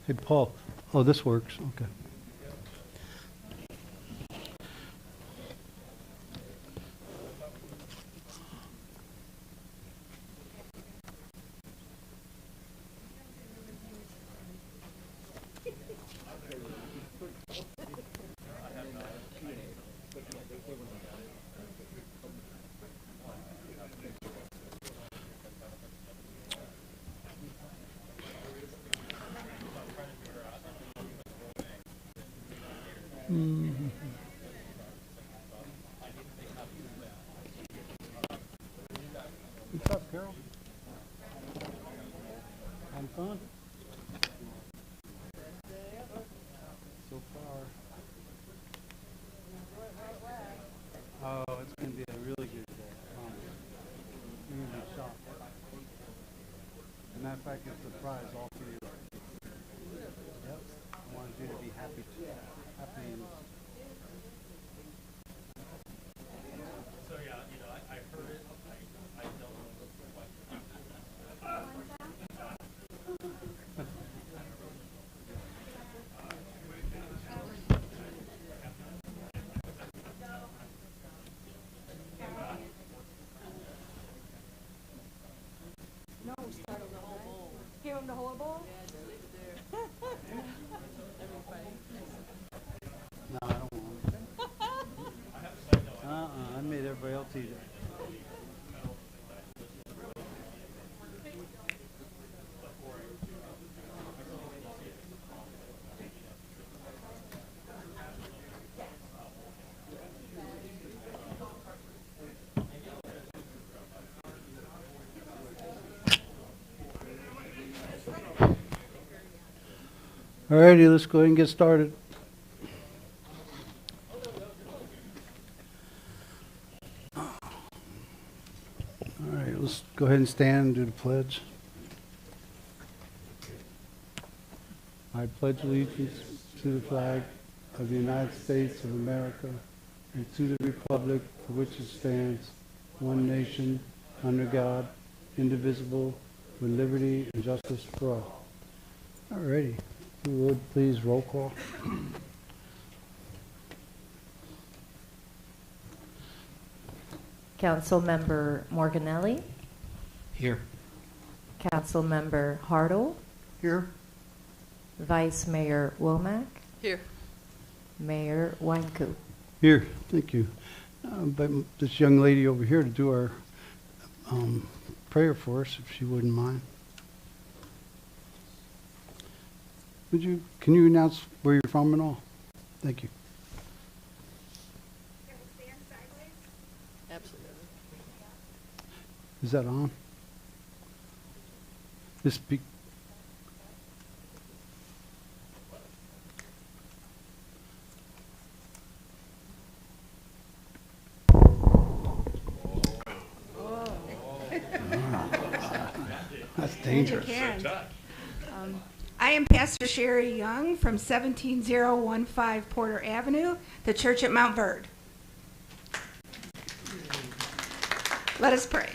Hey, Paul. Oh, this works. Okay. What's up, Carol? Having fun? So far. Oh, it's going to be a really good day. You're going to be shocked. As a matter of fact, it's a surprise all for you. Yep. I wanted you to be happy too. Happy. So yeah, I heard it. I don't know what. No, start a little bowl. Give him the whole bowl? No, I don't want it. I made everybody else eat it. Alrighty, let's go ahead and get started. Alright, let's go ahead and stand and do the pledge. I pledge allegiance to the flag of the United States of America and to the republic for which it stands, one nation, under God, indivisible, with liberty and justice for all. Alrighty. If you would, please, roll call. Councilmember Morganelli, Here. Councilmember Hartle, Here. Vice Mayor Womack, Here. Mayor Wynkoop. Here, thank you. But this young lady over here to do our prayer for us, if she wouldn't mind. Can you announce where you're from and all? Thank you. Can we stand sideways? Absolutely. Is that on? This speak. That's dangerous. I am Pastor Sherry Young from 17015 Porter Avenue, the church at Montverde. Let us pray.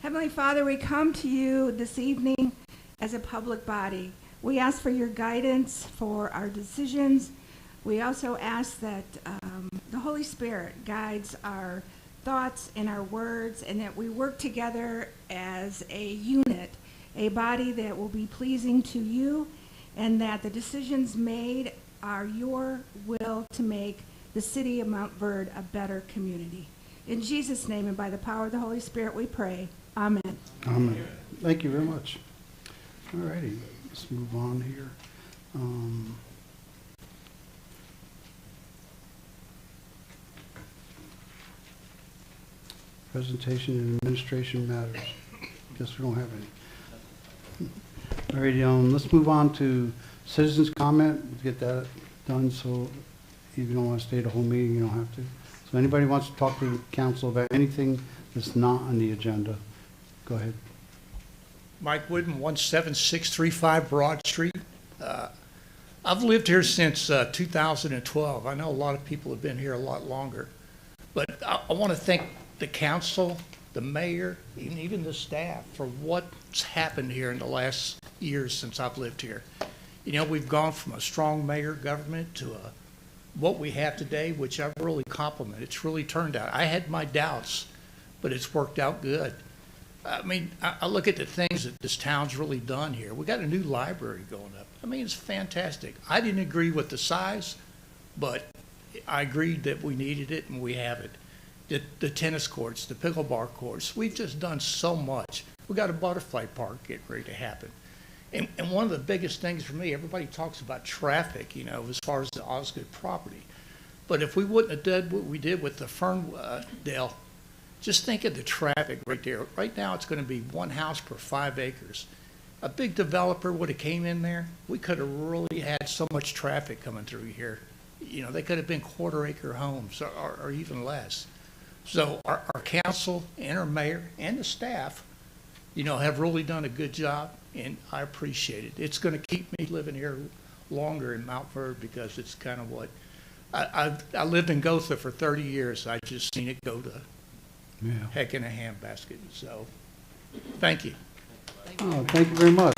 Heavenly Father, we come to you this evening as a public body. We ask for your guidance for our decisions. We also ask that the Holy Spirit guides our thoughts and our words, and that we work together as a unit, a body that will be pleasing to you, and that the decisions made are your will to make the city of Montverde a better community. In Jesus' name and by the power of the Holy Spirit we pray. Amen. Amen. Thank you very much. All righty, let's move on here. Presentation and administration matters. Guess we don't have any. All righty, let's move on to citizens' comment. We'll get that done, so if you don't want to stay the whole meeting, you don't have to. So anybody wants to talk to the council about anything that's not on the agenda, go ahead. Mike Wooden, 17635 Broad Street. I've lived here since 2012. I know a lot of people have been here a lot longer. But I want to thank the council the mayor, and even the staff for what's happened here in the last years since I've lived here. You know, we've gone from a strong mayor government to what we have today, which I really compliment. It's really turned out. I had my doubts, but it's worked out good. I mean, I look at the things that this town's really done here. We got a new library going up. I mean, it's fantastic. I didn't agree with the size, but I agreed that we needed it, and we have it. The tennis courts, the pickleball courts, we've just done so much. We got a butterfly park getting ready to happen. And one of the biggest things for me, everybody talks about traffic, you know, as far as the Osgood property. But if we wouldn't have done what we did with the Ferndale, just think of the traffic right there. Right now, it's going to be one house per 5 acres. A big developer would have came in there, we could have really had so much traffic coming through here. You know, they could have been quarter-acre homes or even less. So our council and our mayor and the staff, you know, have really done a good job, and I appreciate it. It's going to keep me living here longer in Montverde because it's kind of what I lived in Gotha for 30 years. I just seen it go to heck in a handbasket. So, thank you. Oh, thank you very much.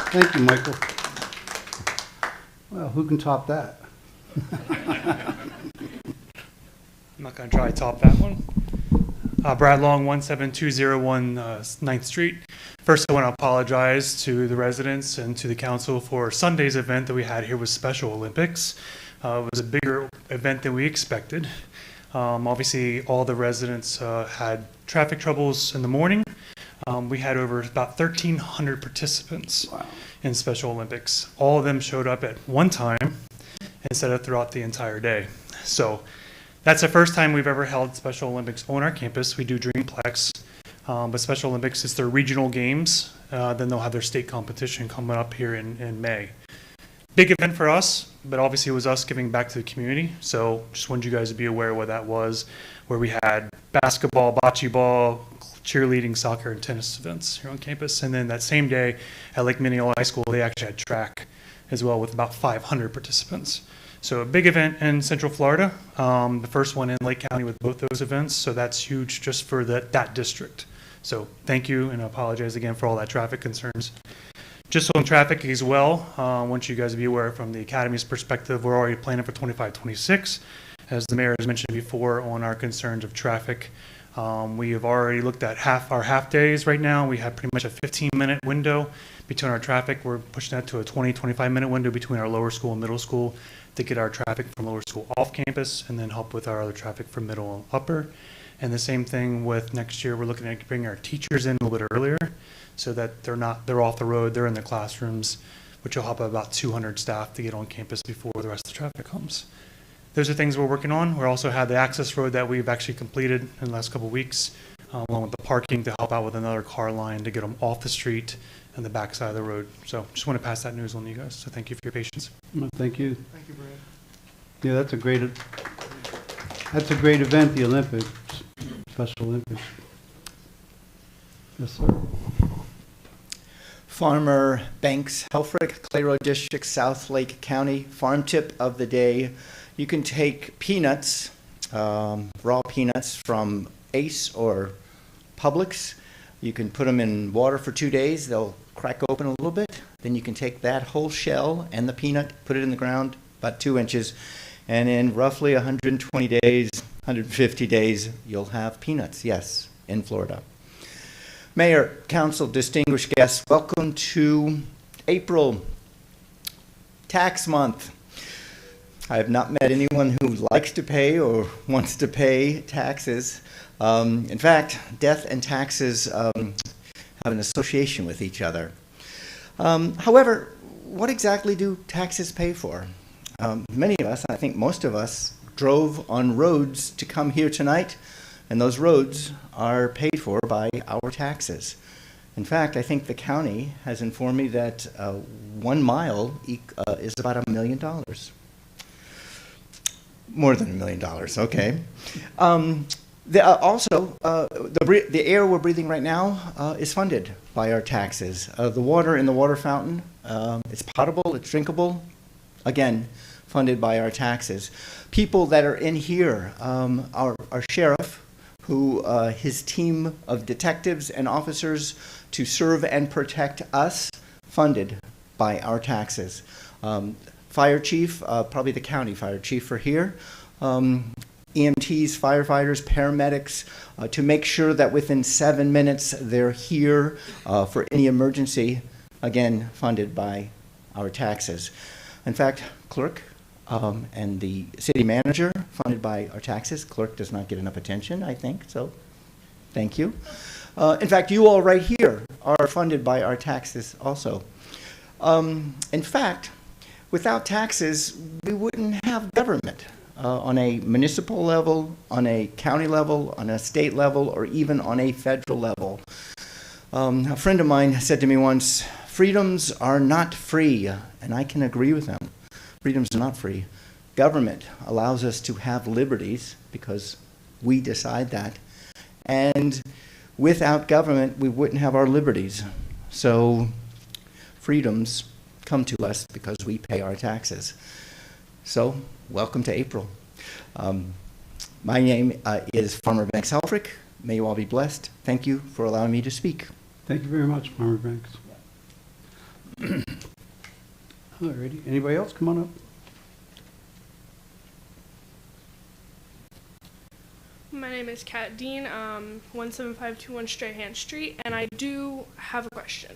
Thank you, Michael. Well, who can top that? I'm not going to try to top that one. Brad Long, 17201 9th Street. First, I want to apologize to the residents and to the council for Sunday's event that we had here with Special Olympics. It was a bigger event than we expected. Obviously, all the residents had traffic troubles in the morning. We had over about 1,300 participants in Special Olympics. All of them showed up at one time instead of throughout the entire day. So that's the first time we've ever held Special Olympics on our campus. We do Dreamplex, but Special Olympics is their regional games. Then they'll have their state competition coming up here in May. Big event for us, but obviously it was us giving back to the community. So just wanted you guys to be aware of what that was, where we had basketball, bocce ball, cheerleading, soccer, and tennis events here on campus. And then that same day at Lake Minneola High School, they actually had track as well with about 500 participants. So a big event in Central Florida, the first one in Lake County with both those events. So that's huge just for that district. So thank you, and I apologize again for all that traffic concerns. Just on traffic as well, I want you guys to be aware from the Academy's perspective, we're already planning for 25-26. As the mayor has mentioned before on our concerns of traffic, we have already looked at our half days right now. We have pretty much a 15-minute window between our traffic. We're pushing that to a 20-25-minute window between our lower school and middle school to get our traffic from lower school off campus and then help with our other traffic from middle and upper. And the same thing with next year, we're looking at bringing our teachers in a little bit earlier so that they're off the road, they're in the classrooms, which will help about 200 staff to get on campus before the rest of the traffic comes. Those are things we're working on. We also have the access road that we've actually completed in the last couple of weeks, along with the parking to help out with another car line to get them off the street and the back side of the road. So just want to pass that news on to you guys. So thank you for your patience. Well, thank you. Thank you, Brad. Yeah, that's a great event, the Olympics, Special Olympics. Yes, sir. Farmer Banks Helfrich, Clay Road District, South Lake County. Farm tip of the day. You can take peanuts, raw peanuts from Ace or Publix. You can put them in water for 2 days. They'll crack open a little bit. Then you can take that whole shell and the peanut, put it in the ground about 2 inches, and in roughly 120 days, 150 days, you'll have peanuts, yes, in Florida. Mayor, council, distinguished guests, welcome to April, tax month. I have not met anyone who likes to pay or wants to pay taxes. In fact, death and taxes have an association with each other. However, what exactly do taxes pay for? Many of us, I think most of us, drove on roads to come here tonight, and those roads are paid for by our taxes. In fact, I think the county has informed me that 1 mile is about $1 million. More than $1 million, okay. The air we're breathing right now is funded by our taxes. The water in the water fountain, it's potable, it's drinkable, again, funded by our taxes. People that are in here, our sheriff, his team of detectives and officers to serve and protect us, funded by our taxes. Fire chief, probably the county fire chief are here. EMTs, firefighters, paramedics, to make sure that within 7 minutes they're here for any emergency, again, funded by our taxes. In fact, clerk and the city manager, funded by our taxes. Clerk does not get enough attention, I think, so thank you. In fact, you all right here are funded by our taxes also. In fact, without taxes, we wouldn't have government on a municipal level, on a county level, on a state level, or even on a federal level. A friend of mine said to me once, freedoms are not free, and I can agree with them. Freedoms are not free. Government allows us to have liberties because we decide that. And without government, we wouldn't have our liberties. So freedoms come to us because we pay our taxes. So welcome to April. My name is Farmer Banks Helfrich. May you all be blessed. Thank you for allowing me to speak. Thank you very much, Farmer Banks. Alrighty, anybody else? Come on up. My name is Kat Dean, 17521 Strahan Street, and I do have a question.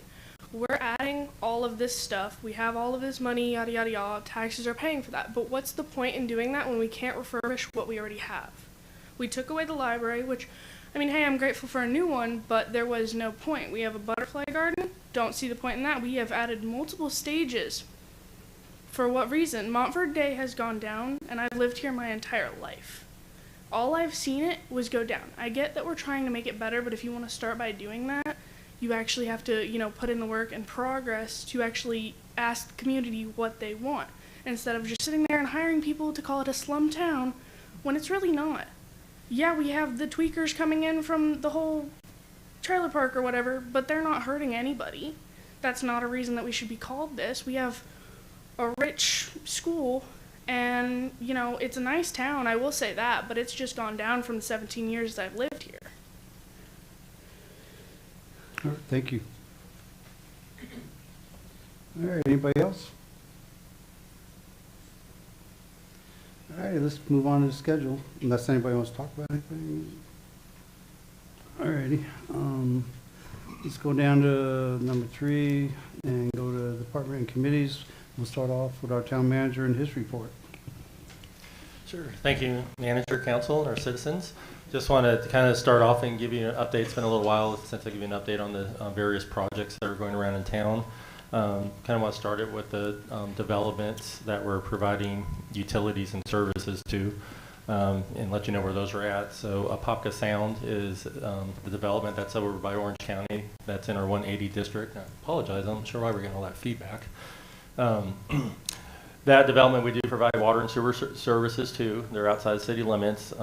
We're adding all of this stuff, we have all of this money, yada yada yada, taxes are paying for that, but what's the point in doing that when we can't refurbish what we already have? We took away the library, which, I mean, hey, I'm grateful for a new one, but there was no point. We have a butterfly garden, don't see the point in that. We have added multiple stages. For what reason? Montverde has gone down, and I've lived here my entire life. All I've seen it was go down. I get that we're trying to make it better, but if you want to start by doing that, you actually have to, put in the work and progress to actually ask the community what they want, instead of just sitting there and hiring people to call it a slum town when it's really not. Yeah, we have the tweakers coming in from the whole trailer park or whatever, but they're not hurting anybody. That's not a reason that we should be called this. We have a rich school, and, it's a nice town, I will say that, but it's just gone down from the 17 years that I've lived here. All right, thank you. All right, anybody else? All right, let's move on to the schedule, unless anybody wants to talk about anything. All righty, let's go down to number 3 and go to department and committees. We'll start off with our town manager and his report. Sure. Thank you, Manager, Council, and our citizens. Just want to kind of start off and give you an update. It's been a little while since I give you an update on the various projects that are going around in town. Kind of want to start it with the developments that we're providing utilities and services to, and let you know where those are at. So Apopka Sound is the development that's over by Orange County. That's in our 180 district. I apologize. I'm not sure why we're getting all that feedback. That development, we do provide water and sewer services to. They're outside city limits.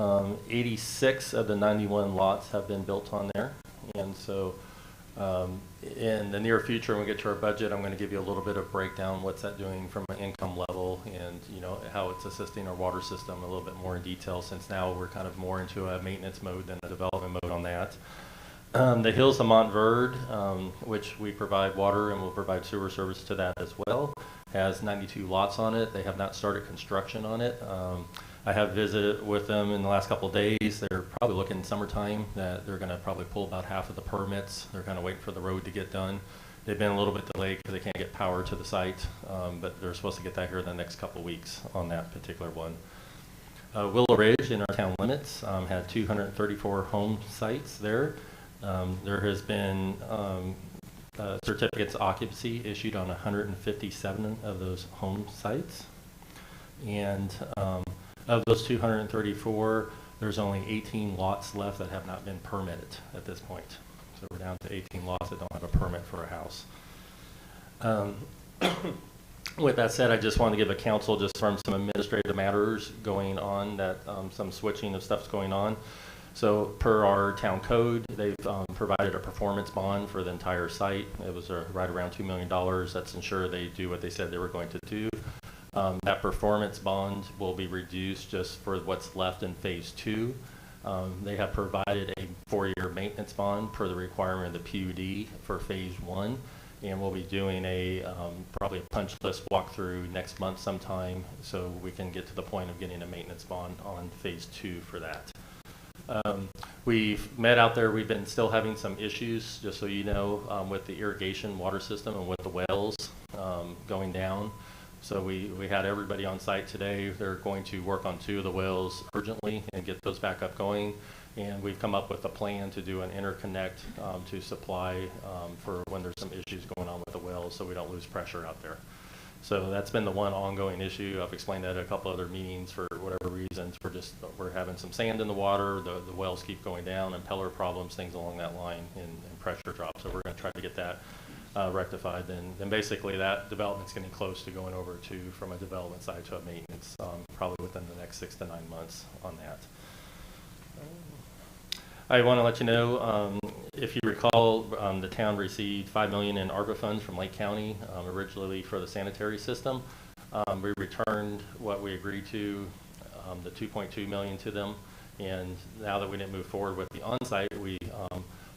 86 of the 91 lots have been built on there. And so in the near future, when we get to our budget, I'm going to give you a little bit of breakdown, what's that doing from an income level, and how it's assisting our water system a little bit more in detail, since now we're kind of more into a maintenance mode than a development mode on that. The Hills of Montverde, which we provide water and we'll provide sewer service to that as well, has 92 lots on it. They have not started construction on it. I have visited with them in the last couple of days. They're probably looking summertime that they're going to probably pull about half of the permits. They're kind of waiting for the road to get done. They've been a little bit delayed because they can't get power to the site, but they're supposed to get that here in the next couple of weeks on that particular one. Willow Ridge in our town limits had 234 home sites there. There has been certificates of occupancy issued on 157 of those home sites. And of those 234, there's only 18 lots left that have not been permitted at this point. So we're down to 18 lots that don't have a permit for a house. With that said, I just want to give a council just from some administrative matters going on, that some switching of stuff's going on. So per our town code, they've provided a performance bond for the entire site. It was right around $2 million. That's ensure they do what they said they were going to do. That performance bond will be reduced just for what's left in phase 2. They have provided a 4-year maintenance bond per the requirement of the PUD for phase 1. And we'll be doing a probably a punch list walkthrough next month sometime, so we can get to the point of getting a maintenance bond on phase 2 for that. We've met out there. We've been still having some issues, just so you know, with the irrigation water system and with the wells going down. So we had everybody on site today. They're going to work on 2 of the wells urgently and get those back up going. And we've come up with a plan to do an interconnect to supply for when there's some issues going on with the wells, so we don't lose pressure out there. So that's been the one ongoing issue. I've explained that at a couple other meetings for whatever reasons. We're having some sand in the water. The wells keep going down, impeller problems, things along that line, and pressure drops. So we're going to try to get that rectified. Then basically that development's getting close to going over to from a development side to a maintenance, probably within the next 6 to 9 months on that. I want to let you know, if you recall, the town received $5 million in ARPA funds from Lake County, originally for the sanitary system. We returned what we agreed to, the $2.2 million to them, and now that we didn't move forward with the on-site, we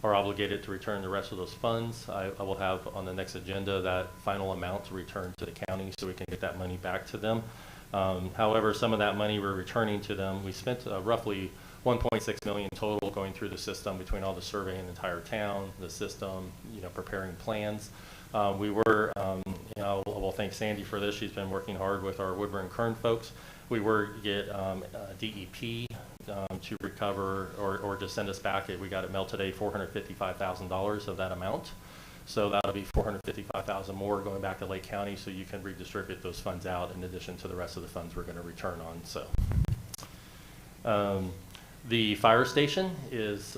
are obligated to return the rest of those funds. I will have on the next agenda that final amount to return to the county so we can get that money back to them. However, some of that money we're returning to them. We spent roughly $1.6 million total going through the system between all the surveying the entire town, the system, preparing plans. We were, we'll thank Sandy for this. She's been working hard with our Woodburn Kern folks. We were to get DEP to recover or to send us back. We got it mailed today, $455,000 of that amount. So that'll be $455,000 more going back to Lake County, so you can redistribute those funds out in addition to the rest of the funds we're going to return on. So. The fire station is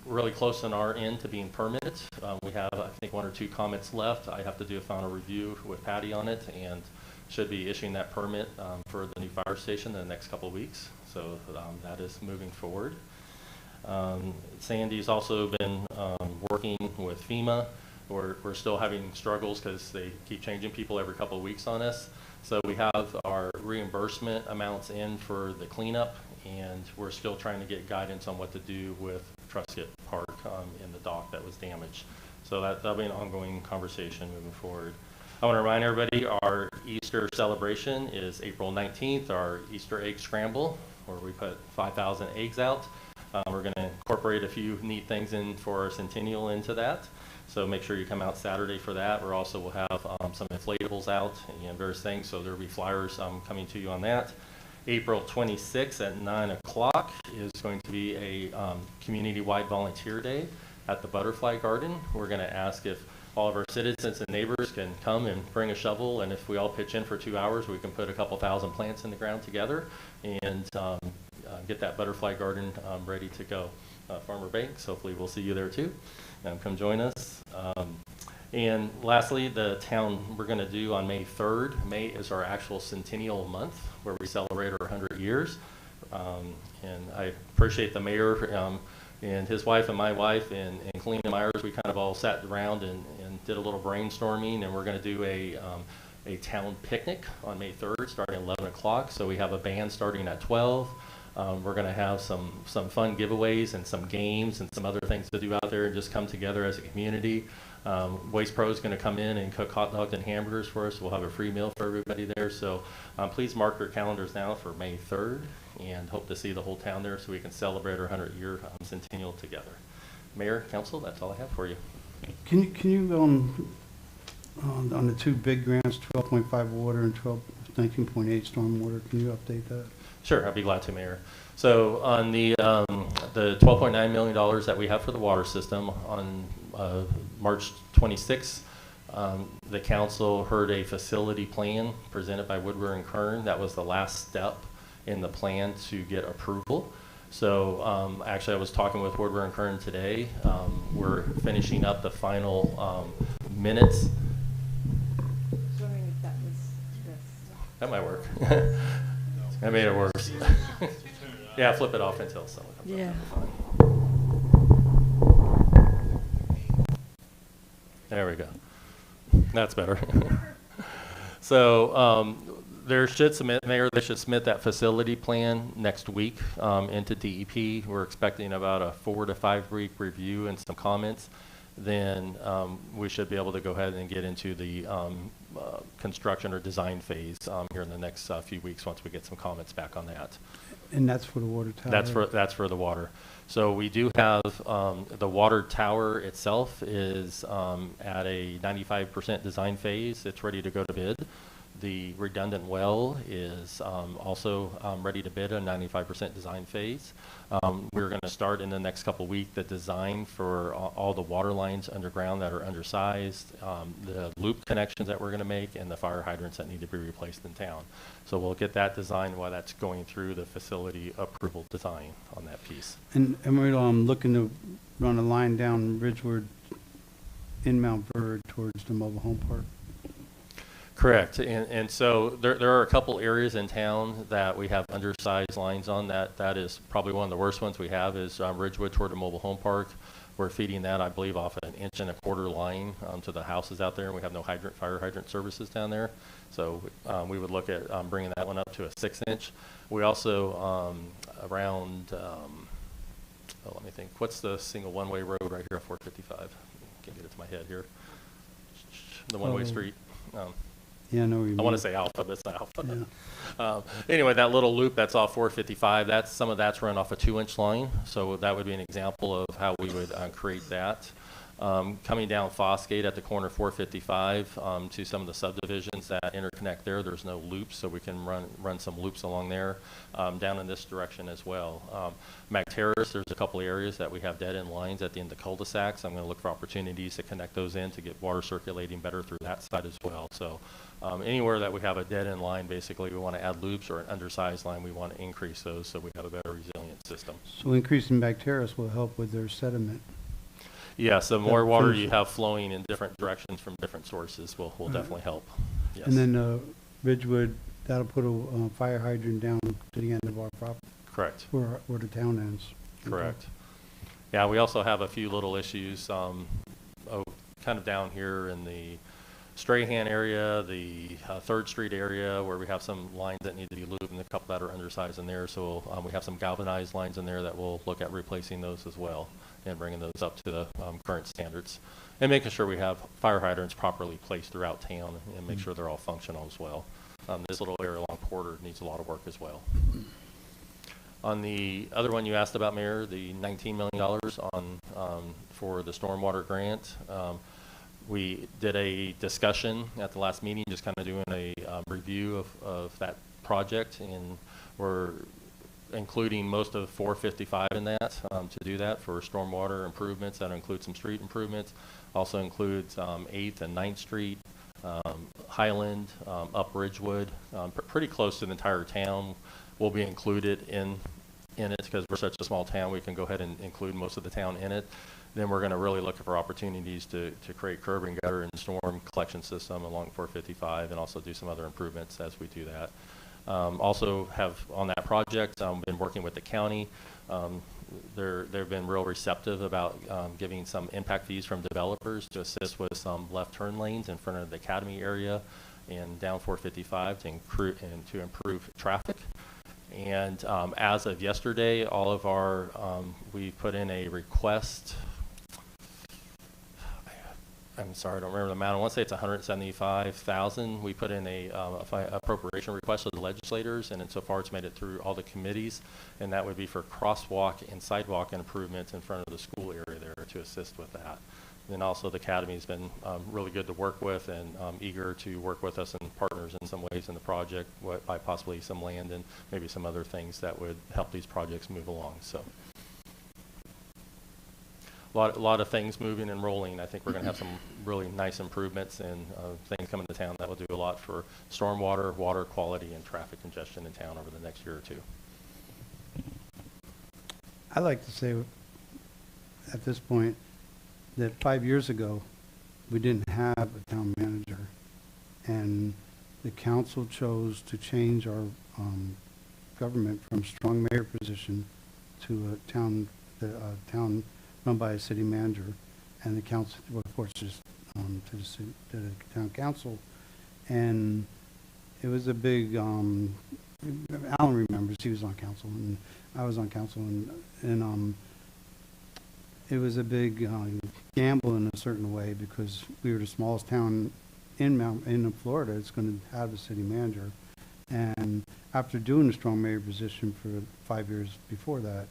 really close on our end to being permitted. We have, I think, 1 or 2 comments left. I have to do a final review with Patty on it and should be issuing that permit for the new fire station in the next couple of weeks. So that is moving forward. Sandy's also been working with FEMA. We're still having struggles because they keep changing people every couple of weeks on us. So we have our reimbursement amounts in for the cleanup, and we're still trying to get guidance on what to do with Truscott Park in the dock that was damaged. So that'll be an ongoing conversation moving forward. I want to remind everybody our Easter celebration is April 19th, our Easter egg scramble, where we put 5,000 eggs out. We're going to incorporate a few neat things in for our centennial into that. So make sure you come out Saturday for that. We also will have some inflatables out and various things. So there will be flyers coming to you on that. April 26th at 9 o'clock is going to be a community-wide volunteer day at the Butterfly Garden. We're going to ask if all of our citizens and neighbors can come and bring a shovel, and if we all pitch in for 2 hours, we can put a couple thousand plants in the ground together and get that butterfly garden ready to go. Farmer Banks, hopefully we'll see you there too. Come join us. And lastly, the town we're going to do on May 3rd. May is our actual centennial month where we celebrate our 100 years. And I appreciate the mayor and his wife and my wife and Colleen Myers. We kind of all sat around and did a little brainstorming, and we're going to do a town picnic on May 3rd starting at 11 o'clock. So we have a band starting at 12. We're going to have some fun giveaways and some games and some other things to do out there and just come together as a community. Waste Pro is going to come in and cook hot dogs and hamburgers for us. We'll have a free meal for everybody there. So please mark your calendars now for May 3rd and hope to see the whole town there so we can celebrate our 100-year centennial together. Mayor, council, that's all I have for you. Can you on the 2 big grants, 12.5 water and 19.8 stormwater, can you update that? Sure, I'd be glad to, Mayor. So on the $12.9 million that we have for the water system on March 26th, the council heard a facility plan presented by Woodburn Kern. That was the last step in the plan to get approval. So actually I was talking with Woodburn Kern today. We're finishing up the final minutes. I was wondering if that was this. That might work. I made it worse. Yeah, flip it off until someone comes Yeah. up. There we go. That's better. So They should submit, Mayor, they should submit that facility plan next week into DEP. We're expecting about a 4 to 5 week review and some comments. Then we should be able to go ahead and get into the construction or design phase here in the next few weeks once we get some comments back on that. And that's for the water tower? That's for the water. So we do have the water tower itself is at a 95% design phase. It's ready to go to bid. The redundant well is also ready to bid a 95% design phase. We're going to start in the next couple weeks the design for all the water lines underground that are undersized, the loop connections that we're going to make, and the fire hydrants that need to be replaced in town. So we'll get that design while that's going through the facility approval design on that piece. And we're looking to run a line down Ridgewood in Montverde towards the mobile home park? Correct. And so there are a couple areas in town that we have undersized lines on. That is probably one of the worst ones we have is Ridgewood toward the mobile home park. We're feeding that, I believe, off an 1.25 inch line to the houses out there, and we have no fire hydrant services down there. So we would look at bringing that one up to a 6 inch. We also around, let me think, what's the single one-way road right here at 455? Can't get it to my head here. The one-way street. Yeah, I know what you mean. I want to say Alpha, but it's not Alpha. Yeah. Anyway, that little loop that's off 455, some of that's run off a 2 inch line. So that would be an example of how we would create that. Coming down Fosgate at the corner 455 to some of the subdivisions that interconnect there's no loops, so we can run some loops along there, down in this direction as well. Mac Terrace, there's a couple areas that we have dead end lines at the end of cul-de-sacs. I'm going to look for opportunities to connect those in to get water circulating better through that side as well. So anywhere that we have a dead end line, basically we want to add loops, or an undersized line, we want to increase those so we have a better resilient system. So increasing bacterias will help with their sediment. Yeah, so more water you have flowing in different directions from different sources will definitely help. Yes. And then Ridgewood, that'll put a fire hydrant down to the end of our property. Correct. Where the town ends. Correct. Yeah, we also have a few little issues, kind of down here in the Strahan area, the 3rd Street area, where we have some lines that need to be looped and a couple that are undersized in there. So we have some galvanized lines in there that we'll look at replacing those as well and bringing those up to the current standards, and making sure we have fire hydrants properly placed throughout town and make sure they're all functional as well. This little area along Porter needs a lot of work as well. On the other one you asked about, Mayor, the $19 million for the stormwater grant, we did a discussion at the last meeting, just kind of doing a review of that project, and we're including most of 455 in that to do that for stormwater improvements. That includes some street improvements. Also includes 8th and 9th Street, Highland, up Ridgewood, pretty close to the entire town will be included in it, because we're such a small town. We can go ahead and include most of the town in it. Then we're going to really look for opportunities to create curb and gutter and storm collection system along 455, and also do some other improvements as we do that. Also have on that project, been working with the county. They've been real receptive about giving some impact fees from developers to assist with some left turn lanes in front of the Academy area and down 455 to improve traffic. And as of yesterday, all of our, we put in a request. I'm sorry, I don't remember the amount. I want to say it's $175,000. We put in a appropriation request to the legislators, and insofar it's made it through all the committees, and that would be for crosswalk and sidewalk improvements in front of the school area there to assist with that. And then also the Academy's been really good to work with, and eager to work with us and partners in some ways in the project by possibly some land and maybe some other things that would help these projects move along. So. A lot of things moving and rolling. I think we're going to have some really nice improvements and things coming to town that will do a lot for stormwater, water quality, and traffic congestion in town over the next year or two. I like to say at this point that 5 years ago, we didn't have a town manager, and the council chose to change our government from strong mayor position to a town run by a city manager, and the council reports just to the town council. And it was a big, Alan remembers, he was on council, and I was on council, and it was a big gamble in a certain way, because we were the smallest town in Florida that's going to have a city manager. And after doing the strong mayor position for 5 years before that,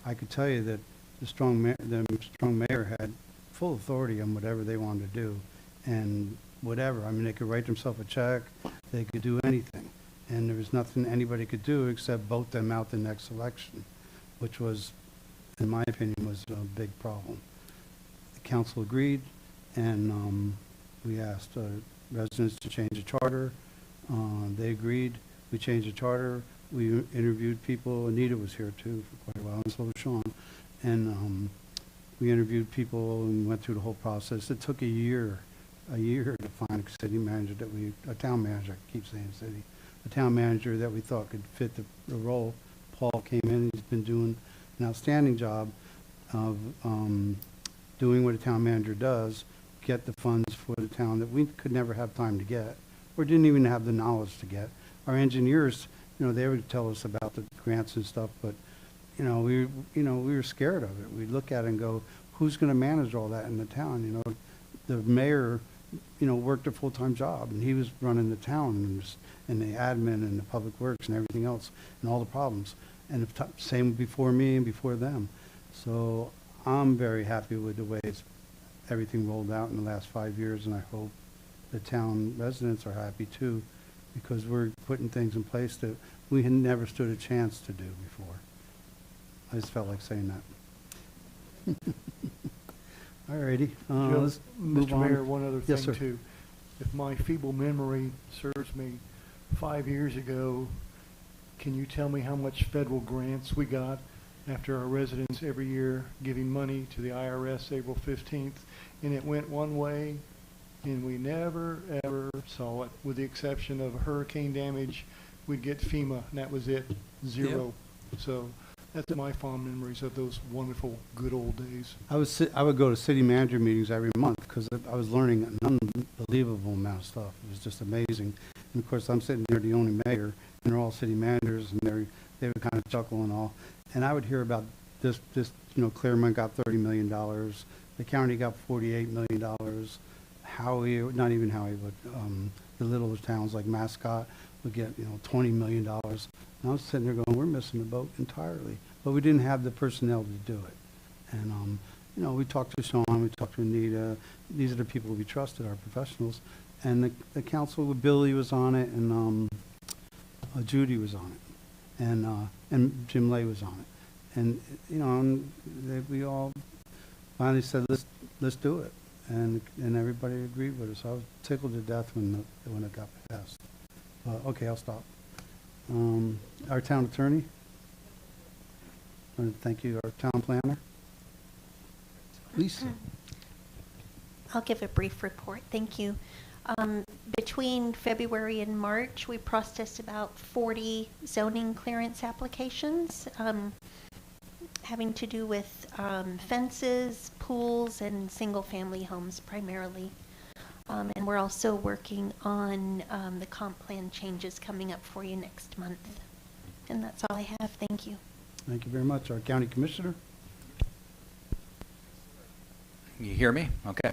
I could tell you that the strong mayor had full authority on whatever they wanted to do, and whatever. I mean, they could write themselves a check, they could do anything, and there was nothing anybody could do except vote them out the next election, which was, in my opinion, was a big problem. The council agreed, and we asked residents to change the charter. They agreed. We changed the charter. We interviewed people. Anita was here too for quite a while, and so was Sean. And we interviewed people and went through the whole process. It took a year to find a city manager a town manager, I keep saying city, a town manager that we thought could fit the role. Paul came in, he's been doing an outstanding job of doing what a town manager does, get the funds for the town that we could never have time to get, or didn't even have the knowledge to get. Our engineers, they would tell us about the grants and stuff, but we were scared of it. We'd look at it and go, who's going to manage all that in the town? The mayor, worked a full-time job, and he was running the town and the admin and the public works and everything else and all the problems. And same before me and before them. So I'm very happy with the way everything rolled out in the last 5 years, and I hope the town residents are happy too, because we're putting things in place that we had never stood a chance to do before. I just felt like saying that. All righty, let's move Mr. on. Mayor, one other Yes, thing sir. too. If my feeble memory serves me, 5 years ago, can you tell me how much federal grants we got after our residents every year giving money to the IRS April 15th? And it went one way, and we never, ever saw it, with the exception of hurricane damage. We'd get FEMA, and that was it, zero. So that's my fond memories of those wonderful, good old days. I would go to city manager meetings every month because I was learning an unbelievable amount of stuff. It was just amazing. And of course, I'm sitting there, the only mayor, and they're all city managers, and they would kind of chuckle and all. And I would hear about this, Claremont got $30 million, the county got $48 million, Howie, not even Howie, but the little towns like Mascot would get, $20 million. And I was sitting there going, we're missing the boat entirely. But we didn't have the personnel to do it. And, we talked to Sean, we talked to Anita. These are the people we trusted, our professionals. And the council, Billy was on it, and Judy was on it, and Jim Lay was on it. And, we all finally said, let's do it. And everybody agreed with us. I was tickled to death when it got passed. Okay, I'll stop. Our town attorney. Thank you. Our town planner. Lisa. I'll give a brief report. Thank you. Between February and March, we processed about 40 zoning clearance applications having to do with fences, pools, and single-family homes primarily. And we're also working on the comp plan changes coming up for you next month. And that's all I have. Thank you. Thank you very much. Our county commissioner. You hear me? Okay.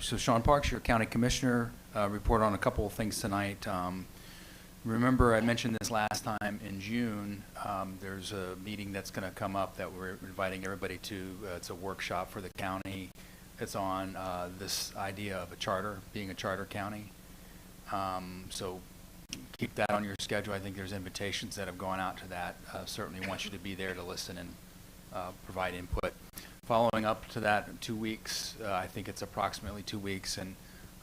So Sean Parks, your county commissioner, report on a couple of things tonight. Remember I mentioned this last time in June. There's a meeting that's going to come up that we're inviting everybody to. It's a workshop for the county. It's on this idea of a charter, being a charter county. So keep that on your schedule. I think there's invitations that have gone out to that. Certainly want you to be there to listen and provide input. Following up to that, 2 weeks, I think it's approximately 2 weeks, and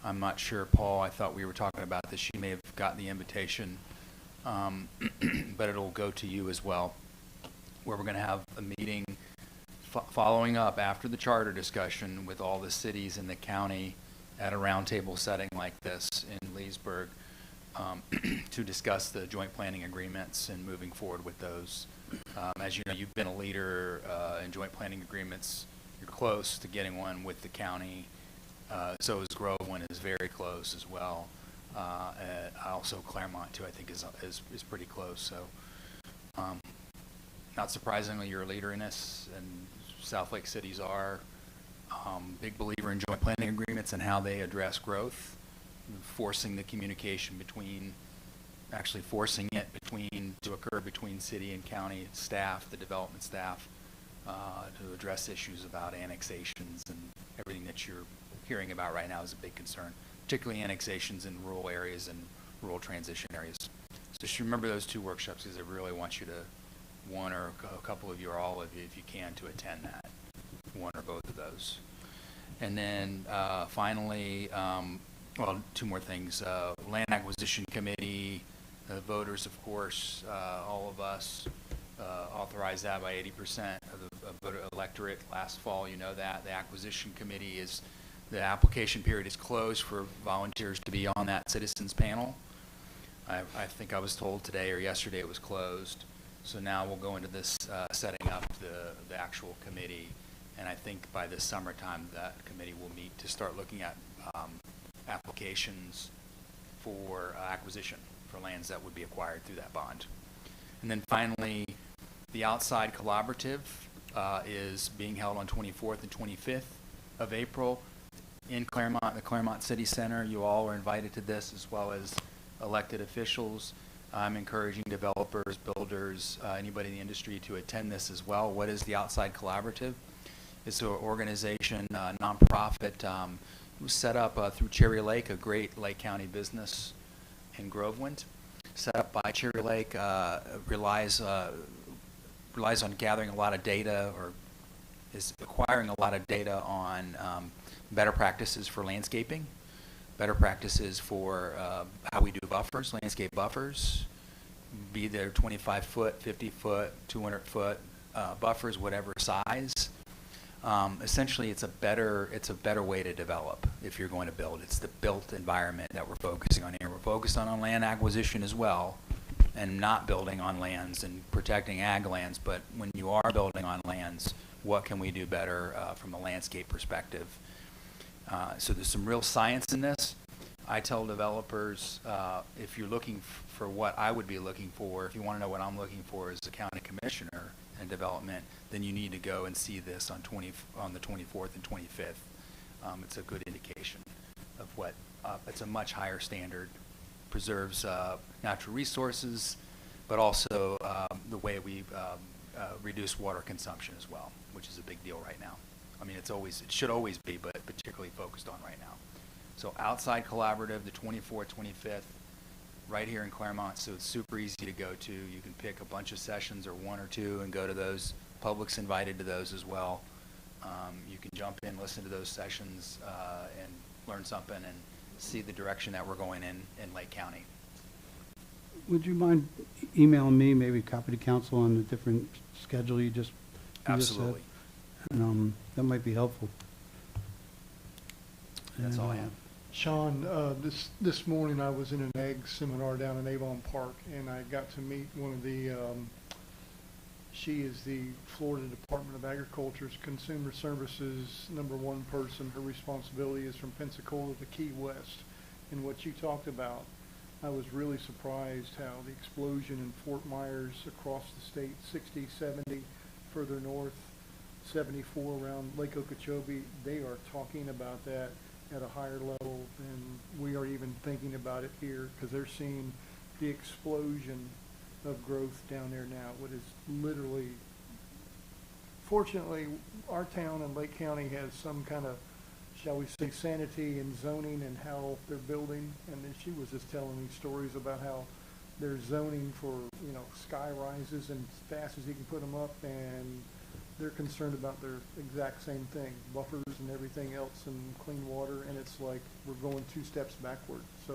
I'm not sure, Paul, I thought we were talking about this. You may have gotten the invitation, but it'll go to you as well, where we're going to have a meeting following up after the charter discussion with all the cities in the county at a roundtable setting like this in Leesburg to discuss the joint planning agreements and moving forward with those. As you know, you've been a leader in joint planning agreements. You're close to getting one with the county. So is Grove. One is very close as well. Also Claremont too, I think is pretty close. So, not surprisingly, you're a leader in this, and South Lake cities are. Big believer in joint planning agreements and how they address growth, forcing the communication between, actually forcing it to occur between city and county staff, the development staff, to address issues about annexations and everything that you're hearing about right now is a big concern, particularly annexations in rural areas and rural transition areas. So just remember those two workshops, because I really want you to, one or a couple of you or all of you, if you can, to attend that, one or both of those. And then finally, well, two more things. Land Acquisition Committee, the voters, of course, all of us authorized that by 80% of the voter electorate last fall. You know that. The Acquisition Committee is, the application period is closed for volunteers to be on that citizens panel. I think I was told today or yesterday it was closed. So now we'll go into this setting up the actual committee. And I think by this summertime, that committee will meet to start looking at applications for acquisition for lands that would be acquired through that bond. And then finally, the Outside Collaborative is being held on 24th and 25th of April in Claremont, the Claremont City Center. You all are invited to this, as well as elected officials. I'm encouraging developers, builders, anybody in the industry to attend this as well. What is the Outside Collaborative? It's an organization, nonprofit. It was set up through Cherry Lake, a great Lake County business in Groveland. Set up by Cherry Lake, relies on gathering a lot of data, or is acquiring a lot of data on better practices for landscaping, better practices for how we do buffers, landscape buffers, be there 25-foot, 50-foot, 200-foot buffers, whatever size. Essentially, it's a better way to develop if you're going to build. It's the built environment that we're focusing on here. We're focused on land acquisition as well, and not building on lands and protecting ag lands. But when you are building on lands, what can we do better from a landscape perspective? So there's some real science in this. I tell developers, if you're looking for what I would be looking for, if you want to know what I'm looking for as a county commissioner in development, then you need to go and see this on the 24th and 25th. It's a good indication of what, it's a much higher standard, preserves natural resources, but also the way we reduce water consumption as well, which is a big deal right now. I mean, it should always be, but particularly focused on right now. So Outside Collaborative, the 24th, 25th, right here in Claremont, so it's super easy to go to. You can pick a bunch of sessions or one or two and go to those. Public's invited to those as well. You can jump in, listen to those sessions, and learn something and see the direction that we're going in Lake County. Would you mind emailing me, maybe copy to council on the different schedule you just Absolutely. said? And that might be helpful. That's all I have. Sean, this morning I was in an ag seminar down in Avon Park, and I got to meet one of the, she is the Florida Department of Agriculture's Consumer Services #1 person. Her responsibility is from Pensacola to Key West. And what you talked about, I was really surprised how the explosion in Fort Myers across the state, 60, 70, further north, 74 around Lake Okeechobee, they are talking about that at a higher level than we are even thinking about it here, because they're seeing the explosion of growth down there now. What is literally, fortunately, our town and Lake County has some kind of, shall we say, sanity and zoning and how they're building. And then she was just telling me stories about how they're zoning for, you know, sky rises and as fast as you can put them up, and they're concerned about their exact same thing, buffers and everything else and clean water, and it's like we're going 2 steps backward. So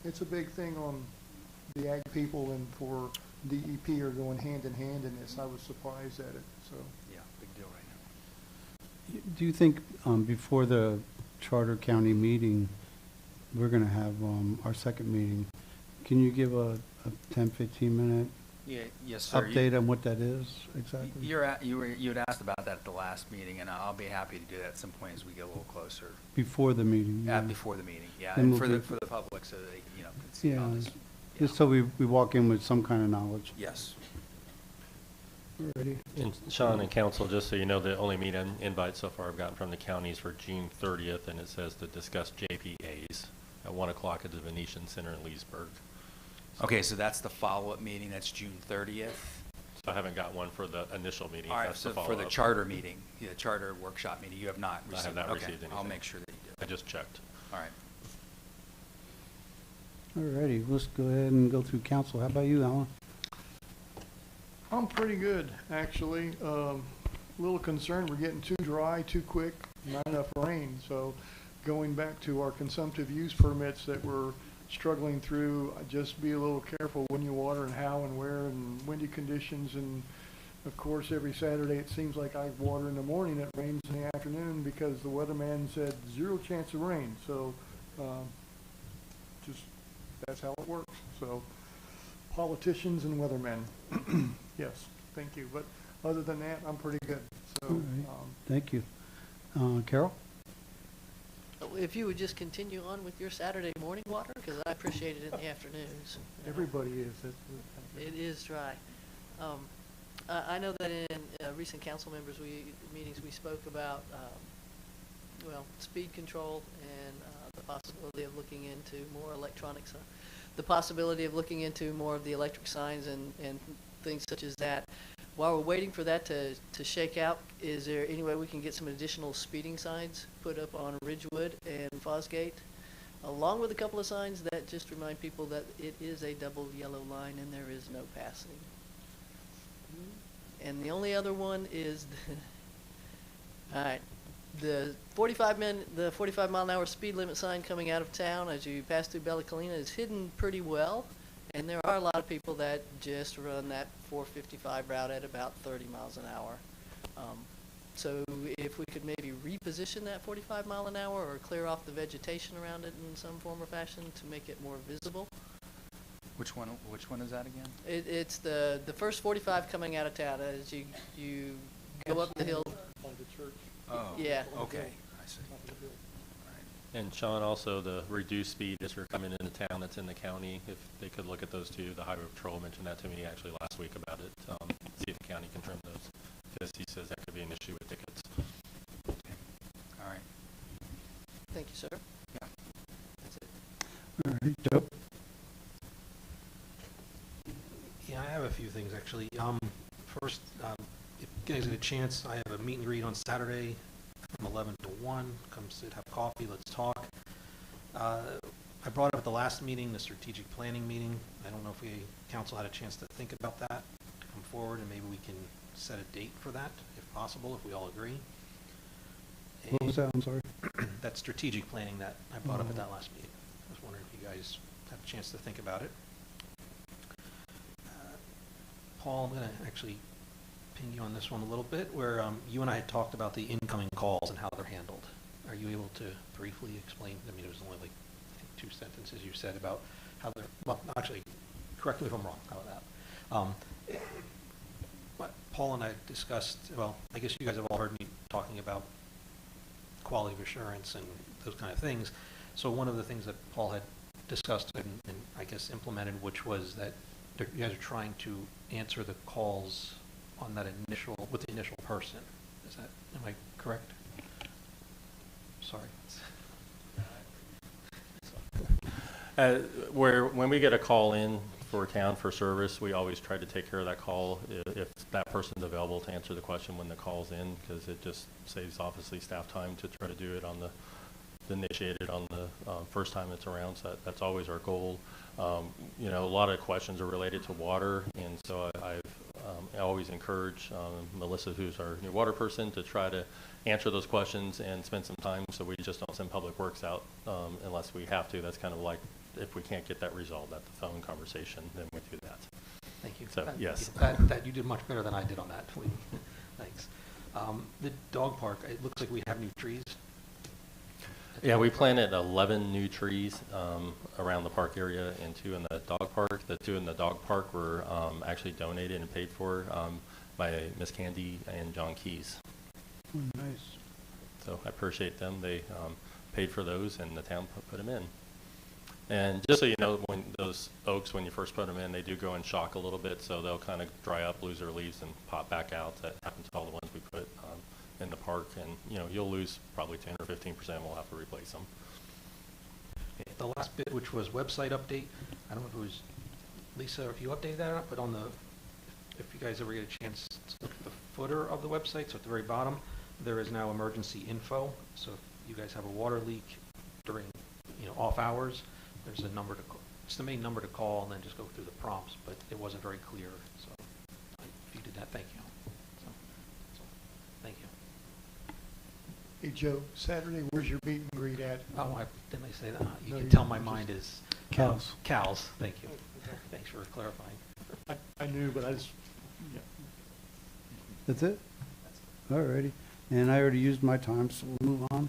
it's a big thing on the ag people, and for DEP are going hand in hand in this. I was surprised at it. So Yeah, big deal right now. Do you think before the Charter County meeting, we're going to have our second meeting, can you give a 10, 15-minute Yeah, yes, sir. update on what that is exactly? You had asked about that at the last meeting, and I'll be happy to do that at some point as we get a little closer. Before the meeting? Yeah, before the meeting, yeah, Then and we'll for the public, so they, can see all Yeah, this. just so we walk in with some kind of knowledge. Yes. Ready? And Sean and council, just so you know, the only meeting invite so far I've gotten from the counties for June 30th, and it says to discuss JPAs at 1 o'clock at the Venetian Center in Leesburg. Okay, so that's the follow-up meeting, that's June 30th? So I haven't got one for the initial meeting. All right, That's so the for the follow-up. charter meeting, the charter workshop meeting, you have not I received? have not Okay, received anything. I'll make sure that you do. I just checked. All right. All righty, let's go ahead and go through council. How about you, Alan? I'm pretty good, actually. A little concerned we're getting too dry, too quick, not enough rain. So going back to our consumptive use permits that we're struggling through, just be a little careful when you water and how and where and windy conditions. And of course, every Saturday it seems like I water in the morning, it rains in the afternoon because the weatherman said 0 chance of rain. So just that's how it works. So politicians and weathermen. Yes, thank you. But other than that, I'm pretty good. So, All right. Thank you. Carol? If you would just continue on with your Saturday morning water, because I appreciate it in the afternoons. Everybody is. It is dry. I know that in recent council members meetings we spoke about, speed control and the possibility of looking into more electronics, the possibility of looking into more of the electric signs and things such as that. While we're waiting for that to shake out, is there any way we can get some additional speeding signs put up on Ridgewood and Fosgate, along with a couple of signs that just remind people that it is a double yellow line and there is no passing? And the only other one is, all right, the 45 mile an hour speed limit sign coming out of town as you pass through Bella Colina is hidden pretty well. And there are a lot of people that just run that 455 route at about 30 miles an hour. So if we could maybe reposition that 45 mile an hour or clear off the vegetation around it in some form or fashion to make it more visible. Which one is that again? It's the first 45 coming out of town as you go up the hill. By the church. Oh, Yeah. okay, I see. And Sean, also the reduced speed as we're coming into town that's in the county, if they could look at those too. The Highway Patrol mentioned that to me actually last week about it. See if the county can trim those, because he says that could be an issue with tickets. All right. Thank you, sir. Yeah. That's it. All right, Joe? Yeah, I have a few things actually. First, if you guys get a chance, I have a meet and greet on Saturday from 11 to 1. Come sit, have coffee, let's talk. I brought up at the last meeting, the strategic planning meeting. I don't know if council had a chance to think about that, to come forward, and maybe we can set a date for that, if possible, if we all agree. What was that? I'm sorry. That strategic planning that I brought up at that last meeting. I was wondering if you guys had a chance to think about it. Paul, I'm going to actually ping you on this one a little bit, where you and I had talked about the incoming calls and how they're handled. Are you able to briefly explain? I mean, it was only like, I think, 2 sentences you said about how they're, well, actually, correct me if I'm wrong. How about that? What Paul and I discussed, well, I guess you guys have all heard me talking about quality of assurance and those kind of things. So one of the things that Paul had discussed and I guess implemented, which was that you guys are trying to answer the calls on that with the initial person. Am I correct? Sorry. When we get a call in for town for service, we always try to take care of that call if that person's available to answer the question when the call's in, because it just saves obviously staff time to try to do it on the initiated on the first time it's around. So that's always our goal. You know, a lot of questions are related to water, and so I always encourage Melissa, who's our new water person, to try to answer those questions and spend some time, so we just don't send Public Works out unless we have to. That's kind of like if we can't get that resolved at the phone conversation, then we do that. Thank you. So, yes. That you did much better than I did on that. Thanks. The dog park, it looks like we have new trees. Yeah, we planted 11 new trees around the park area and 2 in the dog park. The 2 in the dog park were actually donated and paid for by Miss Candy and John Keys. Oh, nice. So I appreciate them. They paid for those, and the town put them in. And just so you know, when those oaks, when you first put them in, they do go in shock a little bit, so they'll kind of dry up, lose their leaves, and pop back out. That happens to all the ones we put in the park, and you'll lose probably 10 or 15%. We'll have to replace them. The last bit, which was website update, I don't know if it was Lisa, if you updated that or not, but if you guys ever get a chance to look at the footer of the website, so at the very bottom, there is now emergency info. So if you guys have a water leak during, off hours, there's a number to call. It's the main number to call, and then just go through the prompts, but it wasn't very clear. So if you did that, thank you. So thank you. Hey, Joe, Saturday, where's your meet and greet at? Oh, didn't I say that? You No, can you tell didn't. my mind is Cows. Cows. Thank you. Thanks for clarifying. I knew, but I just, yeah. That's it? Alrighty. And I already used my time, so we'll move on.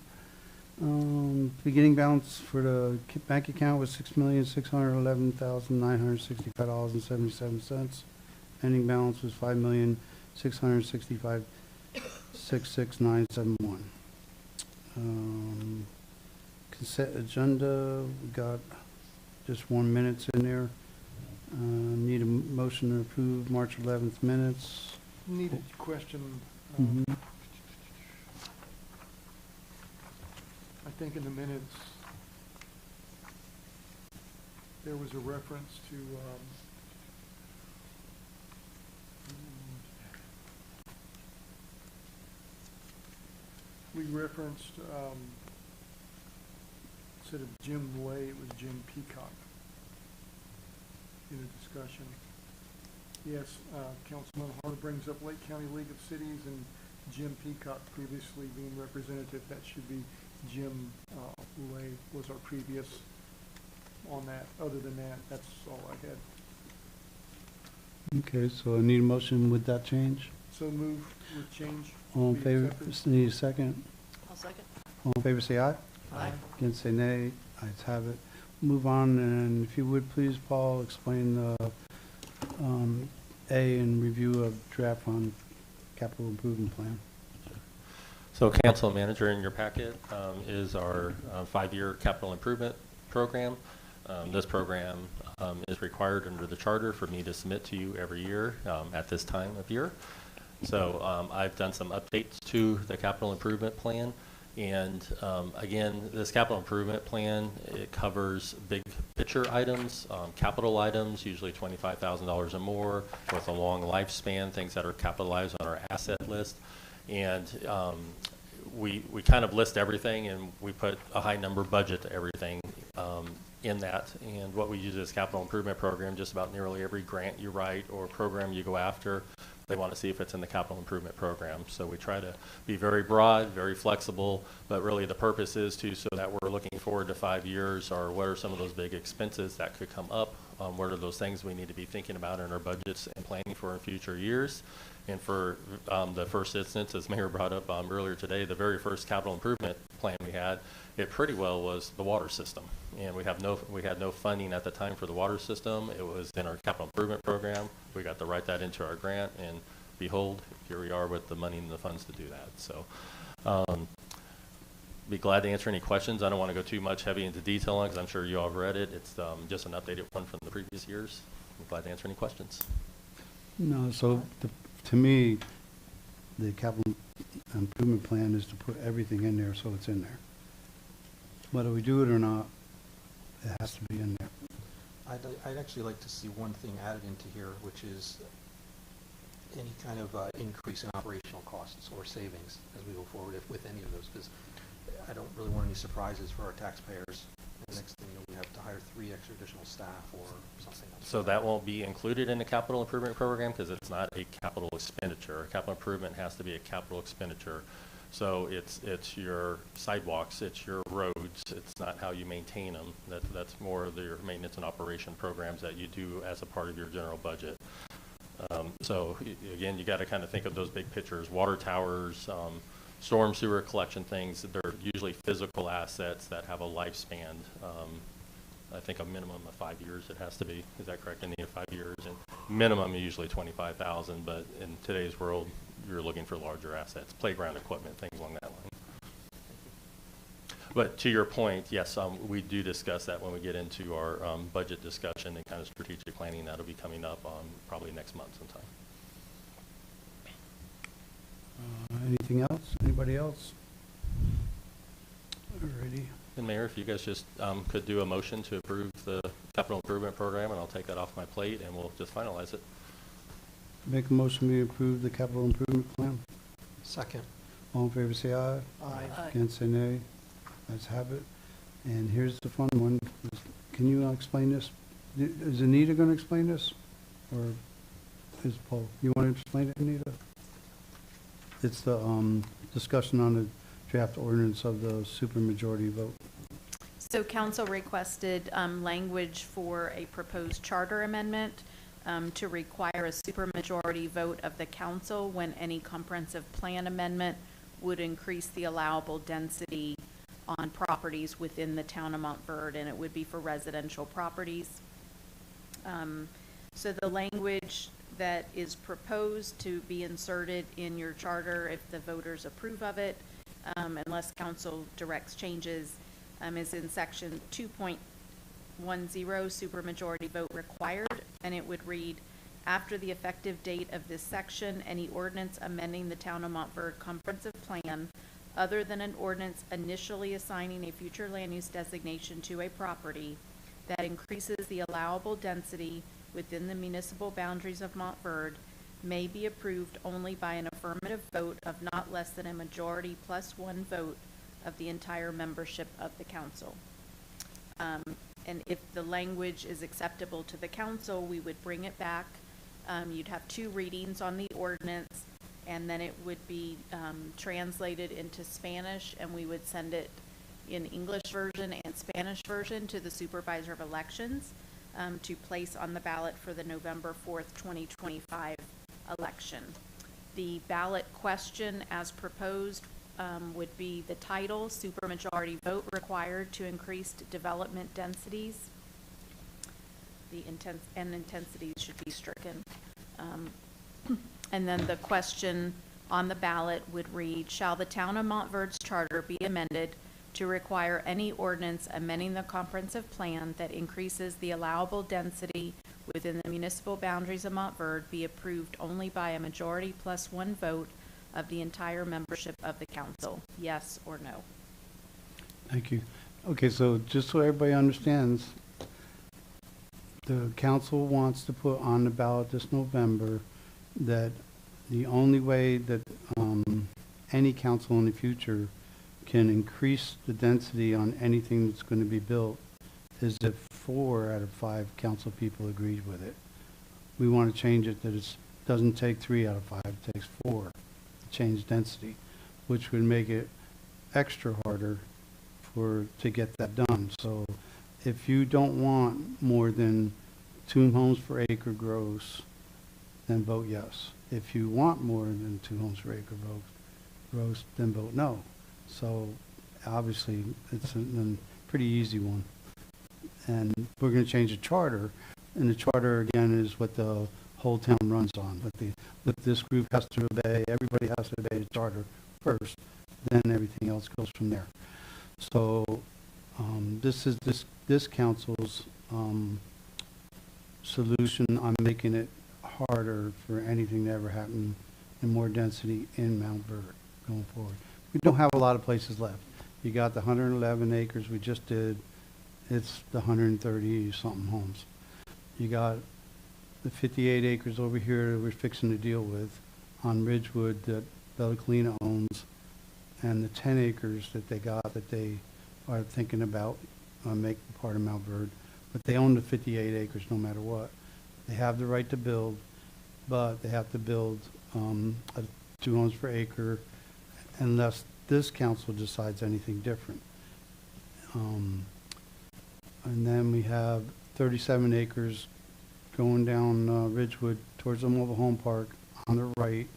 Beginning balance for the bank account was $6,611,965.77. Ending balance was $5,665,66971. Consent agenda, we got just 1 minute in there. Need a motion to approve March 11th minutes. Need a question. Mhm. I think in the minutes, there was a reference to, we referenced, instead of Jim Lay, it was Jim Peacock in a discussion. Yes, Councilman Harder brings up Lake County League of Cities and Jim Peacock previously being representative. That should be Jim Lay was our previous on that. Other than that, that's all I had. Okay, so I need a motion with that change. So move with change. All in Be favor, accepted. need a second. I'll second. All in favor, say aye. Aye. Against, say nay. Ayes have it. Move on, and if you would please, Paul, explain the A and review of draft on capital improvement plan. So council manager, in your packet is our 5-year capital improvement program. This program is required under the charter for me to submit to you every year at this time of year. So I've done some updates to the capital improvement plan. And again, this capital improvement plan, it covers big picture items, capital items, usually $25,000 or more, with a long lifespan, things that are capitalized on our asset list. And we kind of list everything, and we put a high number budget to everything in that. And what we use is capital improvement program. Just about nearly every grant you write or program you go after, they want to see if it's in the capital improvement program. So we try to be very broad, very flexible, but really the purpose is so that we're looking forward to 5 years, or what are some of those big expenses that could come up? What are those things we need to be thinking about in our budgets and planning for in future years? And for the first instance, as Mayor brought up earlier today, the very first capital improvement plan we had, it pretty well was the water system. And we had no funding at the time for the water system. It was in our capital improvement program. We got to write that into our grant, and behold, here we are with the money and the funds to do that. So be glad to answer any questions. I don't want to go too much heavy into detail on, because I'm sure you all have read it. It's just an updated one from the previous years. I'm glad to answer any questions. No, so to me, the capital improvement plan is to put everything in there so it's in there. Whether we do it or not, it has to be in there. I'd actually like to see one thing added into here, which is any kind of increase in operational costs or savings as we go forward with any of those, because I don't really want any surprises for our taxpayers. And next thing you know, we have to hire 3 extra additional staff or something else. So that won't be included in the capital improvement program, because it's not a capital expenditure. Capital improvement has to be a capital expenditure. So it's your sidewalks, it's your roads, it's not how you maintain them. That's more of your maintenance and operation programs that you do as a part of your general budget. So again, you got to kind of think of those big pictures: water towers, storm sewer collection things, they're usually physical assets that have a lifespan. I think a minimum of 5 years it has to be. Is that correct? In the 5 years, and minimum usually 25,000. But in today's world, you're looking for larger assets, playground equipment, things along that line. But to your point, yes, we do discuss that when we get into our budget discussion and kind of strategic planning. That'll be coming up probably next month sometime. Anything else? Anybody else? Alrighty. And Mayor, if you guys just could do a motion to approve the capital improvement program, and I'll take that off my plate, and we'll just finalize it. Make a motion we approve the capital improvement plan. Second. All in favor say aye. Aye. Against say nay. Let's have it. And here's the fun one. Can you explain this? Is Anita going to explain this? Or is Paul? You want to explain it, Anita? It's the discussion on the draft ordinance of the supermajority vote. So council requested language for a proposed charter amendment to require a supermajority vote of the council when any comprehensive plan amendment would increase the allowable density on properties within the town of Montverde, and it would be for residential properties. So the language that is proposed to be inserted in your charter, if the voters approve of it, unless council directs changes, is in section 2.10, supermajority vote required, and it would read, after the effective date of this section, any ordinance amending the town of Montverde comprehensive plan other than an ordinance initially assigning a future land use designation to a property that increases the allowable density within the municipal boundaries of Montverde may be approved only by an affirmative vote of not less than a majority plus one vote of the entire membership of the council. And if the language is acceptable to the council, we would bring it back. You'd have two readings on the ordinance, and then it would be translated into Spanish, and we would send it in English version and Spanish version to the supervisor of elections to place on the ballot for the November 4th, 2025 election. The ballot question as proposed would be the title, supermajority vote required to increase development densities. The intensities should be stricken. And then the question on the ballot would read, shall the town of Montverde's charter be amended to require any ordinance amending the comprehensive plan that increases the allowable density within the municipal boundaries of Montverde be approved only by a majority plus one vote of the entire membership of the council, yes or no? Thank you. Okay, so just so everybody understands, the council wants to put on the ballot this November that the only way that any council in the future can increase the density on anything that's going to be built is if 4 out of 5 council people agreed with it. We want to change it that it doesn't take 3 out of 5, it takes 4 to change density, which would make it extra harder to get that done. So if you don't want more than 2 homes per acre gross, then vote yes. If you want more than 2 homes per acre gross, then vote no. So obviously it's a pretty easy one. And we're going to change the charter, and the charter again is what the whole town runs on. But this group has to obey, everybody has to obey the charter first, then everything else goes from there. So this is this council's solution on making it harder for anything to ever happen and more density in Montverde going forward. We don't have a lot of places left. You got the 111 acres we just did. It's the 130 something homes. You got the 58 acres over here that we're fixing to deal with on Ridgewood that Bella Colina owns, and the 10 acres that they got that they are thinking about making part of Montverde. But they own the 58 acres no matter what. They have the right to build, but they have to build 2 homes per acre unless this council decides anything different. And then we have 37 acres going down Ridgewood towards the mobile home park on the right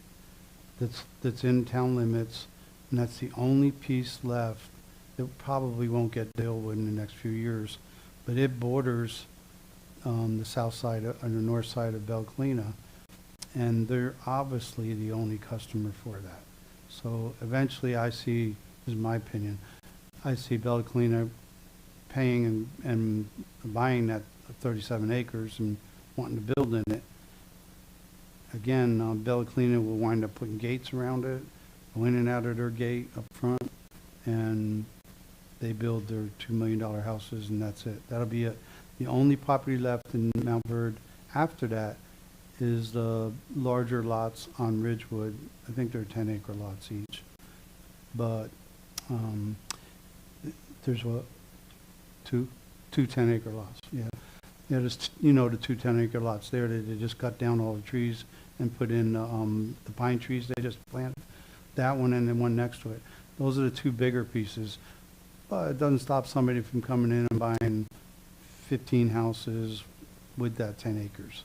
that's in town limits, And that's the only piece left that probably won't get dealt with in the next few years. But it borders the south side and the north side of Belclina, and they're obviously the only customer for that. So eventually I see, this is my opinion, I see Belclina paying and buying that 37 acres and wanting to build in it. Again, Belclina will wind up putting gates around it, go in and out of their gate up front, and they build their $2 million houses, and that's it. That'll be it. The only property left in Montverde after that is the larger lots on Ridgewood. I think they're 10-acre lots each. But there's what? Two 10-acre lots, yeah. Yeah, there's, you know, the two 10-acre lots there. They just cut down all the trees and put in the pine trees they just planted. That one and then one next to it. Those are the two bigger pieces. But it doesn't stop somebody from coming in and buying 15 houses with that 10 acres,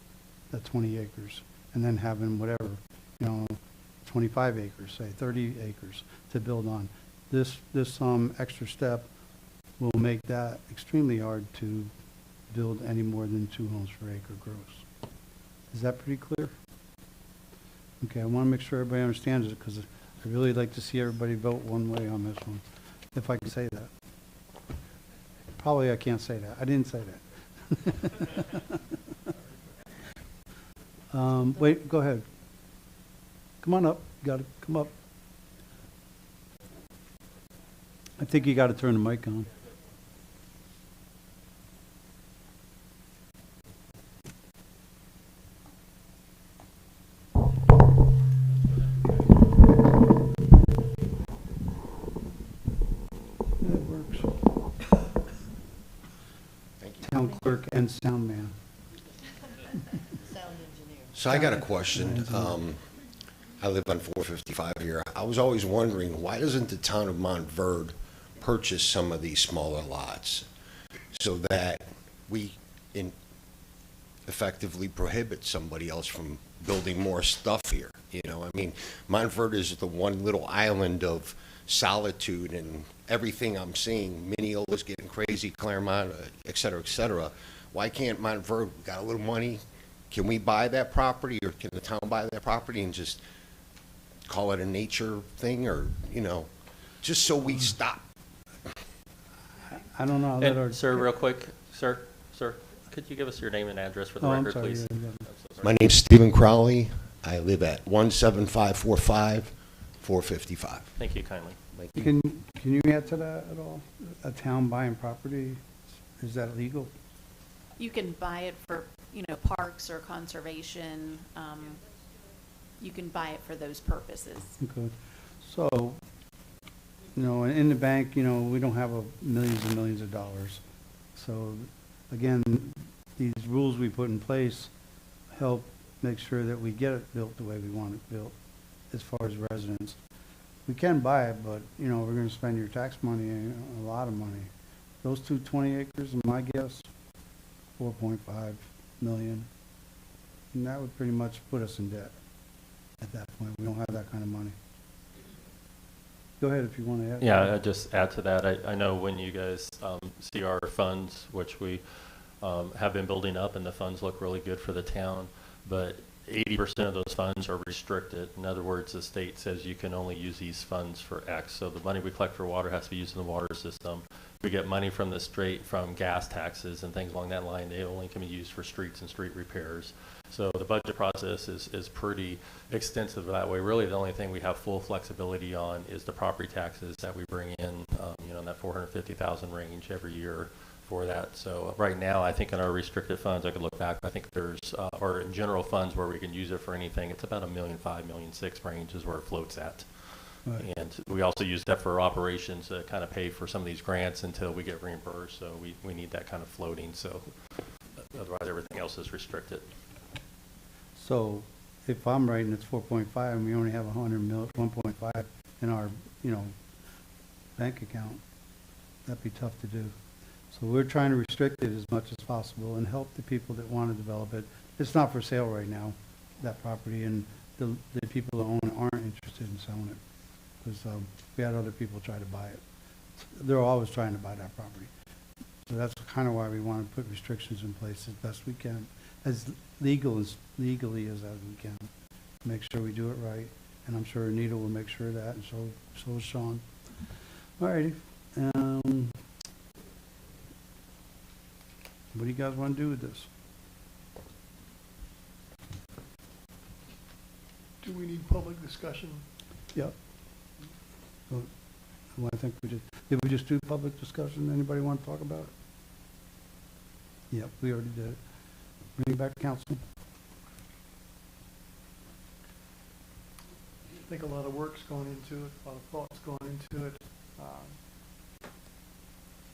that 20 acres, and then having whatever, you know, 25 acres, say 30 acres to build on. This extra step will make that extremely hard to build any more than 2 homes per acre gross. Is that pretty clear? Okay, I want to make sure everybody understands it, because I really like to see everybody vote one way on this one, if I can say that. Probably I can't say that. I didn't say that. Wait, go ahead. Come on up. You got to come up. I think you got to turn the mic on. Town clerk and sound man. Sound engineer. So I got a question. I live on 455 here. I was always wondering, why doesn't the town of Montverde purchase some of these smaller lots so that we effectively prohibit somebody else from building more stuff here? You know, I mean, Montverde is the one little island of solitude, and everything I'm seeing, Mineola's getting crazy, Claremont, et cetera, et cetera. Why can't Montverde, we got a little money, can we buy that property, or can the town buy that property and just call it a nature thing, or, you know, just so we stop? I don't know. I'll let our, Sir, real quick, sir, could you give us your name and address for the I'm record, sorry, please? yeah. My name's Stephen Crowley. I live at 17545 455. Thank you kindly. Can you add to that at all? A town buying property, is that legal? You can buy it for, you know, parks or conservation. You can buy it for those purposes. Okay. So, you know, in the bank, you know, we don't have millions and millions of dollars. So, again, these rules we put in place help make sure that we get it built the way we want it built as far as residents. We can buy it, but, you know, we're going to spend your tax money, a lot of money. Those 20 acres, my guess, 4.5 million. And that would pretty much put us in debt at that point. We don't have that kind of money. Go ahead if you want to add. Yeah, I'd just add to that. I know when you guys see our funds, which we have been building up, and the funds look really good for the town, but 80% of those funds are restricted. In other words, the state says you can only use these funds for X. So the money we collect for water has to be used in the water system. We get money from from gas taxes and things along that line. They only can be used for streets and street repairs. So the budget process is pretty extensive that way. Really, the only thing we have full flexibility on is the property taxes that we bring in, you know, in that 450,000 range every year for that. So right now, I think in our restricted funds, I could look back, I think there's, or in general funds where we can use it for anything, it's about $1.5 million, $1.6 million range is where it floats at. Right. And we also use that for operations to kind of pay for some of these grants until we get reimbursed. So we need that kind of floating. So otherwise, everything else is restricted. So if I'm right and it's 4.5 and we only have 1.5 in our, you know, bank account, that'd be tough to do. So we're trying to restrict it as much as possible and help the people that want to develop it. It's not for sale right now, that property, and the people that own it aren't interested in selling it. because we had other people try to buy it. They're always trying to buy that property. So that's kind of why we want to put restrictions in place as best we can, as legally as we can. Make sure we do it right, and I'm sure Anita will make sure of that, and so will Sean. All righty. What do you guys want to do with this? Do we need public discussion? Yep. Well, I think did we just do public discussion? Anybody want to talk about it? Yep, we already did it. Bring it back to council. I think a lot of work's gone into it, a lot of thought's gone into it.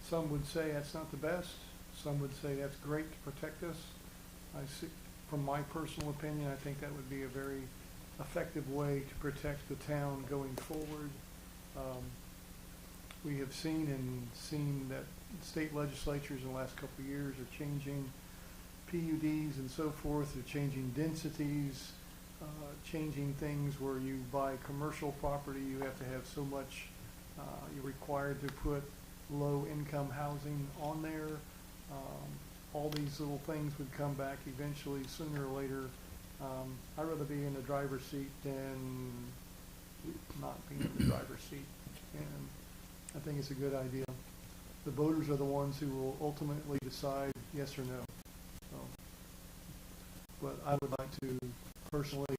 Some would say that's not the best. Some would say that's great to protect us. From my personal opinion, I think that would be a very effective way to protect the town going forward. We have seen that state legislatures in the last couple of years are changing PUDs and so forth. They're changing densities, changing things where you buy commercial property, you have to have so much, you're required to put low-income housing on there. All these little things would come back eventually, sooner or later. I'd rather be in the driver's seat than not be in the driver's seat. And I think it's a good idea. The voters are the ones who will ultimately decide yes or no. But I would like to personally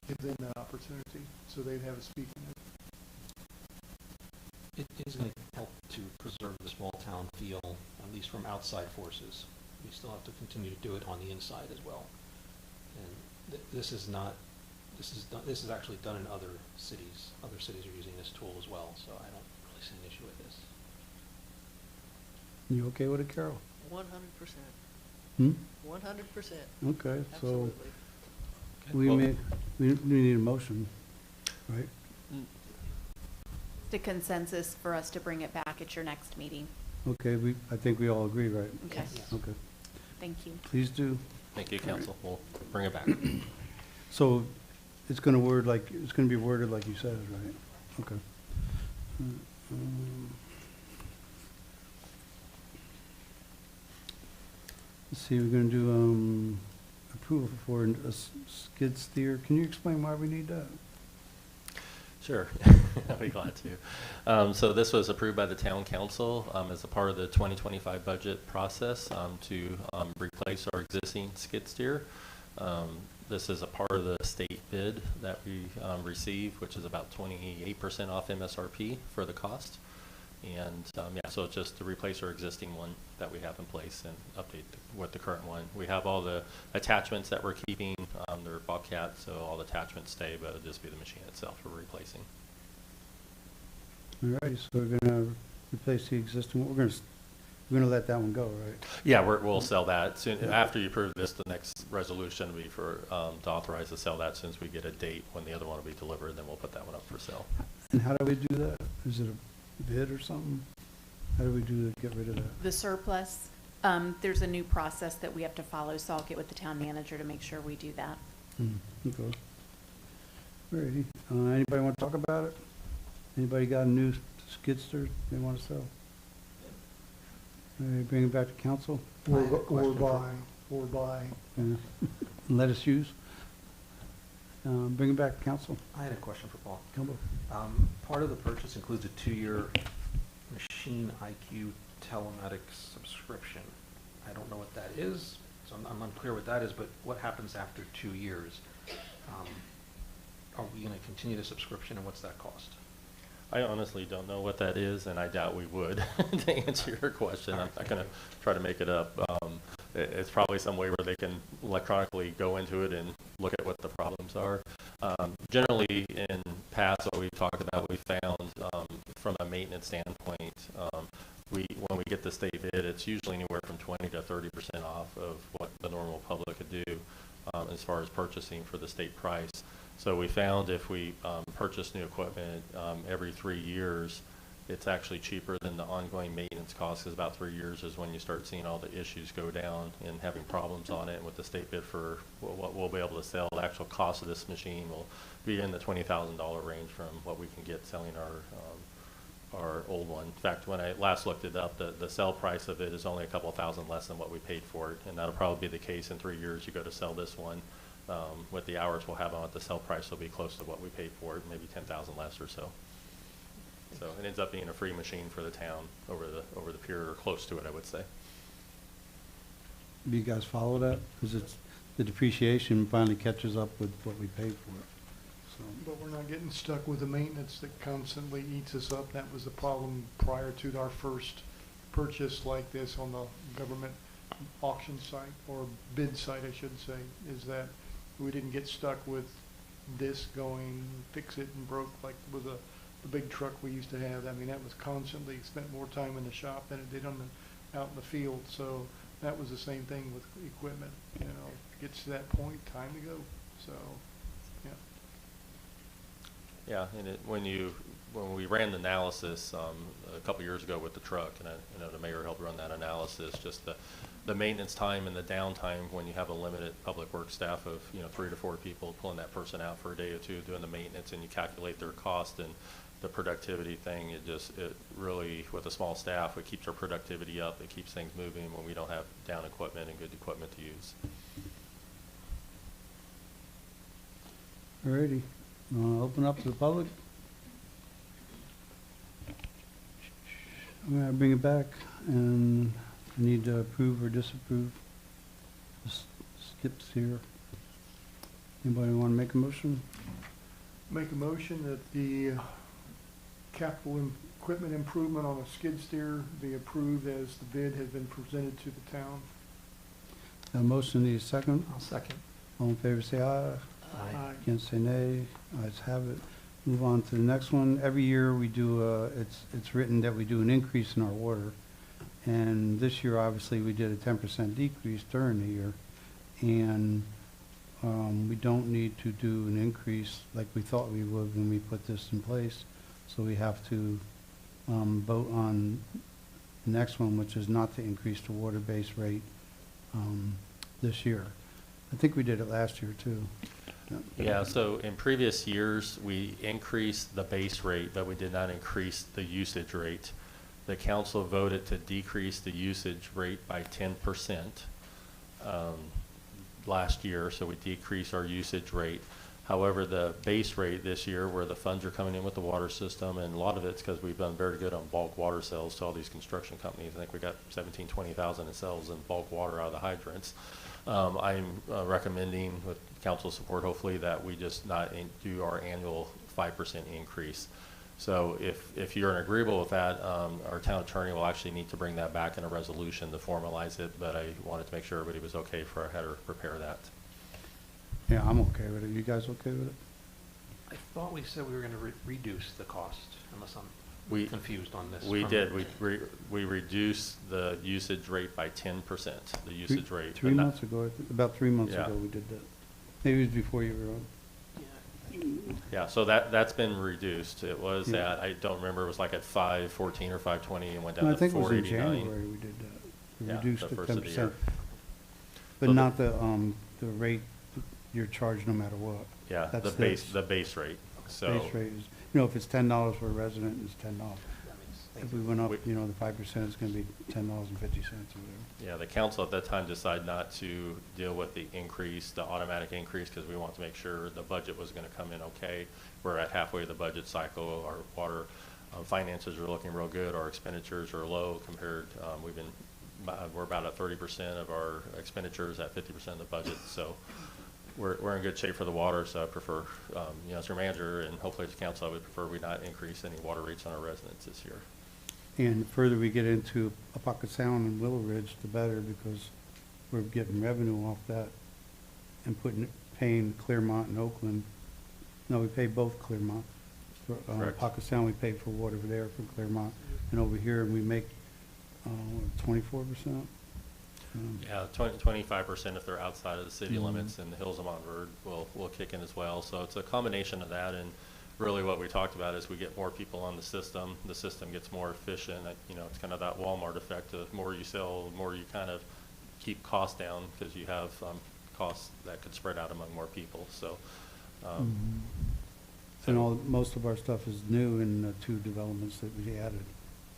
give them that opportunity so they'd have a speak in it. It is going to help to preserve the small town feel, at least from outside forces. We still have to continue to do it on the inside as well. And this is actually done in other cities. Other cities are using this tool as well, so I don't really see an issue with this. You okay with it, Carol? 100%. 100%. Okay, Absolutely. so we need a motion, right? The consensus for us to bring it back at your next meeting. Okay, I think we all agree, right? Okay. Okay. Thank you. Please do. Thank you, council. We'll bring it back. So it's going to be worded like you said, right? Okay. Let's see, we're going to do approval for a skid steer. Can you explain why we need that? Sure, I'd be glad to. So this was approved by the town council as a part of the 2025 budget process to replace our existing skid steer. This is a part of the state bid that we received, which is about 28% off MSRP for the cost. And yeah, so it's just to replace our existing one that we have in place and update with the current one. We have all the attachments that we're keeping. They're Bobcat, so all the attachments stay, but it'll just be the machine itself we're replacing. All right, so we're going to replace the existing one. We're going to let that one go, right? Yeah, we'll sell that soon. After you approve this, the next resolution will be for to authorize to sell that. Since we get a date when the other one will be delivered, then we'll put that one up for sale. And how do we do that? Is it a bid or something? How do we do to get rid of that? The surplus, there's a new process that we have to follow, so I'll get with the town manager to make sure we do that. Okay. Alrighty. Anybody want to talk about it? Anybody got a new skid steer they want to sell? All right, bring it back to council. Or buy. Yeah. Let us use. Bring it back to council. I had a question for Paul. Come Part of the purchase includes a 2-year Machine IQ telematics subscription. I don't know what that is, so I'm unclear what that is, but what happens after 2 years? Are we going to continue the subscription, and what's that cost? I honestly don't know what that is, and I doubt we would, to answer your question. I'm not going to try to make it up. It's probably some way where they can electronically go into it and look at what the problems are. Generally, in past, what we've talked about, we found from a maintenance standpoint, when we get the state bid, it's usually anywhere from 20 to 30% off of what the normal public could do as far as purchasing for the state price. So we found if we purchase new equipment every 3 years, it's actually cheaper than the ongoing maintenance cost, because about 3 years is when you start seeing all the issues go down and having problems on it. And with the state bid for what we'll be able to sell, the actual cost of this machine will be in the $20,000 range from what we can get selling our old one. In fact, when I last looked it up, the sell price of it is only a couple thousand less than what we paid for it, and that'll probably be the case in 3 years. You go to sell this one, with the hours we'll have on it, the sell price will be close to what we paid for it, maybe 10,000 less or so. So it ends up being a free machine for the town over the period, or close to it, I would say. Do you guys follow that? Because it's, the depreciation finally catches up with what we paid for it. So, But we're not getting stuck with the maintenance that constantly eats us up. That was the problem prior to our first purchase like this on the government auction site, or bid site, I should say, is that we didn't get stuck with this going, fix it and broke like with the big truck we used to have. I mean, that was constantly, spent more time in the shop than it did out in the field. So that was the same thing with equipment, you know, gets to that point, time to go. So, yeah. Yeah, and when we ran the analysis a couple years ago with the truck, and I know the mayor helped run that analysis, just the maintenance time and the downtime when you have a limited public works staff of 3 to 4 people, pulling that person out for a day or two doing the maintenance, and you calculate their cost and the productivity thing, it really, with a small staff, it keeps our productivity up, it keeps things moving when we don't have down equipment and good equipment to use. alrighty. Open up to the public. I'm gonna bring it back, and I need to approve or disapprove. Skips here. Anybody want to make a motion? Make a motion that the capital equipment improvement on a skid steer be approved as the bid has been presented to the town. A motion, need a second? I'll second. All in favor, say aye. Aye. Against, say nay. Ayes have it. Move on to the next one. Every year we do, it's written that we do an increase in our water. And this year, obviously, we did a 10% decrease during the year. And we don't need to do an increase like we thought we would when we put this in place. So we have to vote on the next one, which is not to increase the water base rate this year. I think we did it last year, too. Yeah, so in previous years, we increased the base rate, but we did not increase the usage rate. The council voted to decrease the usage rate by 10% last year, so we decreased our usage rate. However, the base rate this year, where the funds are coming in with the water system, and a lot of it's because we've done very good on bulk water sales to all these construction companies. I think we got 20,000 in sales in bulk water out of the hydrants. I'm recommending, with council support hopefully, that we just not do our annual 5% increase. So if you're agreeable with that, our town attorney will actually need to bring that back in a resolution to formalize it, but I wanted to make sure everybody was okay for I had to prepare that. Yeah, I'm okay with it. You guys okay with it? I thought we said we were going to reduce the cost, unless I'm confused on this. We did. We reduced the usage rate by 10%, the usage rate. Three months ago, about 3 months Yeah. ago we did that. Maybe it was before you were on. Yeah, so that's been reduced. It was Yeah. at, I don't remember, it was like at 514 or 520 and went down No, I to think it was in 489. January we did that. We Yeah, reduced the it first of the 10%. year. But So not the rate you're charged no matter what. Yeah, That's the base rate. So Base rate is, if it's $10 for a resident, it's $10. If we went up, the 5% is gonna be $10.50 or whatever. yeah, the council at that time decided not to deal with the increase, the automatic increase, because we want to make sure the budget was going to come in okay. We're at halfway of the budget cycle. Our water finances are looking real good. Our expenditures are low compared. We're about at 30% of our expenditures at 50% of the budget. So we're in good shape for the water. So I prefer, as your manager and hopefully as council, I would prefer we not increase any water rates on our residents this year. And the further we get into Apoca Sound and Willow Ridge, the better, because we're getting revenue off that and paying Clearmont and Oakland. No, we pay both Clearmont. For Apoca Sound, we pay for water there for Clearmont, and over here we make 24%. Yeah, 25% if they're outside of the city limits, and the hills of Montverde will kick in as well. So it's a combination of that, and really what we talked about is we get more people on the system gets more efficient. You know, it's kind of that Walmart effect. The more you sell, the more you kind of keep costs down because you have costs that could spread out among more people. So, And most of our stuff is new in the 2 developments that we added.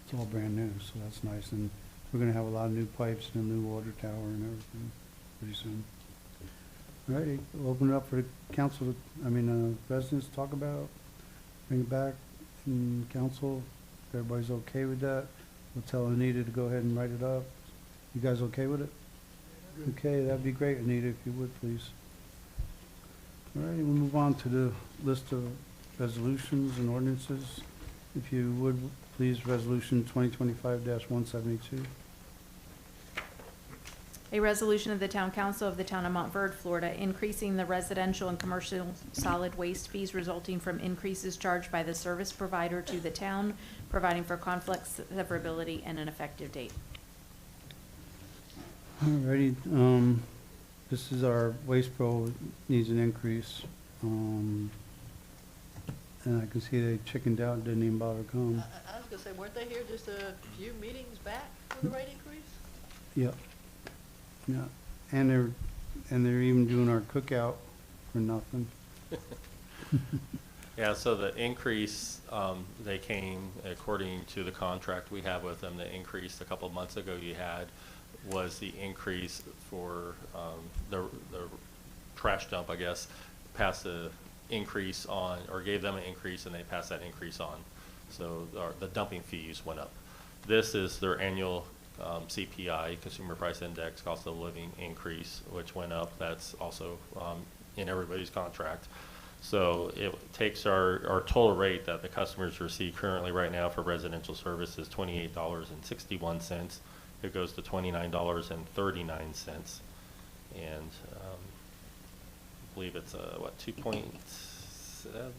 It's all brand new, so that's nice. And we're gonna have a lot of new pipes and a new water tower and everything pretty soon. All righty, we'll open it up for the council, residents to talk about, bring it back in council. If everybody's okay with that, we'll tell Anita to go ahead and write it up. You guys okay with it? Okay, that'd be great, Anita, if you would, please. All right, we'll move on to the list of resolutions and ordinances. If you would, please, resolution 2025-172. A resolution of the Town Council of the Town of Montverde, Florida, increasing the residential and commercial solid waste fees resulting from increases charged by the service provider to the town, providing for conflict severability and an effective date. Alrighty, this is our waste pro needs an increase. And I can see they chickened out and didn't even bother to come. I was gonna say, weren't they here just a few meetings back for the rate increase? Yep. Yeah, and they're even doing our cookout for nothing. Yeah, so the increase, they came according to the contract we have with them. The increase a couple of months ago you had was the increase for the trash dump, I guess, passed the increase on, or gave them an increase, and they passed that increase on. So the dumping fees went up. This is their annual CPI, Consumer Price Index, cost of living increase, which went up. That's also in everybody's contract. So it takes our total rate that the customers receive currently right now for residential services, $28.61. It goes to $29.39. And I believe it's what, 2.7?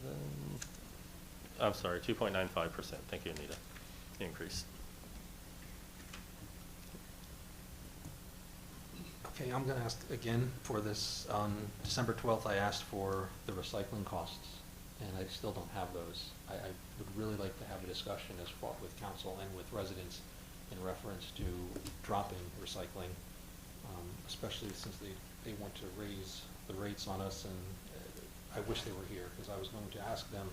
I'm sorry, 2.95%. Thank you, Anita. Increase. Okay, I'm gonna ask again for this. On December 12th, I asked for the recycling costs, and I still don't have those. I would really like to have a discussion as far with council and with residents in reference to dropping recycling, especially since they want to raise the rates on us, and I wish they were here, because I was going to ask them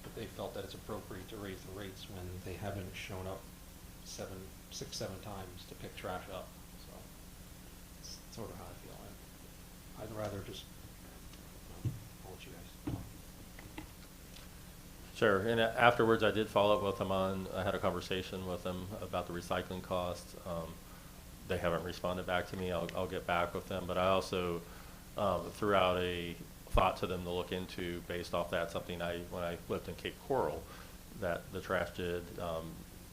if they felt that it's appropriate to raise the rates when they haven't shown up 6, 7 times to pick trash up. So it's sort of how I feel. I'd rather just, I'll let you guys know. Sure, and afterwards I did follow up with them I had a conversation with them about the recycling costs. They haven't responded back to me. I'll get back with them, but I also threw out a thought to them to look into based off that, something when I lived in Cape Coral, that the trash did,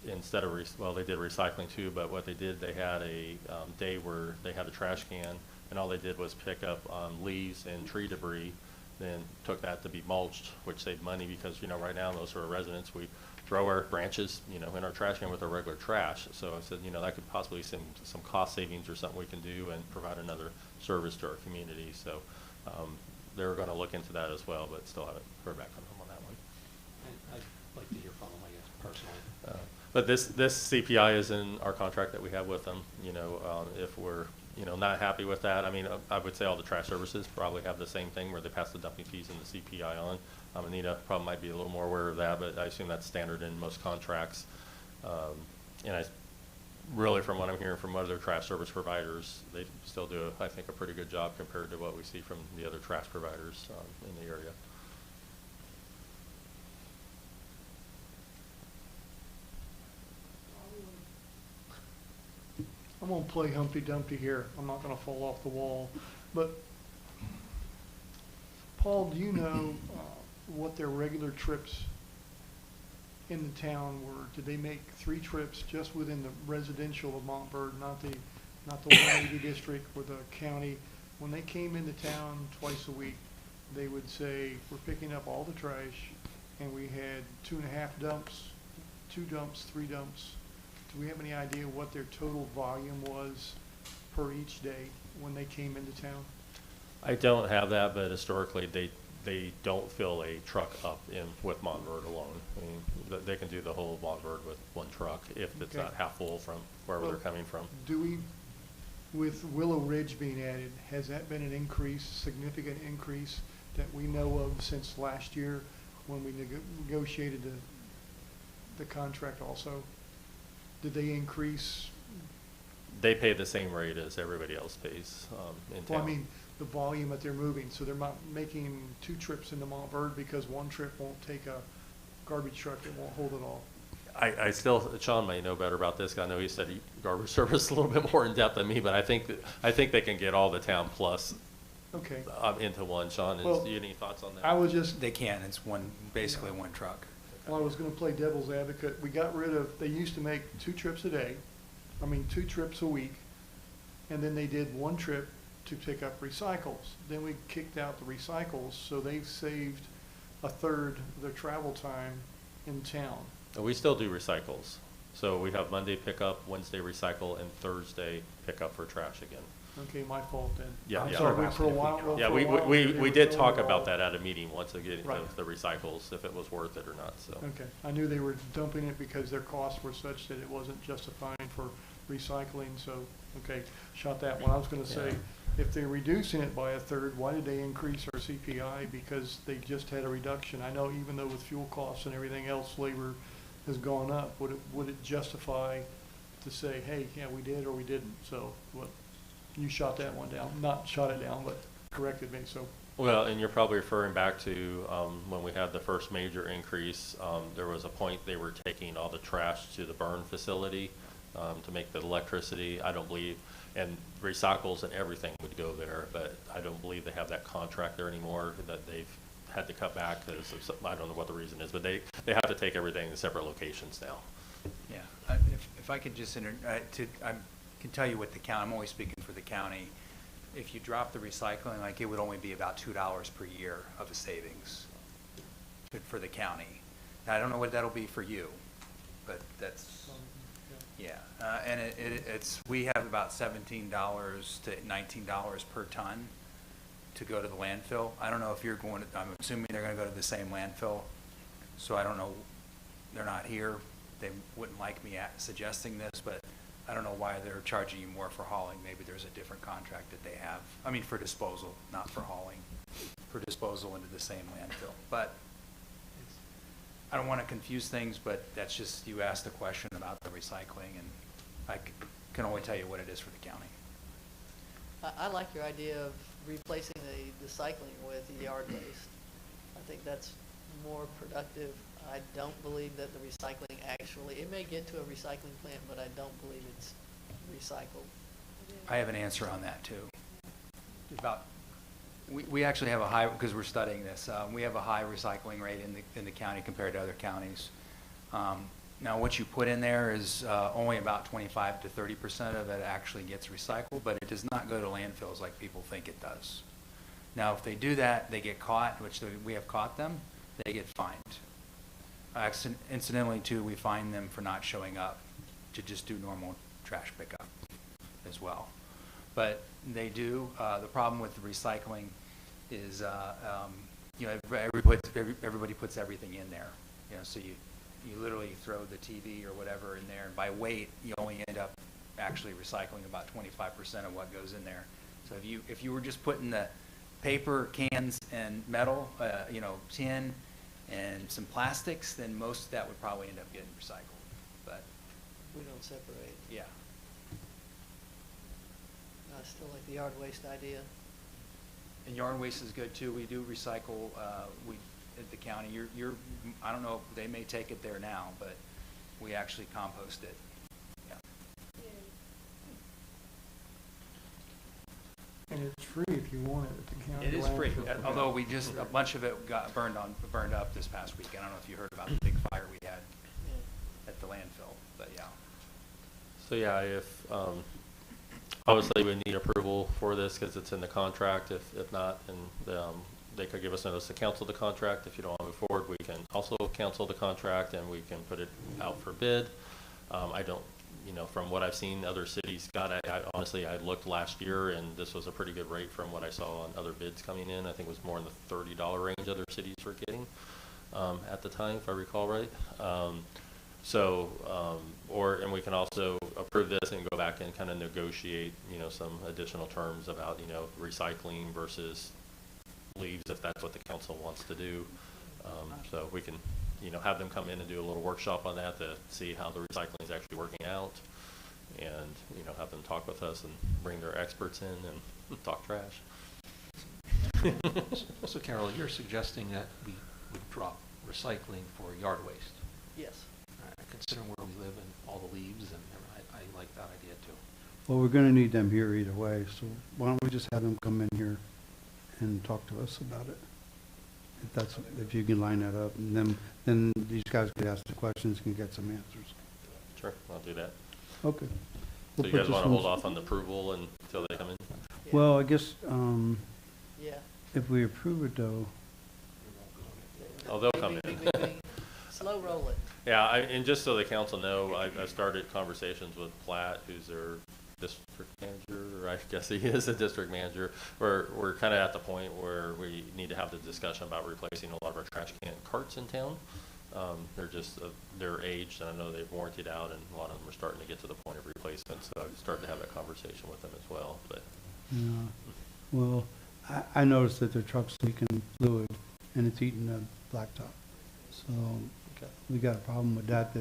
instead of, they did recycling too, but what they did, they had a day where they had a trash can, and all they did was pick up leaves and tree debris, then took that to be mulched, which saved money because, right now, most of our residents, we throw our branches, in our trash can with our regular trash. So I said, that could possibly be some cost savings or something we can do and provide another service to our community. So they're going to look into that as well, but still haven't heard back from them on that one. I'd like to hear from them, I guess, personally. But this CPI is in our contract that we have with them. If we're not happy with that, I would say all the trash services probably have the same thing where they pass the dumping fees and the CPI on. Anita probably might be a little more aware of that, but I assume that's standard in most contracts. And I really, from what I'm hearing from other trash service providers, they still do, I think, a pretty good job compared to what we see from the other trash providers in the area. I'm gonna play Humpty Dumpty here. I'm not gonna fall off the wall, but Paul, do you know what their regular trips in the town were? Did they make 3 trips just within the residential of Montverde, not the 180 district or the county? When they came into town twice a week, they would say, "We're picking up all the trash," and we had 2.5 dumps, 2 dumps, 3 dumps. Do we have any idea what their total volume was per each day when they came into town? I don't have that, but historically they don't fill a truck up in with Montverde alone. I mean, they can do the whole Montverde with one truck if it's Okay. not half full from wherever they're coming from. Do we, with Willow Ridge being added, has that been an increase, significant increase that we know of since last year when we negotiated the contract also? Did they increase? They pay the same rate as everybody else pays in town. Well, I mean, the volume that they're moving, so they're not making 2 trips into Montverde because 1 trip won't take a garbage truck, it won't hold it all. I still, Sean may know better about this. I know he said garbage service a little bit more in depth than me, but I think they can get all the town plus Okay. into one. Sean, Well, do you have any thoughts on that? I was just, They can, it's basically one truck. well, I was gonna play devil's advocate. We got rid of, they used to make 2 trips a day, 2 trips a week, and then they did 1 trip to pick up recycles. Then we kicked out the recycles, so they've saved a third of their travel time in town. We still do recycles. So we have Monday pickup, Wednesday recycle, and Thursday pickup for trash again. Okay, my fault then. Yeah, I'm yeah. sorry, for a while. well, Yeah, for a while, we were did doing talk it about all. that at a meeting once again, Right. of the recycles, if it was worth it or not, so. Okay, I knew they were dumping it because their costs were such that it wasn't justifying for recycling, so, okay, shot that one. I was gonna say, if they're reducing it by a third, why did they increase our CPI? Because they just had a reduction. I know even though with fuel costs and everything else, labor has gone up, would it justify to say, hey, yeah, we did or we didn't? So, what, you shot that one down, not shot it down, but corrected me, so. Well, and you're probably referring back to when we had the first major increase, there was a point they were taking all the trash to the burn facility to make the electricity. I don't believe, and recycles and everything would go there, but I don't believe they have that contract there anymore, that they've had to cut back because I don't know what the reason is, but they have to take everything in separate locations now. Yeah, if I could just I can tell you what the county, I'm always speaking for the county. If you drop the recycling, like it would only be about $2 per year of a savings for the county. Now, I don't know what that'll be for you, but that's, yeah. And it's, we have about $17 to $19 per ton to go to the landfill. I don't know if you're going to, I'm assuming they're going to go to the same landfill. So I don't know, they're not here. They wouldn't like me suggesting this, but I don't know why they're charging you more for hauling. Maybe there's a different contract that they have. I mean, for disposal, not for hauling, for disposal into the same landfill. But I don't want to confuse things, but that's just, you asked a question about the recycling, and I can only tell you what it is for the county. I like your idea of replacing the recycling with yard waste. I think that's more productive. I don't believe that the recycling actually, it may get to a recycling plant, but I don't believe it's recycled. I have an answer on that too. We actually have a high, because we're studying this, we have a high recycling rate in the county compared to other counties. Now, what you put in there is only about 25 to 30% of it actually gets recycled, but it does not go to landfills like people think it does. Now, if they do that, they get caught, which we have caught them, they get fined. Incidentally, too, we fine them for not showing up to just do normal trash pickup as well. But they do. The problem with the recycling is, you know, everybody puts everything in there. You know, so you literally throw the TV or whatever in there, and by weight, you only end up actually recycling about 25% of what goes in there. So if you were just putting the paper, cans, and metal, you know, tin, and some plastics, then most of that would probably end up getting recycled. But We don't separate. yeah. I still like the yard waste idea. And yard waste is good too. We do recycle, at the county. I don't know, they may take it there now, but we actually compost it. Yeah. And it's free if you want it at the county. It is free, landfill. although a bunch of it got burned up this past week. I don't know if you heard about the big fire we had at the landfill, but yeah. So yeah, if, obviously we need approval for this because it's in the contract. If not, and they could give us notice to cancel the contract. If you don't want to move forward, we can also cancel the contract and we can put it out for bid. I don't you know, from what I've seen other cities got, I honestly, I looked last year and this was a pretty good rate from what I saw on other bids coming in. I think it was more in the $30 range other cities were getting at the time, if I recall right. And we can also approve this and go back and kind of negotiate, you know, some additional terms about, you know, recycling versus leaves if that's what the council wants to do. So we can, you know, have them come in and do a little workshop on that to see how the recycling is actually working out, and, you know, have them talk with us and bring their experts in and talk trash. So Carol, you're suggesting that we would drop recycling for yard waste. Yes. Considering where we live and all the leaves, and I like that idea too. Well, we're going to need them here either way, so why don't we just have them come in here and talk to us about it? If you can line that up, and then these guys could ask the questions and get some answers. Sure, I'll do that. Okay. So you guys want to hold off on the approval until they come in? Well, I guess, Yeah. if we approve it though, Oh, they'll come in. Slow roll it. Yeah, and just so the council know, I started conversations with Platt, who's their district manager, or I guess he is a district manager. We're kind of at the point where we need to have the discussion about replacing a lot of our trash can carts in town. They're just, they're aged, and I know they've warrantied out, and a lot of them are starting to get to the point of replacement, so I've started to have that conversation with them as well. But yeah, well, I noticed that their truck's leaking fluid, and it's eating the blacktop. So we got a problem with that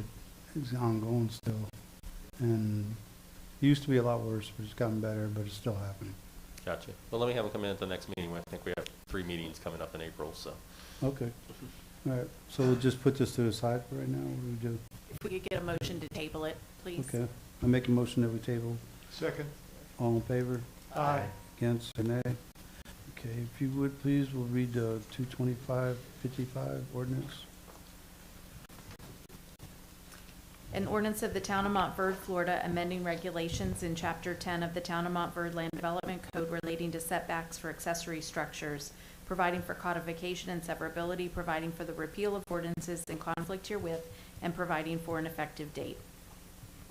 is ongoing still. And it used to be a lot worse, but it's gotten better, but it's still happening. gotcha. Well, let me have them come in at the next meeting. I think we have 3 meetings coming up in April, so. Okay. All right. So we'll just put this to the side for right now. What do we do? If we could get a motion to table it, please. Okay. I make a motion that we table. Second. All in favor? Aye. Against or nay? Okay. If you would please, we'll read the 22555 ordinance. An ordinance of the Town of Montverde, Florida, amending regulations in Chapter 10 of the Town of Montverde Land Development Code relating to setbacks for accessory structures, providing for codification and severability, providing for the repeal of ordinances in conflict herewith, and providing for an effective date.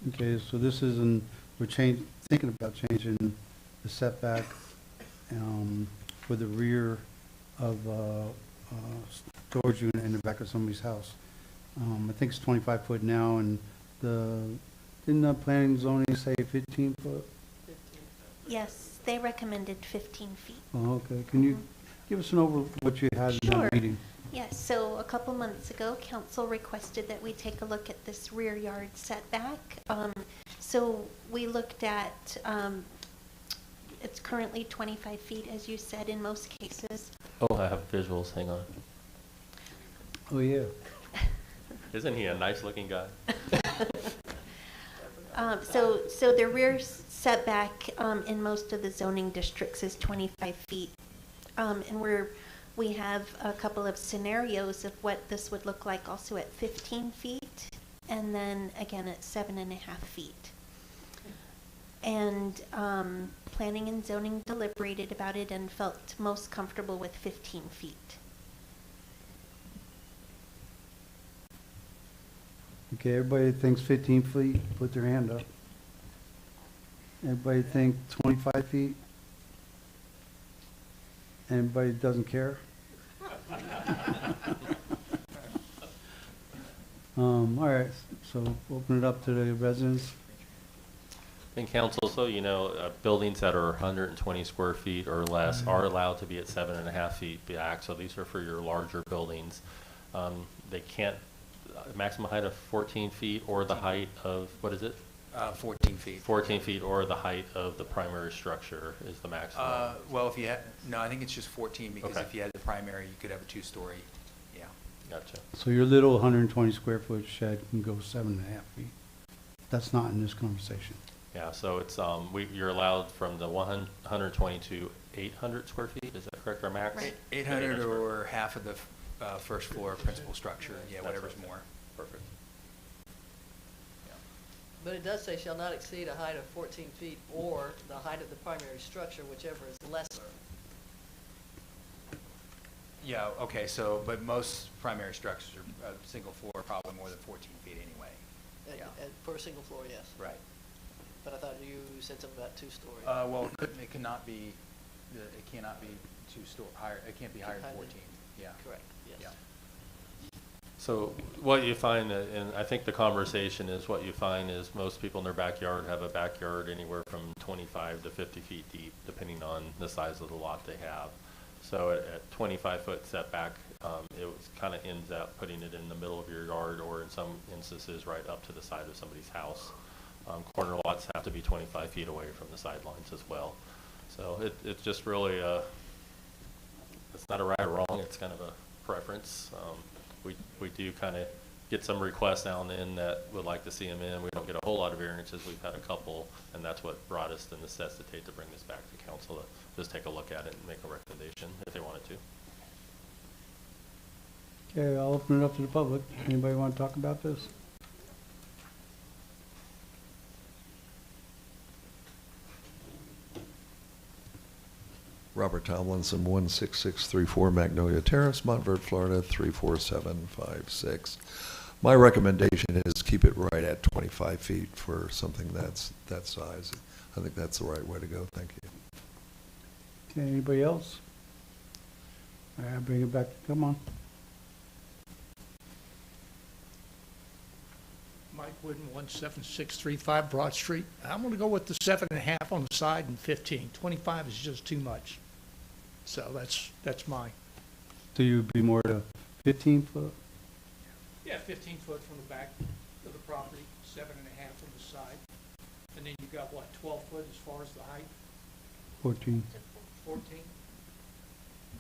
Okay, so this is we're thinking about changing the setback for the rear of storage unit in the back of somebody's house. I think it's 25 foot now, and didn't the planning zoning say 15 foot? Yes, they recommended 15 feet. Oh, okay. Can you give us an overview of what you had in Sure. that meeting? Yes, so a couple months ago, council requested that we take a look at this rear yard setback. So we looked at, it's currently 25 feet, as you said, in most cases. Oh, I have visuals. Hang on. Oh, yeah. Isn't he a nice looking guy? So the rear setback in most of the zoning districts is 25 feet. And we have a couple of scenarios of what this would look like also at 15 feet, and then again at 7.5 feet. And planning and zoning deliberated about it and felt most comfortable with 15 feet. Okay, everybody thinks 15 feet, put their hand up. Everybody think 25 feet? Anybody doesn't care? All right, so open it up to the residents. And council, so you know, buildings that are 120 square feet or less are allowed to be at 7.5 feet back. So these are for your larger buildings. They can't, maximum height of 14 feet or the height of, what is it? 14 feet. 14 feet or the height of the primary structure is the maximum. Well, if you had, no, I think it's just 14 because Okay. if you had the primary, you could have a 2-story. Yeah. Gotcha. So your little 120 square foot shed can go 7.5 feet. That's not in this conversation. Yeah, so it's, you're allowed from the 120 to 800 square feet, is that correct, our max? Right. 800 or half of the first floor principal structure, yeah, That's whatever's okay. more. Perfect. But it does say shall not exceed a height of 14 feet or the height of the primary structure, whichever is lesser. Yeah, okay, so, but most primary structures are single floor, probably more than 14 feet anyway. Yeah. For a single floor, yes. Right. But I thought you said something about 2-story. Well, it cannot be, it cannot be higher, it can't be higher than 14, yeah. Correct, yes. Yeah. So what you find, and I think the conversation is what you find is most people in their backyard have a backyard anywhere from 25 to 50 feet deep, depending on the size of the lot they have. So at 25-foot setback, it kind of ends up putting it in the middle of your yard, or in some instances right up to the side of somebody's house. Corner lots have to be 25 feet away from the sidelines as well. So it's just really it's not a right or wrong, it's kind of a preference. We do kind of get some requests now and then that would like to see them in. We don't get a whole lot of variances. We've had a couple, and that's what brought us to necessitate to bring this back to council to just take a look at it and make a recommendation if they wanted to. Okay, I'll open it up to the public. Anybody want to talk about this? Robert Tomlinson, 16634 Magnolia Terrace, Montverde, Florida, 34756. My recommendation is keep it right at 25 feet for something that size. I think that's the right way to go. Thank you. Okay, anybody else? All right, bring it back. Come on. Mike Wooden, 17635 Broad Street. I'm going to go with the 7.5 on the side and 15. 25 is just too much. So that's mine. So you'd be more to 15 foot? Yeah, 15 foot from the back of the property, 7.5 from the side. And then you've got, what, 12 foot as far as the height? 14. 14?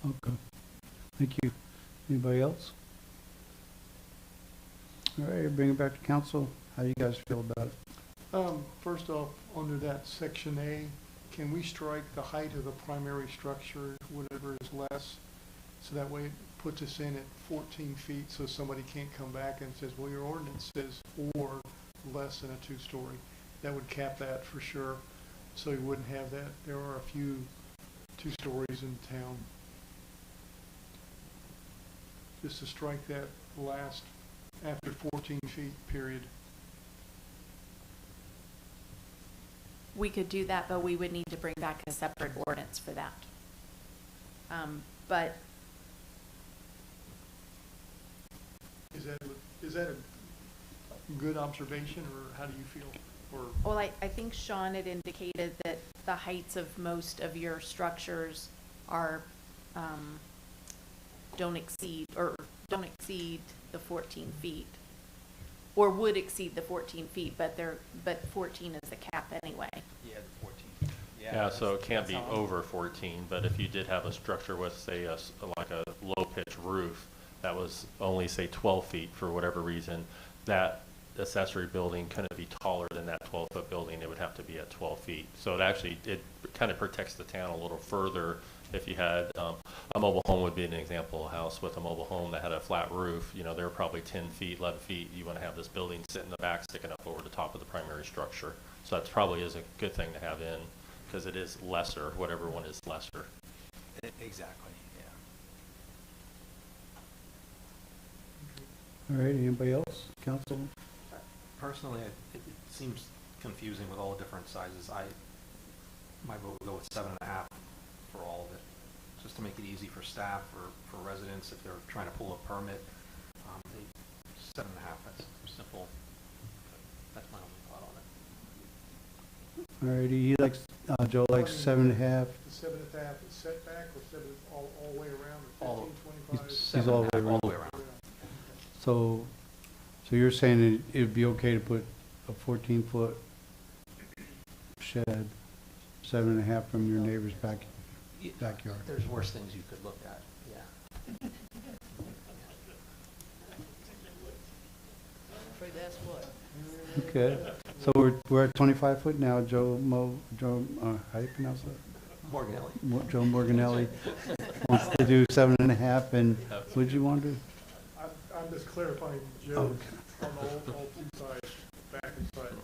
Okay. Thank you. Anybody else? All right, bring it back to council. How do you guys feel about it? First off, under that section A, can we strike the height of the primary structure, whatever is less? So that way it puts us in at 14 feet, so somebody can't come back and says, well, your ordinance says 4 less than a 2-story. That would cap that for sure, so you wouldn't have that. There are a few 2-stories in town. Just to strike that last after 14 feet, period. We could do that, but we would need to bring back a separate ordinance for that. But Is that a good observation, or how do you feel? Or well, I think Sean had indicated that the heights of most of your structures are don't exceed the 14 feet, or would exceed the 14 feet, but 14 is the cap anyway. Yeah, the 14. Yeah, so it can't be over 14, but if you did have a structure with, say, like a low-pitch roof that was only, say, 12 feet for whatever reason, that accessory building couldn't be taller than that 12-foot building. It would have to be at 12 feet. So it kind of protects the town a little further. If you had a mobile home would be an example, a house with a mobile home that had a flat roof, you know, they're probably 10 feet, 11 feet. You want to have this building sit in the back, sticking up over the top of the primary structure. So that probably is a good thing to have in, because it is lesser, whatever one is lesser. Exactly, yeah. All right, anybody else? Council? Personally, it seems confusing with all the different sizes. My vote would go with 7.5 for all of it, just to make it easy for staff or for residents if they're trying to pull a permit. 7.5, that's simple. That's my only thought on it. All righty, he likes, Joe likes 7.5. The 7.5 is setback, or 7 all the way around, or 15, 25? He's all the way around. All the way around. So you're saying it would be okay to put a 14-foot shed, 7.5 from your neighbor's backyard? There's worse things you could look at, yeah. I'm afraid to ask what? Okay, so we're at 25 foot now. Joe, how do you pronounce that? Morganelli. Joe Morganelli wants to do 7.5, and what did you want to do? I'm just clarifying, Joe, on all two sides, back and side.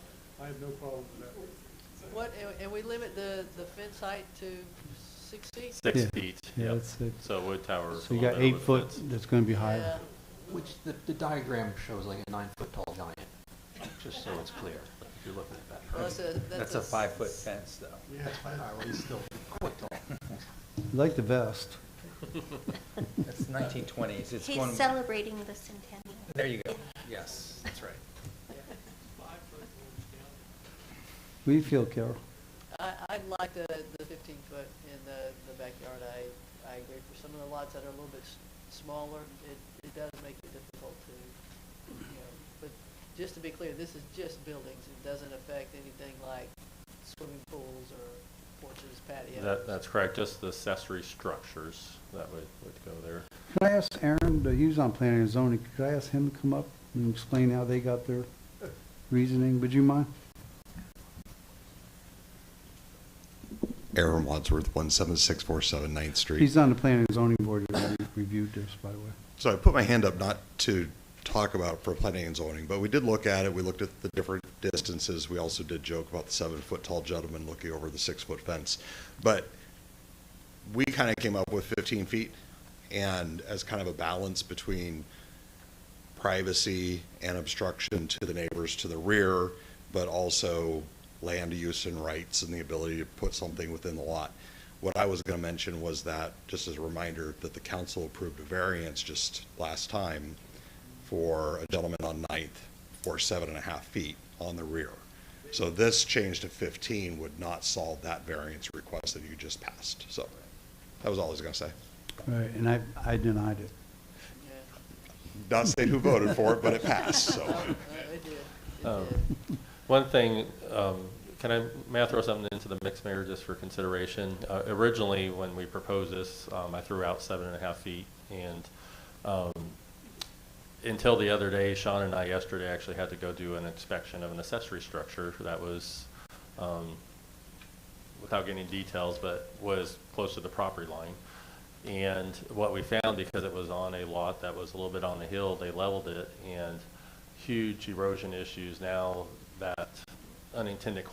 I have no problem with that. What, and we limit the fence height to 6 feet? 6 Yeah. feet, Yeah, yep. that's it. So wood towers. So you got 8 foot that's going to be higher. Yeah. Which the diagram shows like a 9-foot tall giant. just so it's clear, if you're looking at that. Well, That's a 5-foot fence, though. Yeah, that's fine. All right, well, he's still quite tall. Like the vest. That's 1920s. It's He's going, celebrating the centennial. there you go. Yes, that's right. What do you feel, Carol? I like the 15 foot in the backyard. I agree. For some of the lots that are a little bit smaller, it does make it difficult to, but just to be clear, this is just buildings. It doesn't affect anything like swimming pools or porches, patios. That's correct, just the accessory structures that would go there. Could I ask Aaron, he was on planning and zoning, could I ask him to come up and explain how they got their reasoning? Would you mind? Aaron Wadsworth, 17647 9th Street. He's on the planning and zoning board that reviewed this, by the way. So I put my hand up not to talk about for planning and zoning, but we did look at it. We looked at the different distances. We also did joke about the 7-foot tall gentleman looking over the 6-foot fence. But we kind of came up with 15 feet and as kind of a balance between privacy and obstruction to the neighbors to the rear, but also land use and rights and the ability to put something within the lot. What I was going to mention was that, just as a reminder, that the council approved a variance just last time for a gentleman on 9th for 7.5 feet on the rear. So this change to 15 would not solve that variance request that you just passed. So that was all I was going to say. Right, and I denied it. Not saying who voted for it, but it passed, so. It did. One thing, may I throw something into the mix, Mayor, just for consideration? Originally, when we proposed this, I threw out 7.5 feet, and until the other day, Sean and I yesterday actually had to go do an inspection of an accessory structure that was, without getting details, but was close to the property line. And what we found, because it was on a lot that was a little bit on the hill, they leveled it, and huge erosion issues now that unintended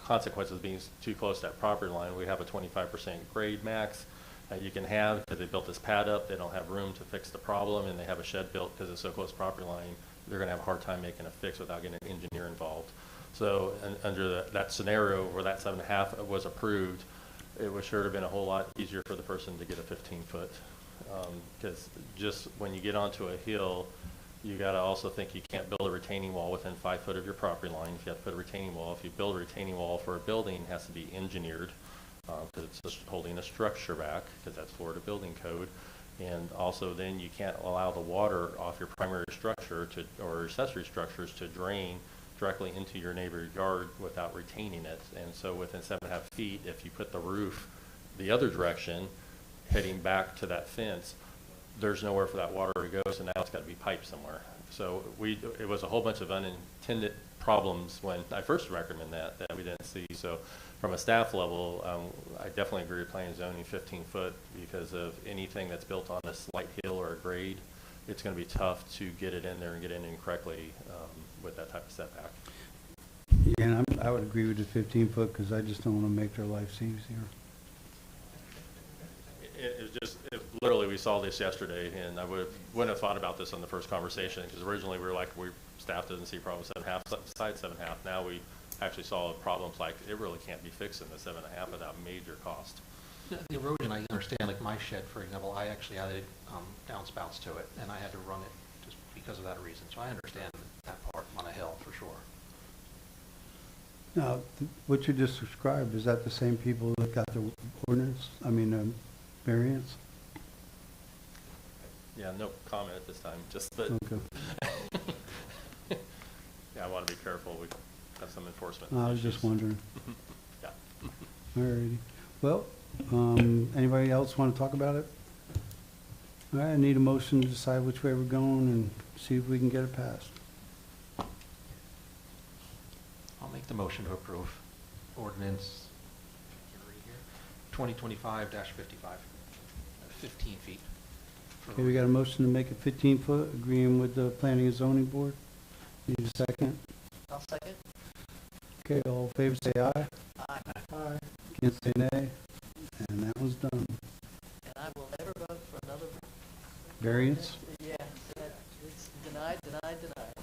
consequences being too close to that property line. We have a 25% grade max that you can have because they built this pad up. They don't have room to fix the problem, and they have a shed built because it's so close to property line. They're going to have a hard time making a fix without getting an engineer involved. So under that scenario where that 7.5 was approved, it would sure have been a whole lot easier for the person to get a 15-foot. Because just when you get onto a hill, you got to also think you can't build a retaining wall within 5 foot of your property line. If you have to put a retaining wall, if you build a retaining wall for a building, it has to be engineered because it's just holding a structure back, because that's Florida building code. And also then you can't allow the water off your primary structure or accessory structures to drain directly into your neighbor's yard without retaining it. And so within 7.5 feet, if you put the roof the other direction, heading back to that fence, there's nowhere for that water to go, so now it's got to be piped somewhere. So it was a whole bunch of unintended problems when I first recommended that we didn't see. So from a staff level, I definitely agree with planning and zoning 15 foot because of anything that's built on a slight hill or a grade. It's going to be tough to get it in there and get it in correctly with that type of setback. Yeah, and I would agree with the 15 foot because I just don't want to make their lives easier. It was just, literally we saw this yesterday, and I wouldn't have thought about this on the first conversation because originally we were like, staff doesn't see problem 7.5, side 7.5. Now we actually saw problems like it really can't be fixed in the 7.5 without major cost. The erosion, I understand, like my shed, for example, I actually added downspouts to it, and I had to run it just because of that reason. So I understand that part on a hill for sure. Now, what you just described, is that the same people that got the ordinance, variance? Yeah, no comment at this time, just that. Okay. Yeah, I want to be careful. We have some enforcement I was issues. just wondering. Yeah. All righty. Well, anybody else want to talk about it? All right, I need a motion to decide which way we're going and see if we can get it passed. I'll make the motion to approve ordinance 2025-55, 15 feet. Okay, we got a motion to make it 15 foot, agreeing with the planning and zoning board. Need a second? I'll second. Okay, all in favor say aye. Aye. Aye. Can't say nay. And that was done. And I will never vote for another. Variance? Yeah, it's denied, denied, denied.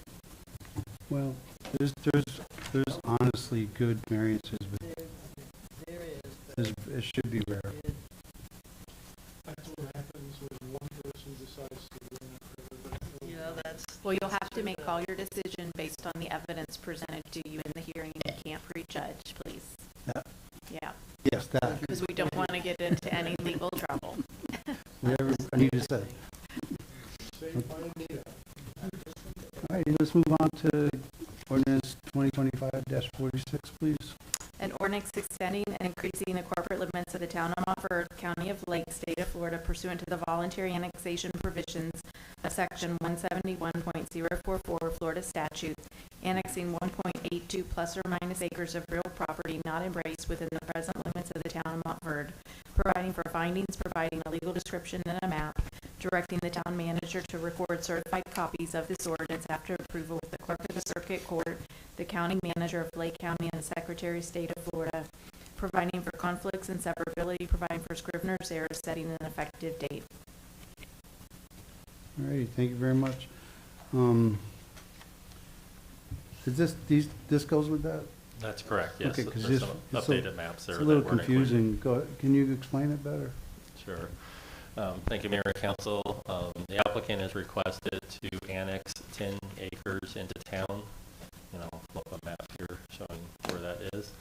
Well, There's honestly good variances, but it should be rare. That's what happens when one person decides to run after everybody. You know, that's. Well, you'll have to make all your decision based on the evidence presented to you in the hearing. You can't prejudge, please. That, Yeah, yes, that. because we don't want to get into any legal trouble. Whatever I need to say. All right, let's move on to ordinance 2025-46, please. An ordinance extending and increasing the corporate limits of the town of Montverde, county of Lake, state of Florida pursuant to the voluntary annexation provisions of section 171.044 Florida statute, annexing 1.82 plus or minus acres of real property not embraced within the present limits of the town of Montverde, providing for findings, providing a legal description and a map, directing the town manager to record certified copies of this ordinance after approval with the clerk of the circuit court, the county manager of Lake County, and the secretary of state of Florida, providing for conflicts and severability, providing for scrivener's errors, setting an effective date. All right, thank you very much. Is this goes with that? That's correct, yes. Okay, 'cause There's this- some it's updated maps there It's a little that weren't included. confusing. Can you explain it better? Sure. Thank you, Mayor and Council. The applicant has requested to annex 10 acres into town. I'll flip a map here showing where that is.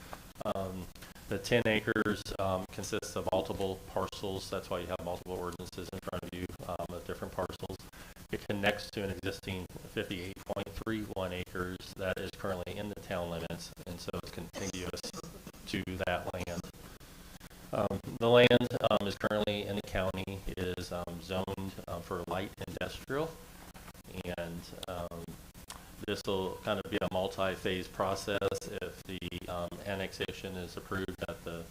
The 10 acres consists of multiple parcels. That's why you have multiple ordinances in front of you of different parcels. It connects to an existing 58.31 acres that is currently in the town limits, and so it's contiguous to that land. The land is currently in the county, is zoned for light industrial, and this will kind of be a multi-phase process. If the annexation is approved at the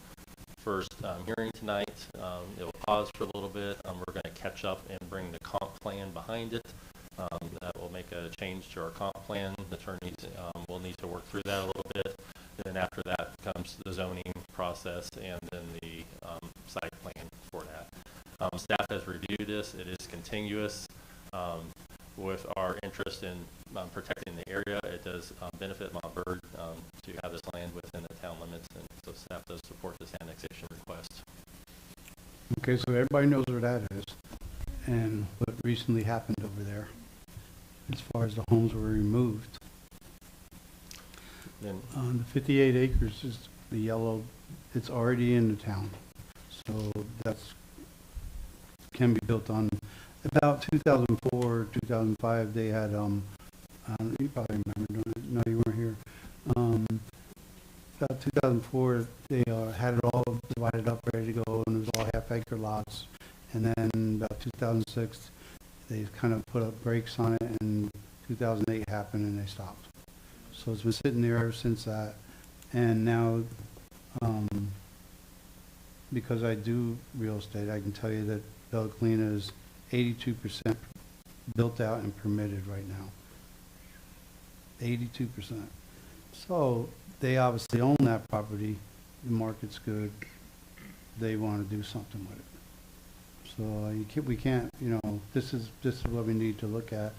first hearing tonight, it will pause for a little bit. We're going to catch up and bring the comp plan behind it. That will make a change to our comp plan. The attorneys will need to work through that a little bit. And then after that comes the zoning process and then the site plan for that. Staff has reviewed this. It is contiguous. With our interest in protecting the area, it does benefit Montverde to have this land within the town limits, and so staff does support this annexation request. Okay, so everybody knows where that is and what recently happened over there as far as the homes were removed. Then, The 58 acres is the yellow, it's already in the town. So that's, can be built on. About 2004, 2005, they had, you probably remember doing it. No, you weren't here. About 2004, they had it all divided up, ready to go, and it was all half-acre lots. And then about 2006, they kind of put up brakes on it, and 2008 happened, and they stopped. So it's been sitting there ever since that. And now, because I do real estate, I can tell you that Bella Colina is 82% built out and permitted right now. 82%. So they obviously own that property. The market's good. They want to do something with it. So we can't, this is what we need to look at.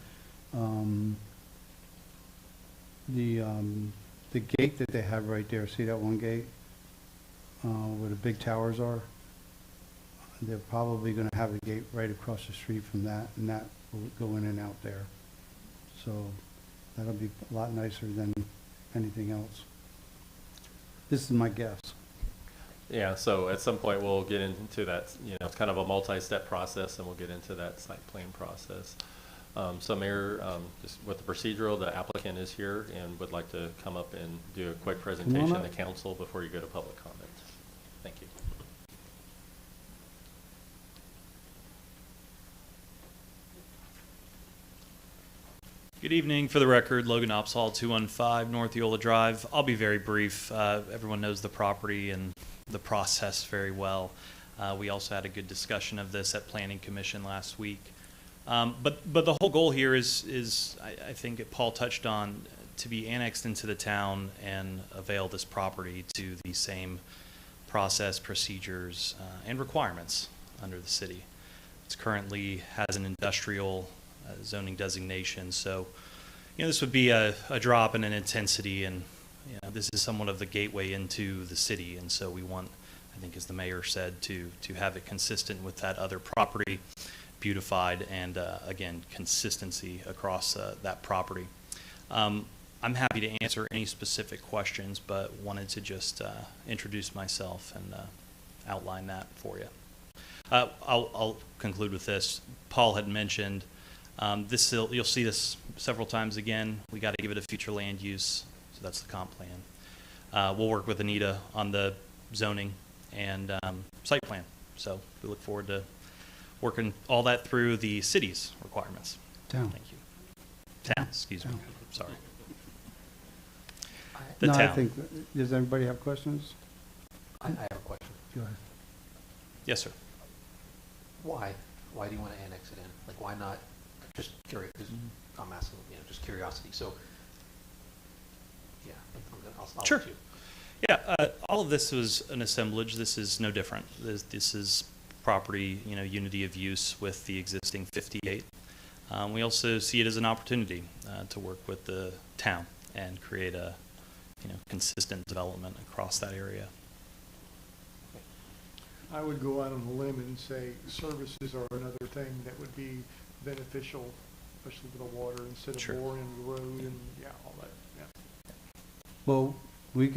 The gate that they have right there, see that one gate where the big towers are? They're probably going to have a gate right across the street from that, and that will go in and out there. So that'll be a lot nicer than anything else. This is my guess. yeah, so at some point we'll get into that, it's kind of a multi-step process, and we'll get into that site plan process. So Mayor, just with the procedural, the applicant is here and would like to come up and do a quick presentation to council before you go to public comment. Thank you. Good evening. For the record, Logan Opsall, 215 North Eola Drive. I'll be very brief. Everyone knows the property and the process very well. We also had a good discussion of this at Planning Commission last week. But the whole goal here is I think Paul touched on, to be annexed into the town and avail this property to the same process, procedures, and requirements under the city. It currently has an industrial zoning designation, so This would be a drop in an intensity, and this is somewhat of the gateway into the city, and so we want, I think, as the mayor said, to have it consistent with that other property, beautified, and again, consistency across that property. I'm happy to answer any specific questions, but wanted to just introduce myself and outline that for you. I'll conclude with this. Paul had mentioned you'll see this several times again. We got to give it a future land use, so that's the comp plan. We'll work with Anita on the zoning and site plan. So we look forward to working all that through the city's requirements. Town. Thank you. Town, excuse me. Sorry. No, I town. think, does everybody have questions? I have a question. Go ahead. Yes, sir. Why? Why do you want to annex it in? Like, why not? Just curious. I'm asking, just curiosity. So, yeah, I'll Sure. let you. Yeah, all of this was an assemblage. This is no different. This is property, unity of use with the existing 58. We also see it as an opportunity to work with the town and create a consistent development across that area. I would go out on a limb and say services are another thing that would be beneficial, especially with the water, instead of Sure. boring the road and, all that, Well, you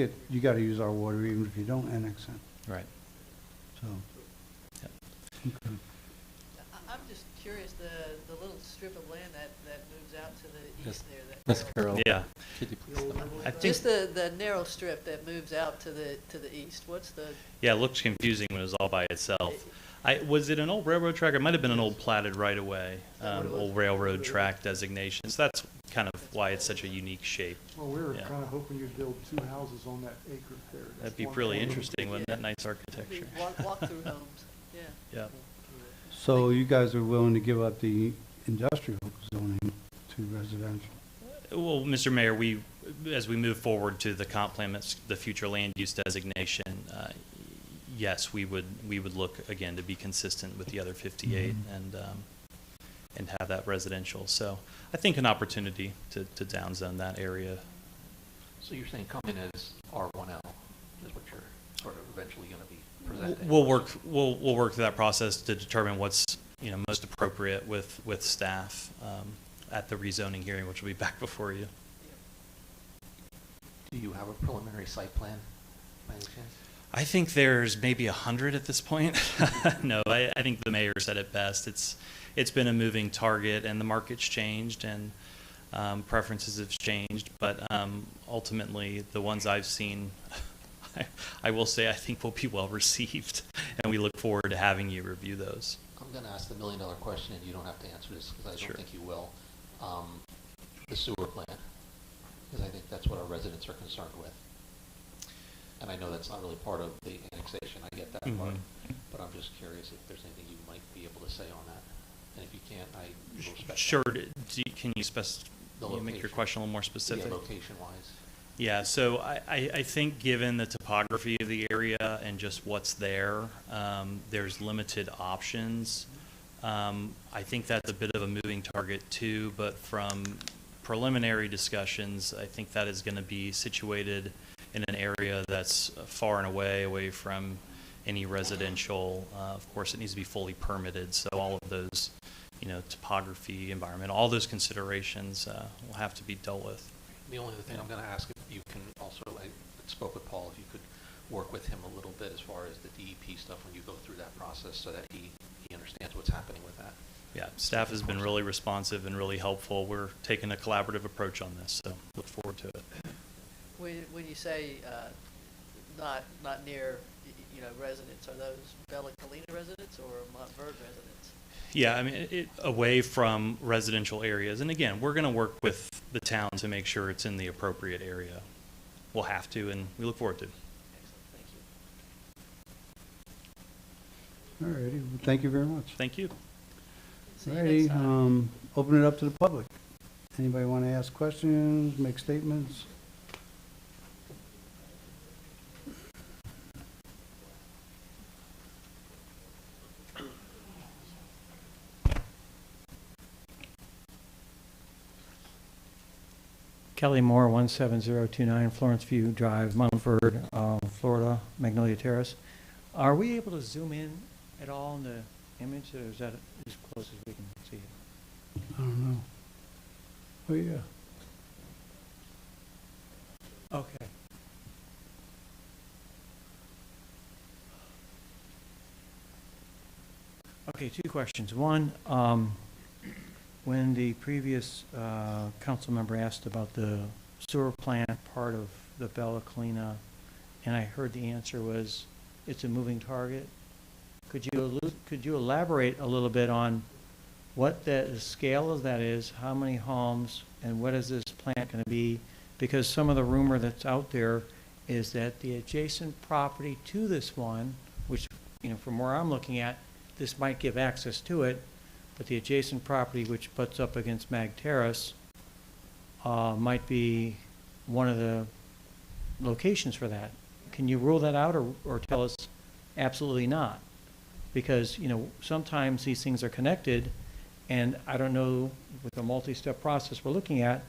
got to use our water even if you don't annex it. Right. So. Yep. Okay. I'm just curious, the little strip of land that moves out to the east there. Ms. Carroll. Yeah. Could you please step I think, Just the narrow strip that moves out to the east. What's the? yeah, it looks confusing when it was all by itself. Was it an old railroad track? It might have been an old platted right-of-way, old railroad track designations. That's kind of why it's such a unique shape. Well, we were Yeah. kind of hoping you'd build 2 houses on that acre there. That'd be really interesting, wouldn't that? Nice architecture. Walk through homes. Yeah. Yeah. So you guys are willing to give up the industrial zoning to residential? Well, Mr. Mayor, as we move forward to the comp plan, that's the future land use designation, yes, we would look again to be consistent with the other 58 and have that residential. So I think an opportunity to downzone that area. So you're saying come in as R1L is what you're sort of eventually going to be presenting? We'll work through that process to determine what's most appropriate with staff at the rezoning hearing, which will be back before you. Do you have a preliminary site plan by any chance? I think there's maybe 100 at this point. No, I think the mayor said it best. It's been a moving target, and the market's changed, and preferences have changed. But ultimately, the ones I've seen, I will say I think will be well received, and we look forward to having you review those. I'm going to ask the million-dollar question, and you don't have to answer this because I Sure. don't think you will. The sewer plant, because I think that's what our residents are concerned with. And I know that's not really part of the annexation. I get that part. But I'm just curious if there's anything you might be able to say on that. And if you can't, I will respect Sure. that. Can you make your question a little more specific? Yeah, location-wise. Yeah, so I think given the topography of the area and just what's there, there's limited options. I think that's a bit of a moving target too, but from preliminary discussions, I think that is going to be situated in an area that's far and away from any residential. Of course, it needs to be fully permitted, so all of those, topography, environment, all those considerations will have to be dealt with. The only other thing I'm going to ask, if you can also, I spoke with Paul, if you could work with him a little bit as far as the DEP stuff when you go through that process so that he understands what's happening with that. Yeah, staff has been really responsive and really helpful. We're taking a collaborative approach on this, so look forward to it. When you say not near residents, are those Bella Colina residents or Montverde residents? Yeah, I mean, away from residential areas. And again, we're going to work with the town to make sure it's in the appropriate area. We'll have to, and we look forward to it. Excellent, thank you. All righty, well, thank you very much. Thank you. See you All next righty, time. open it up to the public. Anybody want to ask questions, make statements? Kelly Moore, 17029 Florence View Drive, Montverde, Florida, Magnolia Terrace. Are we able to zoom in at all in the image, or is that as close as we can see it? I don't know. Oh, yeah. Okay. Okay, two questions. One, when the previous council member asked about the sewer plant part of the Bella Colina, and I heard the answer was it's a moving target. Could you elaborate a little bit on what the scale of that is, how many homes, and what is this plant going to be? Because some of the rumor that's out there is that the adjacent property to this one, which, you know, from where I'm looking at, this might give access to it, but the adjacent property which butts up against Mag Terrace might be one of the locations for that. Can you rule that out, or tell us absolutely not? Because, you know, sometimes these things are connected, and I don't know, with the multi-step process we're looking at,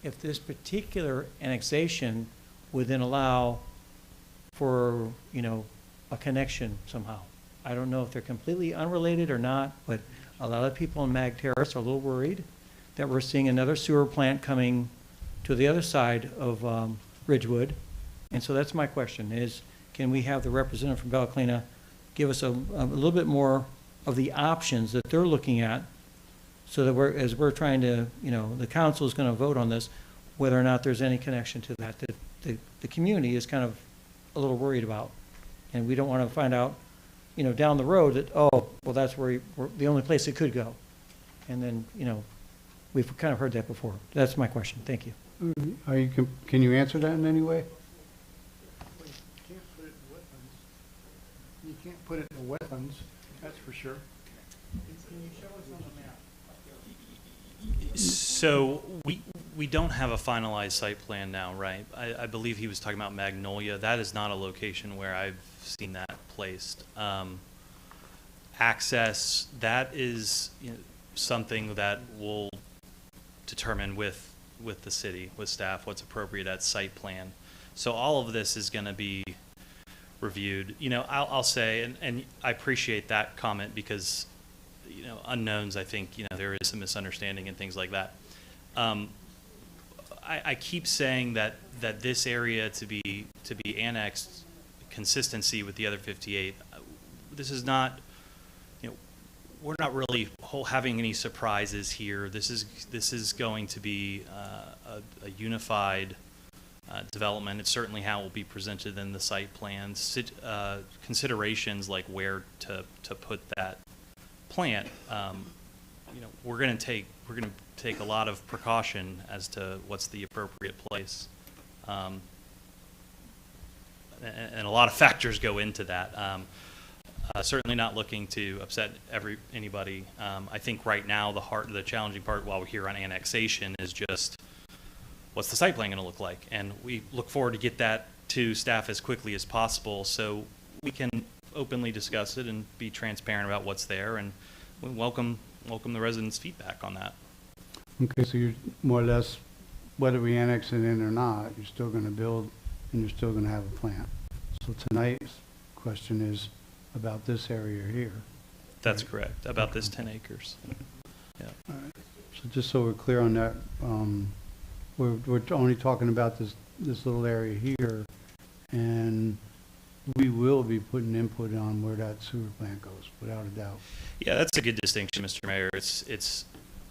if this particular annexation would then allow for, you know, a connection somehow. I don't know if they're completely unrelated or not, but a lot of people in Mag Terrace are a little worried that we're seeing another sewer plant coming to the other side of Ridgewood. And so that's my question is, can we have the representative from Bella Colina give us a little bit more of the options that they're looking at, so that as we're trying to, you know, the council is going to vote on this, whether or not there's any connection to that the community is kind of a little worried about. And we don't want to find out, you know, down the road that, oh, well, that's where the only place it could go. And then, you know, we've kind of heard that before. That's my question. Thank you. Can you answer that in any way? You can't put it in the wetlands, that's for sure. Can you show us on the map? So we don't have a finalized site plan now, right? I believe he was talking about Magnolia. That is not a location where I've seen that placed. Access, that is, you know, something that we'll determine with the city, with staff, what's appropriate at site plan. So all of this is going to be reviewed. You know, I'll say, and I appreciate that comment because, you know, unknowns, I think, you know, there is some misunderstanding and things like that. I keep saying that this area to be annexed, consistency with the other 58, this is not, you know, we're not really having any surprises here. This is going to be a unified development. It's certainly how it will be presented in the site plans. Considerations like where to put that plant, you know, we're going to take a lot of precaution as to what's the appropriate place, and a lot of factors go into that. Certainly not looking to upset anybody. I think right now the challenging part while we're here on annexation is just what's the site plan going to look like, and we look forward to get that to staff as quickly as possible so we can openly discuss it and be transparent about what's there, and we welcome the residents' feedback on that. Okay, so you're more or less, whether we annex it in or not, you're still going to build and you're still going to have a plant. So tonight's question is about this area here. That's correct, about this 10 acres. Yeah. All right. So just so we're clear on that, we're only talking about this little area here, and we will be putting input on where that sewer plant goes, without a doubt. Yeah, that's a good distinction, Mr. Mayor.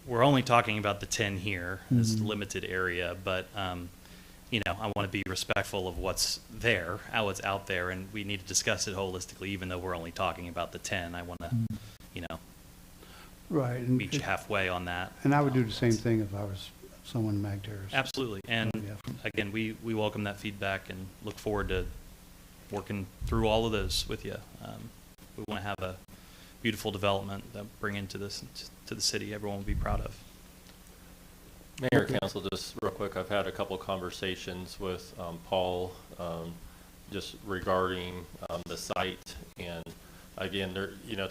We're only talking about the 10 here, this limited area, but you know, I want to be respectful of what's there, how it's out there, and we need to discuss it holistically, even though we're only talking about the 10. I want to, you know, right, meet you halfway on that. And I would do the same thing if I was someone in Mag Terrace. Absolutely, and again, we welcome that feedback and look forward to working through all of those with you. We want to have a beautiful development that bring into the city. Everyone will be proud of. Mayor, Council, just real quick, I've had a couple conversations with Paul just regarding the site, and again, you know,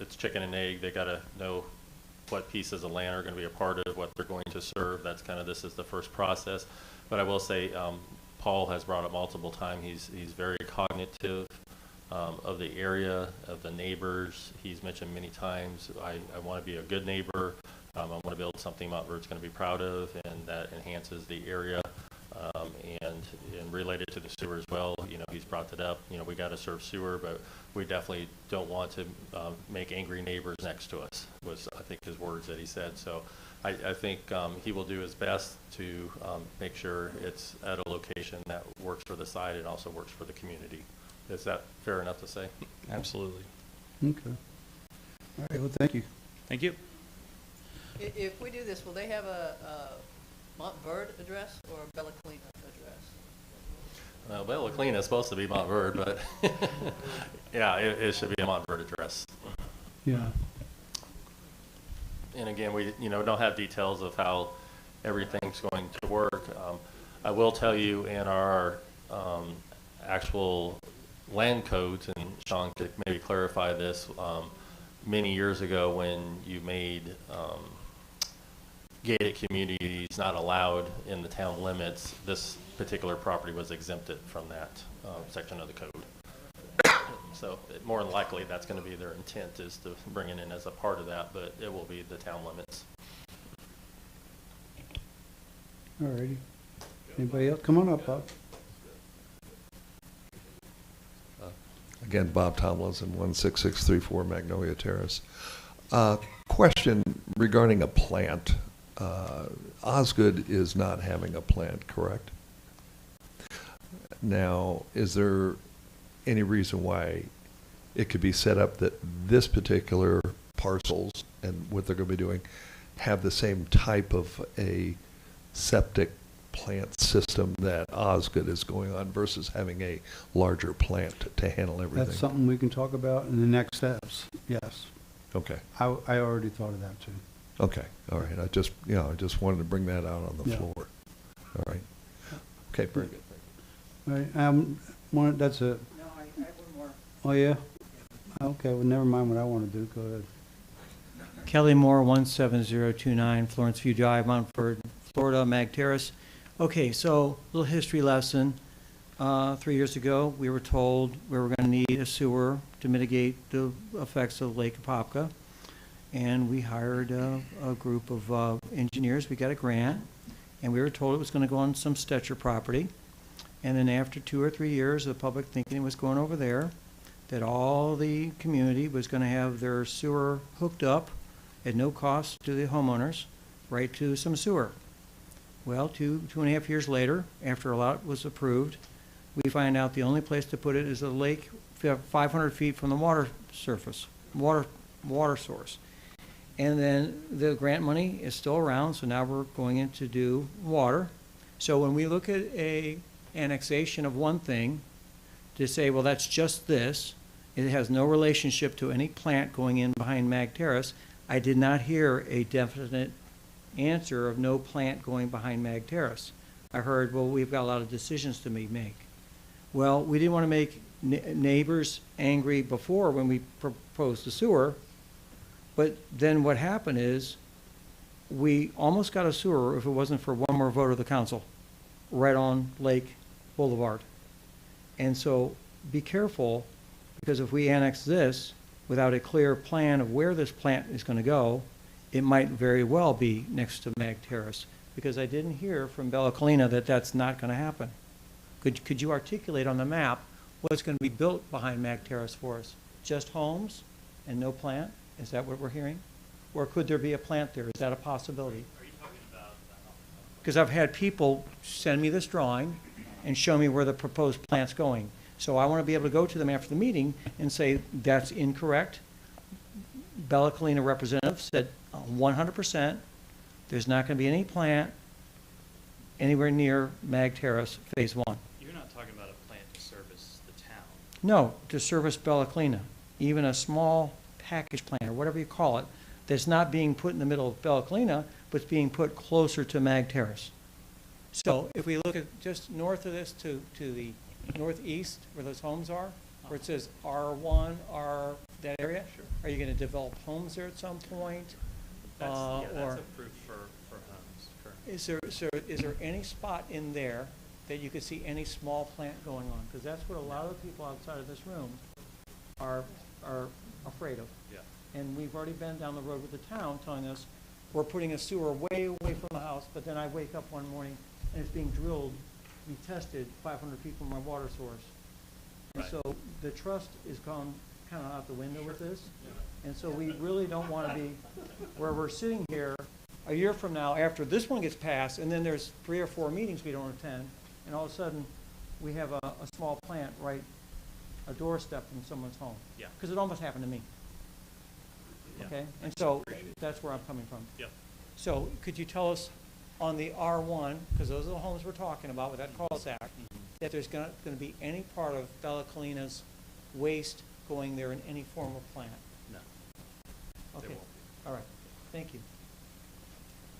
it's chicken and egg. They got to know what pieces of land are going to be a part of what they're going to serve. That's kind of, this is the first process. But I will say, Paul has brought up multiple times, he's very cognitive of the area, of the neighbors. He's mentioned many times, I want to be a good neighbor. I want to build something Montverde's going to be proud of, and that enhances the area. And related to the sewer as well, you know, he's brought that up. You know, we got to serve sewer, but we definitely don't want to make angry neighbors next to us, was I think his words that he said. So I think he will do his best to make sure it's at a location that works for the site and also works for the community. Is that fair enough to say? Absolutely. Okay. All right, well, thank you. Thank you. If we do this, will they have a Montverde address or a Bella Colina address? Well, Bella Colina is supposed to be Montverde, but yeah, it should be a Montverde address. Yeah. And again, we don't have details of how everything's going to work. I will tell you in our actual land codes, and Sean could maybe clarify this, many years ago when you made gated communities not allowed in the town limits, this particular property was exempted from that section of the code. So more than likely that's going to be their intent, is to bring it in as a part of that, but it will be the town limits. All righty. Anybody else? Come on up, Bob. Again, Bob Tomlinson, 16634 Magnolia Terrace. Question regarding a plant. Osgood is not having a plant, correct? Now, is there any reason why it could be set up that this particular parcels and what they're going to be doing have the same type of a septic plant system that Osgood is going on versus having a larger plant to handle everything? That's something we can talk about in the next steps, yes. Okay. I already thought of that too. Okay, all right. I just wanted to bring that out on the floor. All right. Okay, very good. All right, that's it. No, I have one more. Oh, yeah? Okay, well, never mind what I want to do. Go ahead. Kelly Moore, 17029 Florence View Drive, Montverde, Florida, Mag Terrace. Okay, so little history lesson. 3 years ago, we were told we were going to need a sewer to mitigate the effects of Lake Apopka, and we hired a group of engineers. We got a grant, and we were told it was going to go on some Stetcher property. And then after 2 or 3 years, the public thinking it was going over there, that all the community was going to have their sewer hooked up at no cost to the homeowners, right to some sewer. Well, two and a half years later, after a lot was approved, we find out the only place to put it is a lake 500 feet from the water surface, water source. And then the grant money is still around, so now we're going in to do water. So when we look at a annexation of one thing, to say, well, that's just this, it has no relationship to any plant going in behind Mag Terrace, I did not hear a definite answer of no plant going behind Mag Terrace. I heard, well, we've got a lot of decisions to make. Well, we didn't want to make neighbors angry before when we proposed the sewer, but then what happened is we almost got a sewer if it wasn't for one more vote of the council right on Lake Boulevard. And so be careful, because if we annex this without a clear plan of where this plant is going to go, it might very well be next to Mag Terrace, because I didn't hear from Bella Colina that that's not going to happen. Could you articulate on the map what's going to be built behind Mag Terrace for us? Just homes and no plant? Is that what we're hearing? Or could there be a plant there? Is that a possibility? Are you talking about? Because I've had people send me this drawing and show me where the proposed plant's going. So I want to be able to go to them after the meeting and say, that's incorrect. Bella Colina representative said 100%, there's not going to be any plant anywhere near Mag Terrace Phase 1. You're not talking about a plant to service the town. No, to service Bella Colina, even a small package plant or whatever you call it, that's not being put in the middle of Bella Colina, but it's being put closer to Mag Terrace. So if we look at just north of this to the northeast where those homes are, where it says R1, that area, are you going to develop homes there at some point? or approved for homes currently. is there any spot in there that you could see any small plant going on? Because that's what a lot of the people outside of this room are afraid of. Yeah. And we've already been down the road with the town telling us we're putting a sewer way away from the house, but then I wake up one morning and it's being drilled, be tested 500 feet from my water source. And Right. so the trust is gone kind of out the window with this. And so we really don't want to be where we're sitting here a year from now after this one gets passed, and then there's 3 or 4 meetings we don't attend, and all of a sudden we have a small plant right a doorstep from someone's home. Yeah. Because it almost happened to me. Yeah. Okay? And so that's where I'm coming from. Yep. So could you tell us on the R1, because those are the homes we're talking about with that cul-de-sac, that there's going to be any part of Bella Colina's waste going there in any form of plant? No. Okay. won't. All right. Thank you.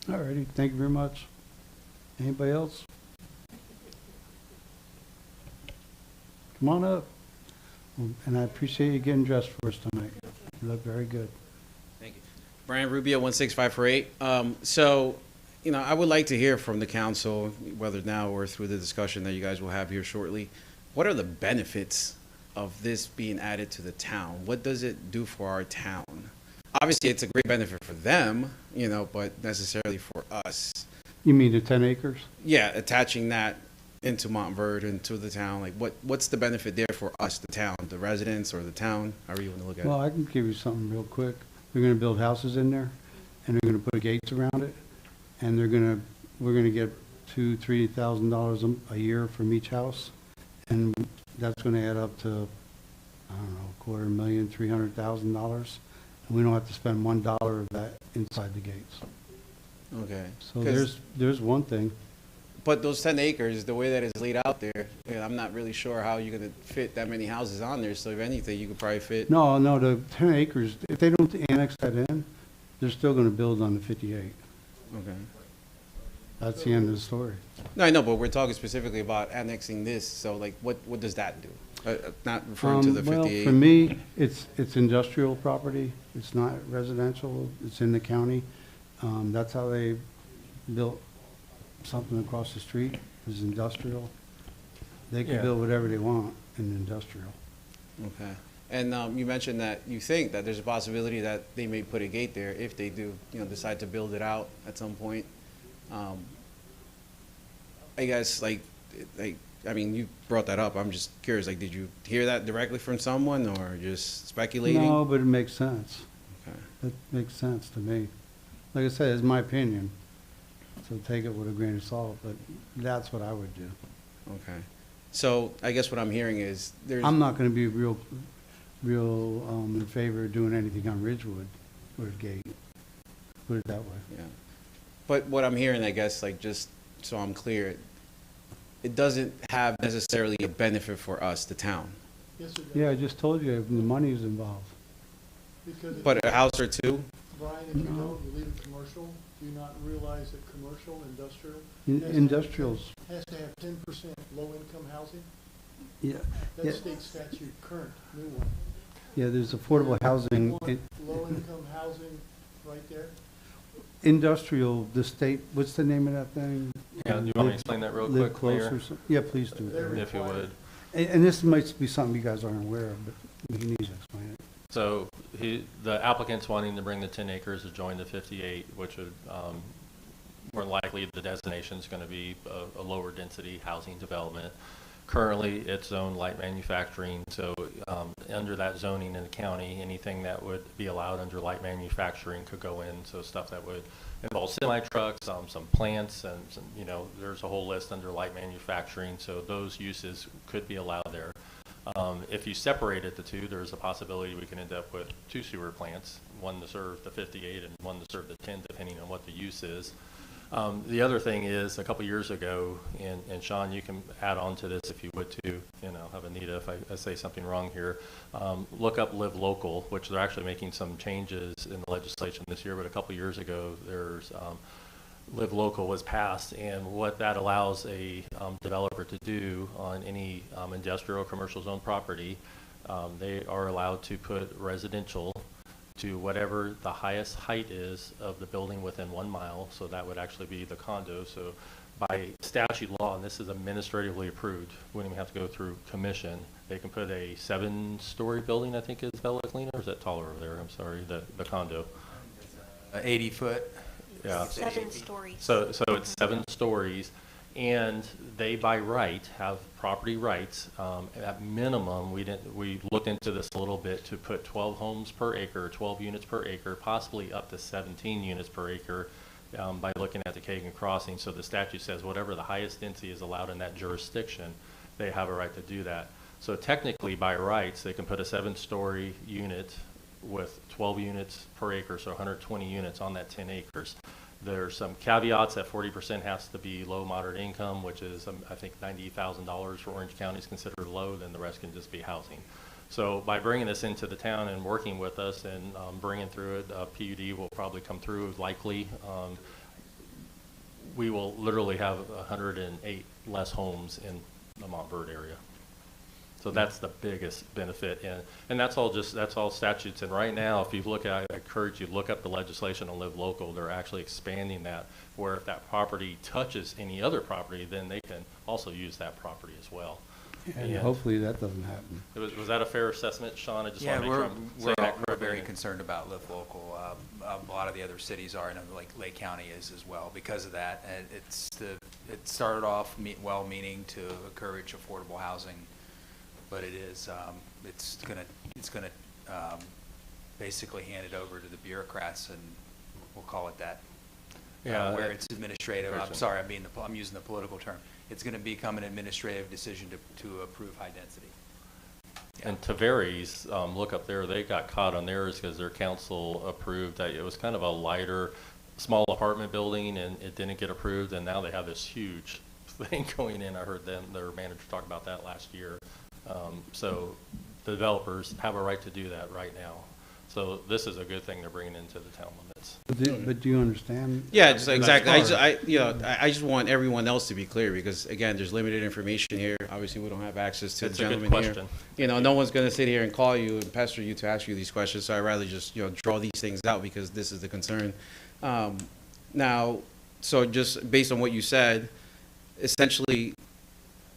All righty, thank you very much. Anybody else? Come on up. And I appreciate you getting dressed for us tonight. You look very good. Thank you. Brian Rubio, 16548. So, you know, I would like to hear from the council, whether now or through the discussion that you guys will have here shortly. What are the benefits of this being added to the town? What does it do for our town? Obviously, it's a great benefit for them, you know, but necessarily for us. You mean the 10 acres? Yeah, attaching that into Montverde, into the town, like what's the benefit there for us, the town, the residents or the town? How are you going to look at Well, it? I can give you something real quick. They're gonna build houses in there, and they're gonna put gates around it, and we're gonna get $2,000-3,000 a year from each house, and that's gonna add up to, I don't know, $250,000, $300,000, and we don't have to spend $1 of that inside the gates. Okay. So 'Cause- there's one thing. But those 10 acres, the way that it's laid out there, you know, I'm not really sure how you're going to fit that many houses on there. So if anything, you could probably fit. No, the 10 acres, if they don't annex that in, they're still gonna build on the 58. Okay. That's the end of the story. No, I know, but we're talking specifically about annexing this. So like, what does that do? Not referring to the 58. Well, for me, it's industrial property. It's not residential. It's in the county. That's how they built something across the street, is industrial. They can Yeah. build whatever they want in industrial. Okay. And you mentioned that you think that there's a possibility that they may put a gate there if they do, you know, decide to build it out at some point. I guess, I mean, you brought that up. I'm just curious, like, did you hear that directly from someone or just speculating? No, but it makes sense. Okay. It makes sense to me. Like I said, it's my opinion, so take it with a grain of salt, but that's what I would do. Okay. So I guess what I'm hearing is there's. I'm not gonna be real in favor of doing anything on Ridgewood with a gate, put it that way. Yeah. But what I'm hearing, I guess, like, just so I'm clear, it doesn't have necessarily a benefit for us, the town. Yes, it does. Yeah, I just told you, the money is involved. Because if But you- a house or two? Brian, if you No. don't, you leave it commercial, do you not realize that commercial, industrial? In- has to have industrials. 10% low-income housing? Yeah, yeah. That's state statute, current, new one. Yeah, there's affordable housing. You want low-income housing right there? Industrial, the state, what's the name of that thing? Yeah, do you want me to explain that real Live quick, close Mayor? or some- Yeah, please do. If you would. And this might be something you guys aren't aware of, but you need to explain it. So the applicant's wanting to bring the 10 acres to join the 58, which would, more likely the designation is going to be a lower density housing development. Currently, it's zoned light manufacturing, so under that zoning in the county, anything that would be allowed under light manufacturing could go in. So stuff that would involve semi-trucks, some plants, and some, you know, there's a whole list under light manufacturing. So those uses could be allowed there. If you separated the two, there's a possibility we can end up with 2 sewer plants, one to serve the 58 and one to serve the 10, depending on what the use is. The other thing is, a couple years ago, and Sean, you can add on to this if you would too, you know, have Anita, if I say something wrong here, look up Live Local, which they're actually making some changes in the legislation this year, but a couple years ago, there's Live Local was passed, and what that allows a developer to do on any industrial or commercial zone property, they are allowed to put residential to whatever the highest height is of the building within 1 mile. So that would actually be the condo. So by statute law, and this is administratively approved, wouldn't even have to go through commission, they can put a 7-story building, I think is Bella Cleaner, or is that taller over there? I'm sorry, the condo. 80 foot. Yeah. 7 stories. So it's 7 stories, and they by right have property rights. At minimum, we looked into this a little bit to put 12 homes per acre, 12 units per acre, possibly up to 17 units per acre. By looking at the Kagan Crossing. So the statute says whatever the highest density is allowed in that jurisdiction, they have a right to do that. So technically, by rights, they can put a 7-story unit with 12 units per acre, so 120 units on that 10 acres. There's some caveats that 40% has to be low, moderate income, which is, I think, $90,000 for Orange County is considered low, then the rest can just be housing. So by bringing this into the town and working with us and bringing through it, PUD will probably come through likely. We will literally have 108 less homes in the Montverde area. So that's the biggest benefit. And that's all statutes. And right now, if you look at, I encourage you to look up the legislation on Live Local. They're actually expanding that, where if that property touches any other property, then they can also use that property as well. And hopefully that doesn't happen. Was that a fair assessment, Sean? I just Yeah, want to make sure I'm saying that we're correctly. very concerned about Live Local. A lot of the other cities are, and Lake County is as well because of that. And it started off well-meaning to encourage affordable housing, but it's gonna basically hand it over to the bureaucrats, and we'll call it that. Yeah, where it's administrative. I'm person. sorry, I'm using the political term. It's going to become an administrative decision to approve high density. And Tavares, look up there, they got caught on theirs because their council approved that it was kind of a lighter, small apartment building, and it didn't get approved, and now they have this huge thing going in. I heard their manager talk about that last year. So the developers have a right to do that right now. So this is a good thing they're bringing into the town limits. But do you understand? Yeah, just exactly. I just want everyone else to be clear because again, there's limited information here. Obviously, we don't have access to the gentleman here. No one's going to sit here and call you and pester you to ask you these questions. So I'd rather just draw these things out because this is the concern. Now, so just based on what you said, essentially,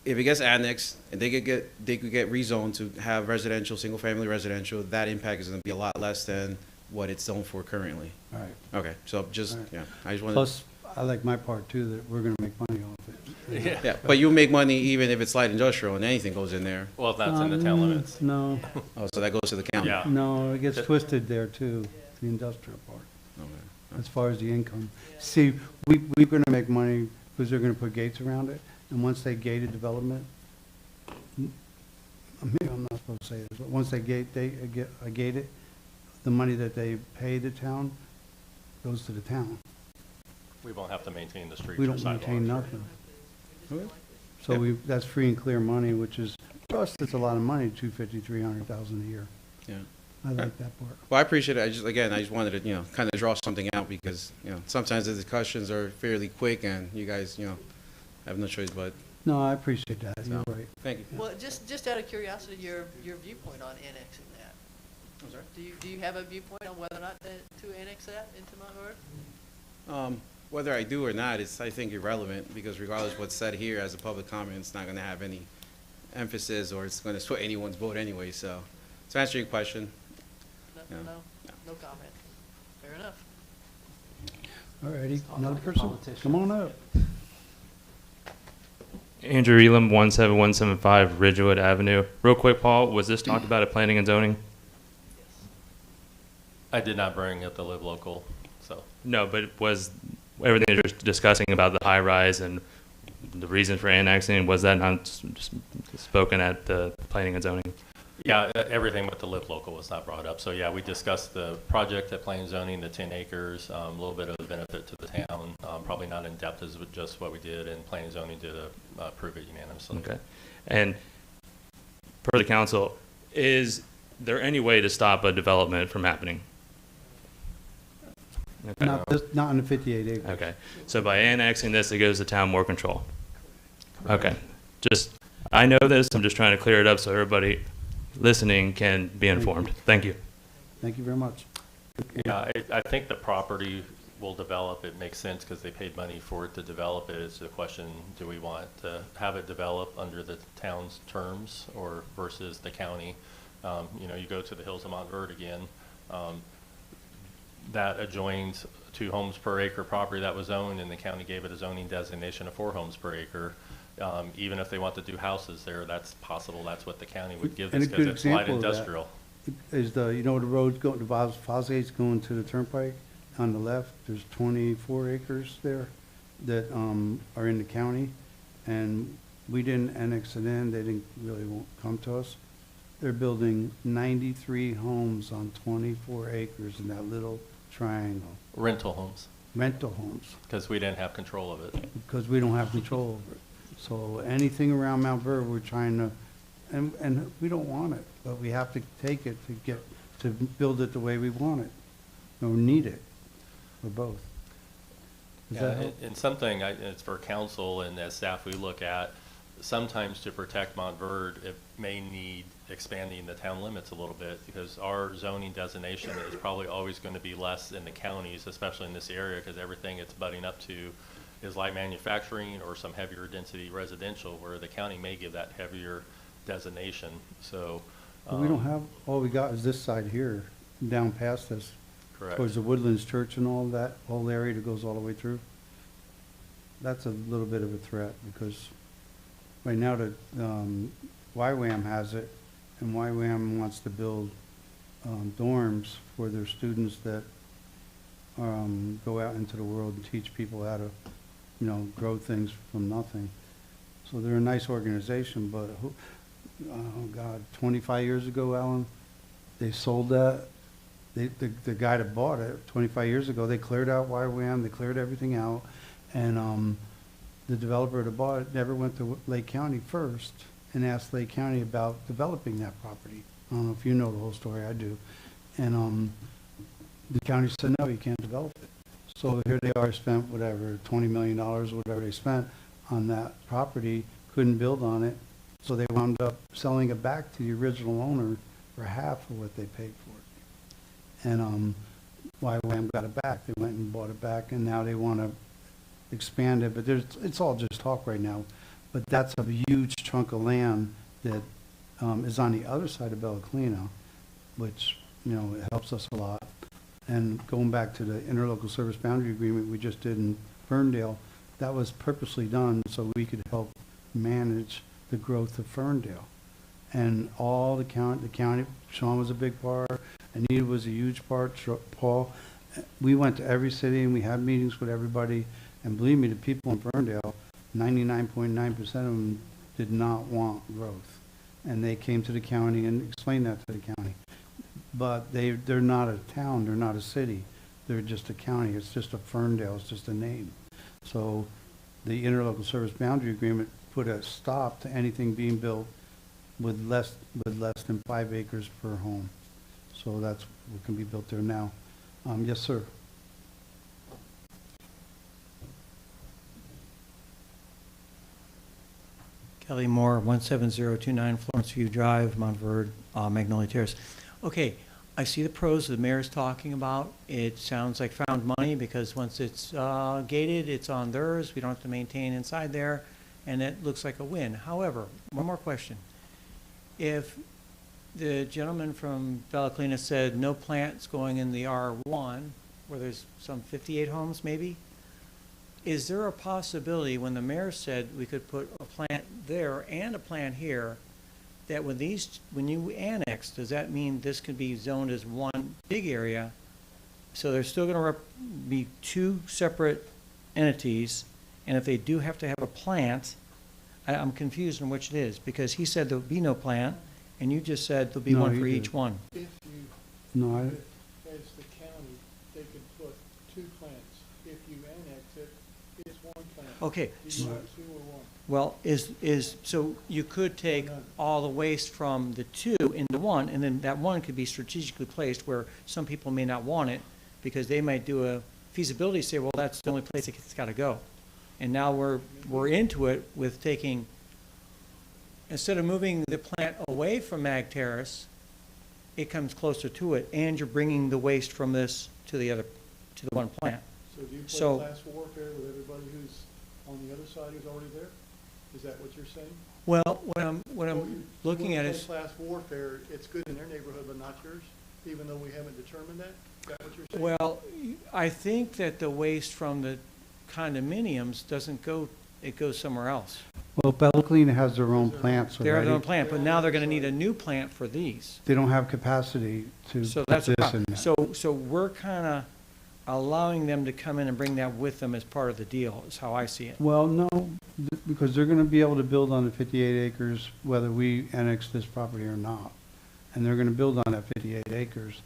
if it gets annexed and they could get rezoned to have residential, single family residential, that impact is going to be a lot less than what it's zoned for currently. All right. Okay, so just, Right. yeah, I just wanted. Plus, I like my part too, that we're gonna make money off it. Yeah, but you make money even if it's light industrial and anything goes in there. Well, that's in the town limits. No. Oh, so that goes to the county? Yeah. No, it gets twisted there too, the industrial part, as far as the income. See, we're gonna make money because they're gonna put gates around it, and once they gate a development, maybe I'm not supposed to say this, but once they gate it, the money that they pay the town goes to the town. We won't have to maintain the streets We or don't sidewalks. maintain nothing. So that's free and clear money, which is, to us, it's a lot of money, $250,000-300,000 a year. Yeah. I like that part. Well, I appreciate it. I just wanted to, kind of draw something out because, sometimes the discussions are fairly quick and you guys, have no choice but. No, I appreciate that. You're So, right. Thank you. Well, just out of curiosity, your viewpoint on annexing that. I'm sorry? Do you have a viewpoint on whether or not to annex that into Montverde? Whether I do or not, it's, I think, irrelevant because regardless of what's said here as a public comment, it's not going to have any emphasis or it's going to sway anyone's vote anyway. So, to answer your question. No comment. Fair enough. All righty, another person, come on up. Andrew Elam, 17175 Ridgewood Avenue. Real quick, Paul, was this talked about at planning and zoning? I did not bring up the Live Local, so. No, but was everything you're discussing about the high rise and the reason for annexing, was that not spoken at the planning and zoning? Yeah, everything with the Live Local was not brought up. So yeah, we discussed the project at planning and zoning, the 10 acres, a little bit of the benefit to the town, probably not in depth as just what we did, and planning and zoning did approve it unanimously. Okay. And per the council, is there any way to stop a development from happening? Okay. Not on the 58 acres. Okay. So by annexing this, it gives the town more control. Okay. I know this, I'm just trying to clear it up so everybody listening can be informed. Thank you. Thank you very much. Yeah, I think the property will develop. It makes sense because they paid money for it to develop it. It's the question, do we want to have it develop under the town's terms or versus the county? You know, you go to the hills of Montverde again, that adjoins 2 homes per acre property that was owned, and the county gave it a zoning designation of 4 homes per acre. Even if they want to do houses there, that's possible. That's what the county would give And this a because good it's light example of that industrial. is you know, the road going to Fosgate's going to the turnpike on the left. There's 24 acres there that are in the county, and we didn't annex it in. They didn't really won't come to us. They're building 93 homes on 24 acres in that little triangle. Rental homes. Rental homes. Because we didn't have control of it. Because we don't have control over it. So anything around Mount Verve, we're trying to, and we don't want it, but we have to take it to build it the way we want it, or need it, or both. Does that Yeah, help? and something, it's for council and as staff we look at, sometimes to protect Montverde, it may need expanding the town limits a little bit because our zoning designation is probably always going to be less in the counties, especially in this area, because everything it's butting up to is light manufacturing or some heavier density residential, where the county may give that heavier designation. So But we don't have, all we got is this side here, down past us. Correct. Towards the Woodlands Church and all that, whole area that goes all the way through. That's a little bit of a threat because right now the YWAM has it, and YWAM wants to build dorms for their students that go out into the world and teach people how to, you know, grow things from nothing. So they're a nice organization, but oh God, 25 years ago, Alan, they sold that. The guy that bought it 25 years ago, they cleared out YWAM, they cleared everything out, and the developer that bought it never went to Lake County first and asked Lake County about developing that property. I don't know if you know the whole story, I do. And the county said, no, you can't develop it. So here they are, spent whatever, $20 million, whatever they spent on that property, couldn't build on it. So they wound up selling it back to the original owner for half of what they paid for it. And YWAM got it back. They went and bought it back, and now they want to expand it. But it's all just talk right now. But that's a huge chunk of land that is on the other side of Bellaclina, which, you know, it helps us a lot. And going back to the interlocal service boundary agreement we just did in Ferndale, that was purposely done so we could help manage the growth of Ferndale. And all the county, Sean was a big part, Anita was a huge part, Paul. We went to every city and we had meetings with everybody. And believe me, the people in Ferndale, 99.9% of them did not want growth. And they came to the county and explained that to the county. But they're not a town, they're not a city. They're just a county. It's just a Ferndale, it's just a name. So the interlocal service boundary agreement put a stop to anything being built with less than 5 acres per home. So that's what can be built there now. Yes, sir. Kelly Moore, 17029 Florence View Drive, Montverde, Magnolia Terrace. Okay, I see the pros the mayor's talking about. It sounds like found money because once it's gated, it's on theirs. We don't have to maintain inside there, and it looks like a win. However, one more question. If the gentleman from Bellaclina said no plants going in the R1, where there's some 58 homes maybe, is there a possibility when the mayor said we could put a plant there and a plant here, that when you annex, does that mean this could be zoned as one big area? So there's still going to be 2 separate entities, and if they do have to have a plant, I'm confused on which it is, because he said there'll be no plant, and you just said there'll be No, one you for did. each one. If you, No, as the county, they could put 2 plants. If you annex it, it's 1 plant. Okay. You can have 2 or 1. Well, so you could take all the waste from the 2 into 1, and then that 1 could be strategically placed where some people may not want it because they might do a feasibility, say, well, that's the only place it's got to go. And now we're into it with taking, instead of moving the plant away from Mag Terrace, it comes closer to it, and you're bringing the waste from this to the one plant. So do you play So- class warfare with everybody who's on the other side who's already there? Is that what you're saying? Well, when Well, I'm you looking at wanna it, play class warfare, it's good in their neighborhood, but not yours, even though we haven't determined that? Is that what you're saying? well, I think that the waste from the condominiums doesn't go, it goes somewhere else. Well, Bella Clean has their own plants They have their own already. plant, but now they're gonna need a new plant for these. They don't have capacity to So put that's a this problem. in there. So we're kinda allowing them to come in and bring that with them as part of the deal, is how I see it. Well, no, because they're gonna be able to build on the 58 acres whether we annex this property or not. And they're gonna build on that 58 acres.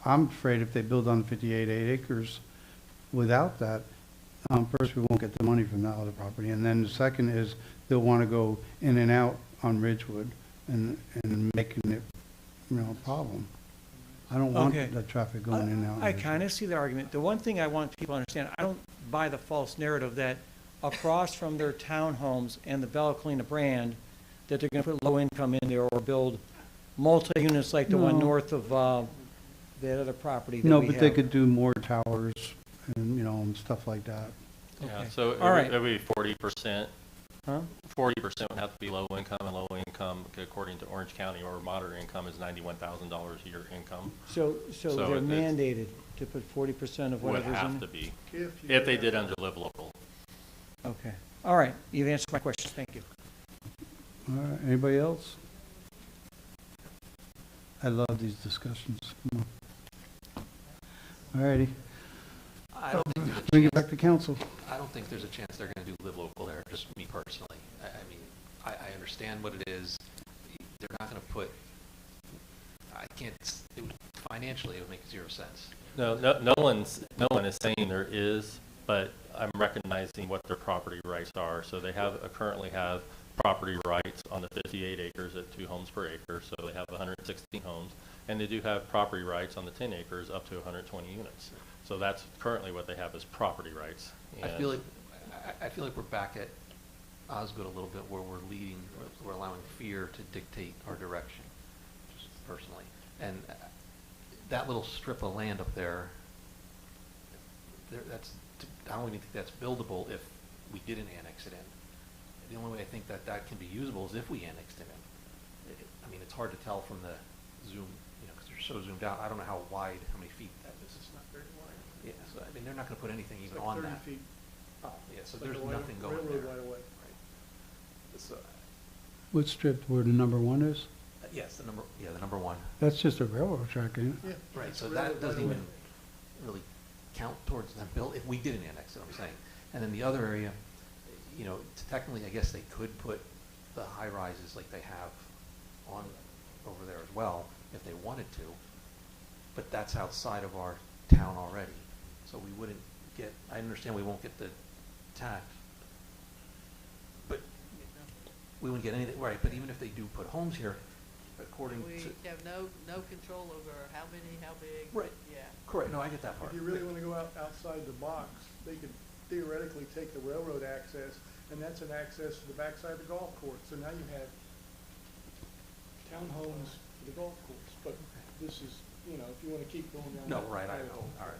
I'm afraid if they build on 58 acres without that, first, we won't get the money from that other property. And then the second is they'll wanna go in and out on Ridgewood and making it, a problem. I don't want Okay. the traffic going in and out. I kind of see the argument. The one thing I want people to understand, I don't buy the false narrative that across from their townhomes and the Bella Colina brand, that they're going to put low income in there or build multi-units like the one No. north of that other property that No, we but they have. could do more towers and, and stuff like that. Yeah, Okay. so All right. it would be 40%. Huh? 40% would have to be low income, and low income, according to Orange County, or moderate income is $91,000 a year incme. So they're it mandated to put 40% of would whatever's in have it? to be, If you if they have- did under live local. Okay. All right. You've answered my question. Thank you. All right, anybody else? I love these discussions. Come on. All righty, I don't think there's a bring it chance- back to council. I don't think there's a chance they're gonna do live local there, just me personally. I mean, I understand what it is. They're not gonna put, financially, it would make 0 sense. No one is saying there is, but I'm recognizing what their property rights are. So they currently have property rights on the 58 acres at 2 homes per acre, so they have 116 homes. And they do have property rights on the 10 acres up to 120 units. So that's currently what they have as property rights. I And- feel like we're back at Osgood a little bit, where we're allowing fear to dictate our direction, just personally. And that little strip of land up there, I don't even think that's buildable if we didn't annex it in. The only way I think that can be usable is if we annexed it in. I mean, it's hard to tell from the zoom, because they're so zoomed out. I don't know how many feet that is. It's not very wide. Yeah, so I mean, they're not gonna put anything even on that. 30 feet. Yeah, so Like there's a nothing going railroad there. right away. Right. So, What strip where the number 1 is? yes, the number 1. That's just a railroad track, ain't it? Yeah. Right, so Railroad that right doesn't away. even really count towards that bill, if we didn't annex it, I'm saying. And then the other area, technically, I guess they could put the high rises like they have on over there as well, if they wanted to, but that's outside of our town already. So we wouldn't get, I understand we won't get the tax, but we wouldn't get anything, right, but even if they do put homes here, according We to. have no control over how many, how big. Right. Yeah. Correct, no, I get that part. If you really want to go outside the box, they could theoretically take the railroad access, and that's an access to the backside of the golf course. So now you have townhomes for the golf course, but this is, if you want to keep going down. No, that right, rabbit hole. all right.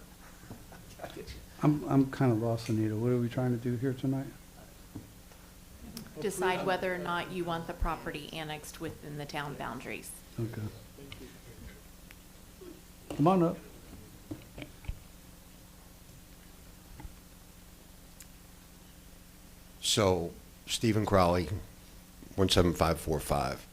I get you. I'm kind of lost, Anita. What are we trying to do here tonight? Decide whether or not you want the property annexed within the town boundaries. Okay. Come on up. So, Stephen Crowley, 17545.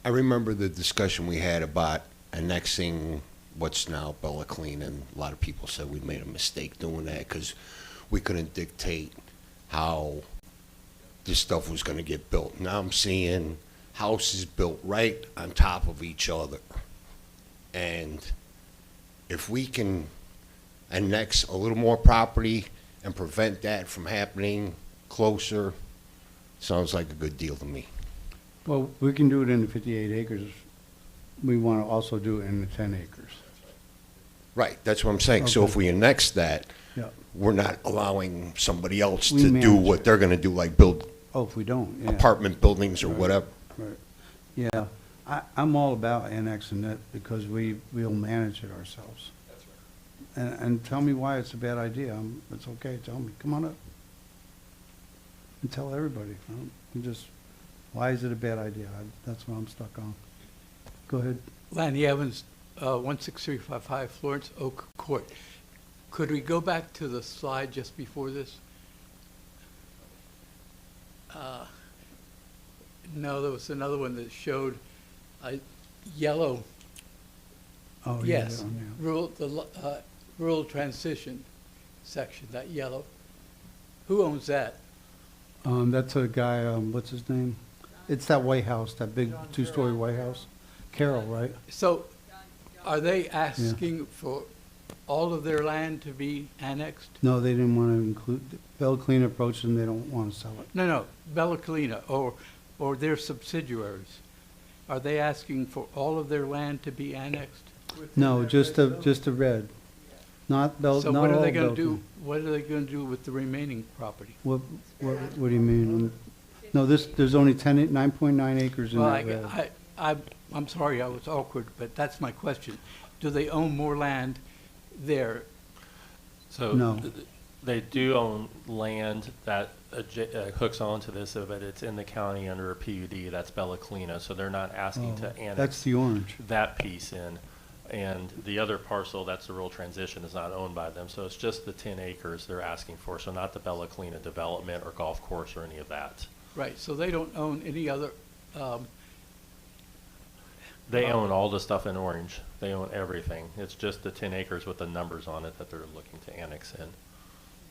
I remember the discussion we had about annexing what's now Bella Clean, and a lot of people said we made a mistake doing that because we couldn't dictate how this stuff was going to get built. Now I'm seeing houses built right on top of each other. And if we can annex a little more property and prevent that from happening closer, sounds like a good deal to me. Well, we can do it in the 58 acres. We want to also do it in the 10 acres. Right, that's what I'm saying. So if we annex that, Yeah. we're not allowing somebody else We to do manage what it. they're going to do, like build Oh, if we don't, yeah. apartment buildings or Right. whatever. Right. Yeah, I'm all about annexing it because we'll manage it ourselves. That's right. And tell me why it's a bad idea. It's okay, tell me, come on up. And tell everybody, why is it a bad idea? That's what I'm stuck on. Go ahead. Lanny Evans, 16355 Florence Oak Court. Could we go back to the slide just before this? No, there was another one that showed yellow. Oh, yes, yeah. rural transition section, that yellow. Who owns that? That's a guy, what's his name? It's that White House, that big two-story White House. Carroll, right? So are they asking for all of their land to be annexed? No, they didn't want to include, Bella Clean approached them, they don't want to sell it. No, Bella Colina or their subsidiaries. Are they asking for all of their land to be annexed? No, just the red. Not Bella, So not what are all they going Bella to do? Clean. What are they going to do with the remaining property? What do you mean? No, there's only 9.9 acres in Well, that red. I'm sorry, I was awkward, but that's my question. Do they own more land there? So No. They do own land that hooks onto this, but it's in the county under a PUD. That's Bella Colina, so they're not asking to annex That's the orange. that piece in. And the other parcel, that's the rural transition, is not owned by them. So it's just the 10 acres they're asking for. So not the Bella Colina development or golf course or any of that. Right, so they don't own any other, They own all the stuff in orange. They own everything. It's just the 10 acres with the numbers on it that they're looking to annex in.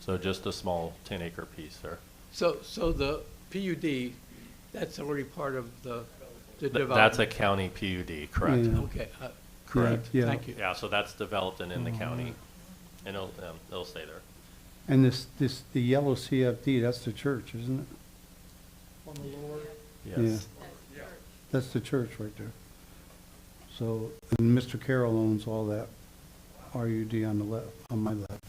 So just a small 10-acre piece there. so the PUD, that's already part of the development? That's a county PUD, correct? Yeah. Okay, Correct. Yeah. thank you. Yeah, so that's developed and in the county, and it'll stay there. And the yellow CFD, that's the church, isn't it? On the lower? Yes. Yeah. That's the church right there. So, and Mr. Carroll owns all that RUD on the left, on my left.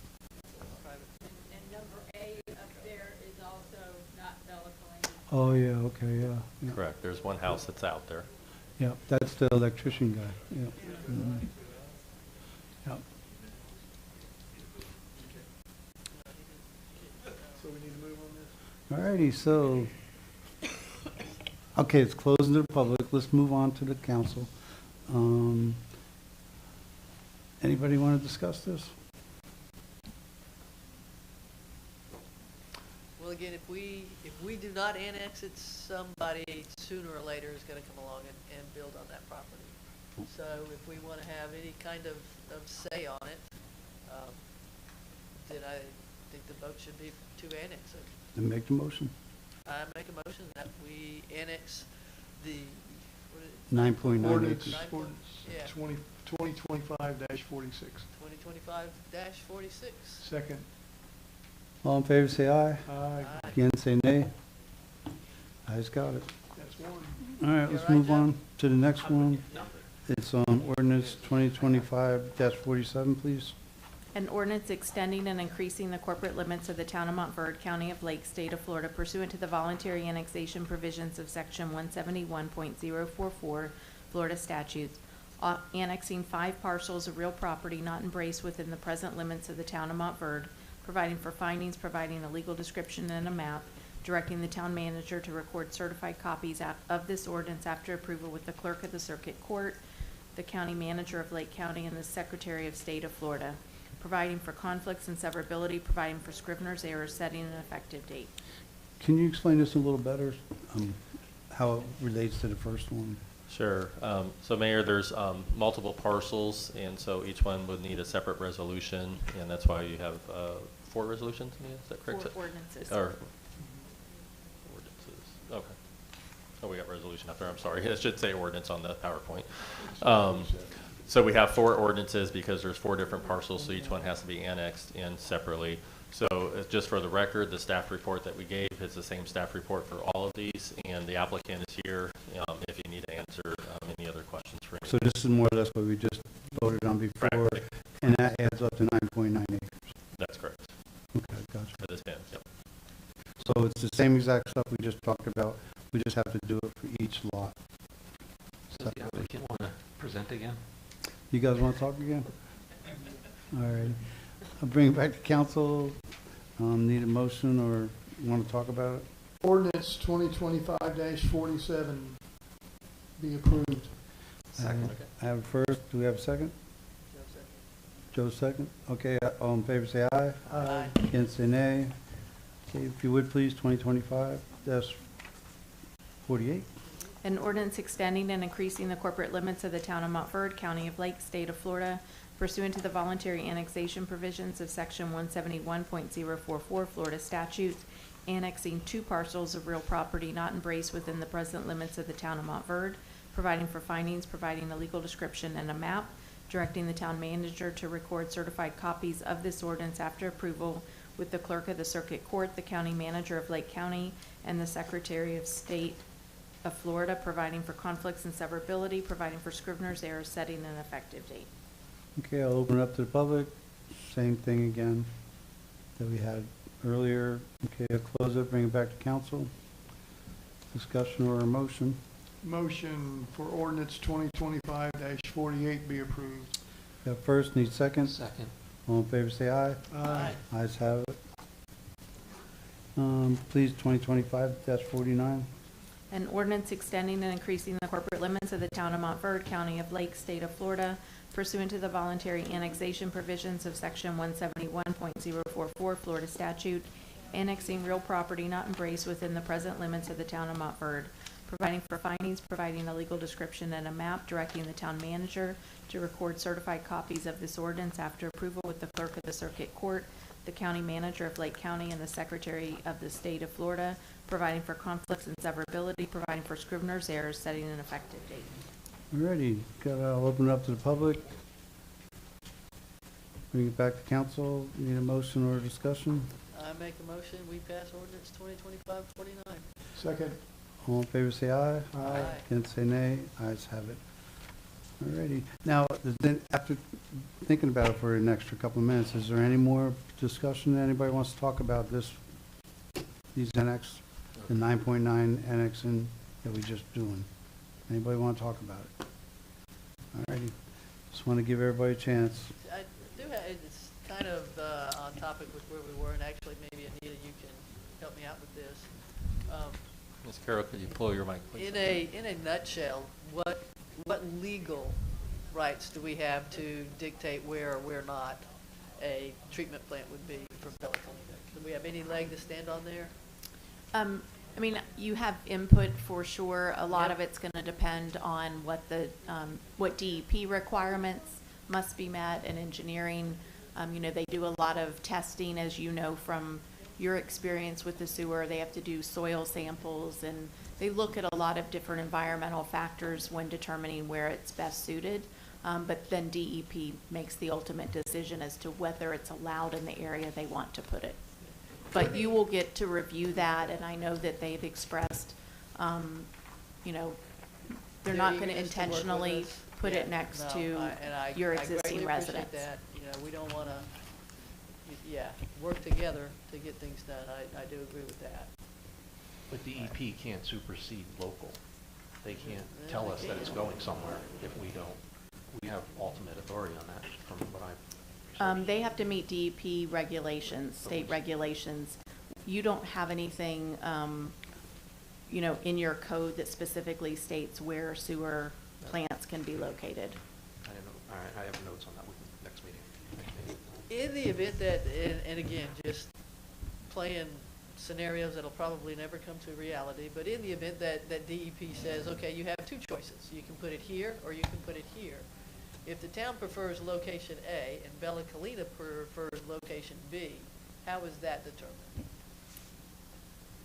And number A up there is also not Bella Colina. Oh, yeah, okay, yeah. Correct. There's one house that's out there. Yeah, that's the electrician guy, yeah. Mhm. Yeah. So we need to move on this? All righty, so, okay, it's closing to the public. Let's move on to the council. Anybody want to discuss this? Well, again, if we do not annex it, somebody sooner or later is going to come along and build on that property. So if we want to have any kind of say on it, then I think the vote should be to annex it. Then make the motion. I make a motion that we annex the, what is it? 9.9 Ordinance, acres. Yeah. 2025-46. 2025-46. Second. All in favor, say aye. Aye. Again, say nay. Ayes got it. That's one. All right, let's move on to the next one. It's on ordinance 2025-47, please. An ordinance extending and increasing the corporate limits of the town of Montverde, county of Lake, state of Florida pursuant to the voluntary annexation provisions of section 171.044 Florida statutes, annexing 5 parcels of real property not embraced within the present limits of the town of Montverde, providing for findings, providing a legal description and a map, directing the town manager to record certified copies of this ordinance after approval with the clerk of the circuit court, the county manager of Lake County, and the secretary of state of Florida, providing for conflicts and severability, providing for scrivener's errors, setting an effective date. Can you explain this a little better, how it relates to the first one? Sure. So Mayor, there's multiple parcels, and so each one would need a separate resolution, and that's why you have 4 resolutions, Mia? Is that correct? 4 ordinances. Or ordinances, okay. Oh, we got resolution up there, I'm sorry. It should say ordinance on the PowerPoint. So we have 4 ordinances because there's 4 different parcels, so each one has to be annexed in separately. So just for the record, the staff report that we gave is the same staff report for all of these, and the applicant is here if you need to answer any other questions for So this is more or less what we just voted on before, and that adds up to 9.9 acres. That's correct. Okay, gotcha. For this band, yep. So it's the same exact stuff we just talked about, we just have to do it for each lot. Does the applicant want to present again? You guys want to talk again? All right. I'll bring it back to council. Need a motion or want to talk about it? Ordinance 2025-47 be approved. Second. I have a first. Do we have a second? Joe second. Okay, all in favor say aye. Aye. Against say nay. Okay, if you would please, 2025-48. An ordinance extending and increasing the corporate limits of the town of Montverde, county of Lake, state of Florida, pursuant to the voluntary annexation provisions of section 171.044 Florida statutes, annexing 2 parcels of real property not embraced within the present limits of the town of Montverde, providing for findings, providing a legal description and a map, directing the town manager to record certified copies of this ordinance after approval with the clerk of the circuit court, the county manager of Lake County, and the secretary of state of Florida, providing for conflicts and severability, providing for scrivener's errors, setting an effective date. Okay, I'll open it up to the public. Same thing again that we had earlier. Okay, I'll close it, bring it back to council. Discussion or a motion? Motion for ordinance 2025-48 be approved. Got first, need second? Second. All in favor say aye. Aye. Ayes have it. Please, 2025-49. An ordinance extending and increasing the corporate limits of the town of Montverde, county of Lake, state of Florida, pursuant to the voluntary annexation provisions of section 171.044 Florida statute, annexing real property not embraced within the present limits of the town of Montverde, providing for findings, providing a legal description and a map, directing the town manager to record certified copies of this ordinance after approval with the clerk of the circuit court, the county manager of Lake County, and the secretary of the state of Florida, providing for conflicts and severability, providing for scrivener's errors, setting an effective date. Alrighty, I'll open it up to the public. Bring it back to council. Need a motion or a discussion? I make a motion, we pass ordinance 2025-49. Second. All in favor say aye. Aye. Against say nay. Ayes have it. Alrighty. Now, then, after thinking about it for an extra couple of minutes, is there any more discussion that anybody wants to talk about these annex, the 9.9 annexing that we just doing? Anybody want to talk about it? Alrighty. Just want to give everybody a chance. I do have, it's kind of on topic with where we were, and actually maybe Anita, you can help me out with this. Ms. Carroll, could you pull your mic, please? In a nutshell, what legal rights do we have to dictate where or where not a treatment plant would be for Bella Colina? Do we have any leg to stand on there? I mean, you have input for sure. A lot Yep. of it's going to depend on what the what DEP requirements must be met, and engineering. They do a lot of testing, as you know from your experience with the sewer. They have to do soil samples, and they look at a lot of different environmental factors when determining where it's best suited. But then DEP makes the ultimate decision as to whether it's allowed in the area they want to put it. But you will get to review that, and I know that they've expressed, they're not going to intentionally put it next to your existing residence. I greatly appreciate that. We don't want to, work together to get things done. I do agree with that. But DEP can't supersede local. They can't tell us that it's going somewhere if we don't. We have ultimate authority on that from what I've. They have to meet DEP regulations, state regulations. You don't have anything, in your code that specifically states where sewer plants can be located. I didn't know. All right, I have notes on that with the next meeting. In the event that, and again, just playing scenarios that'll probably never come to reality, but in the event that DEP says, okay, you have 2 choices. You can put it here or you can put it here. If the town prefers location A and Bella Colina prefers location B, how is that determined?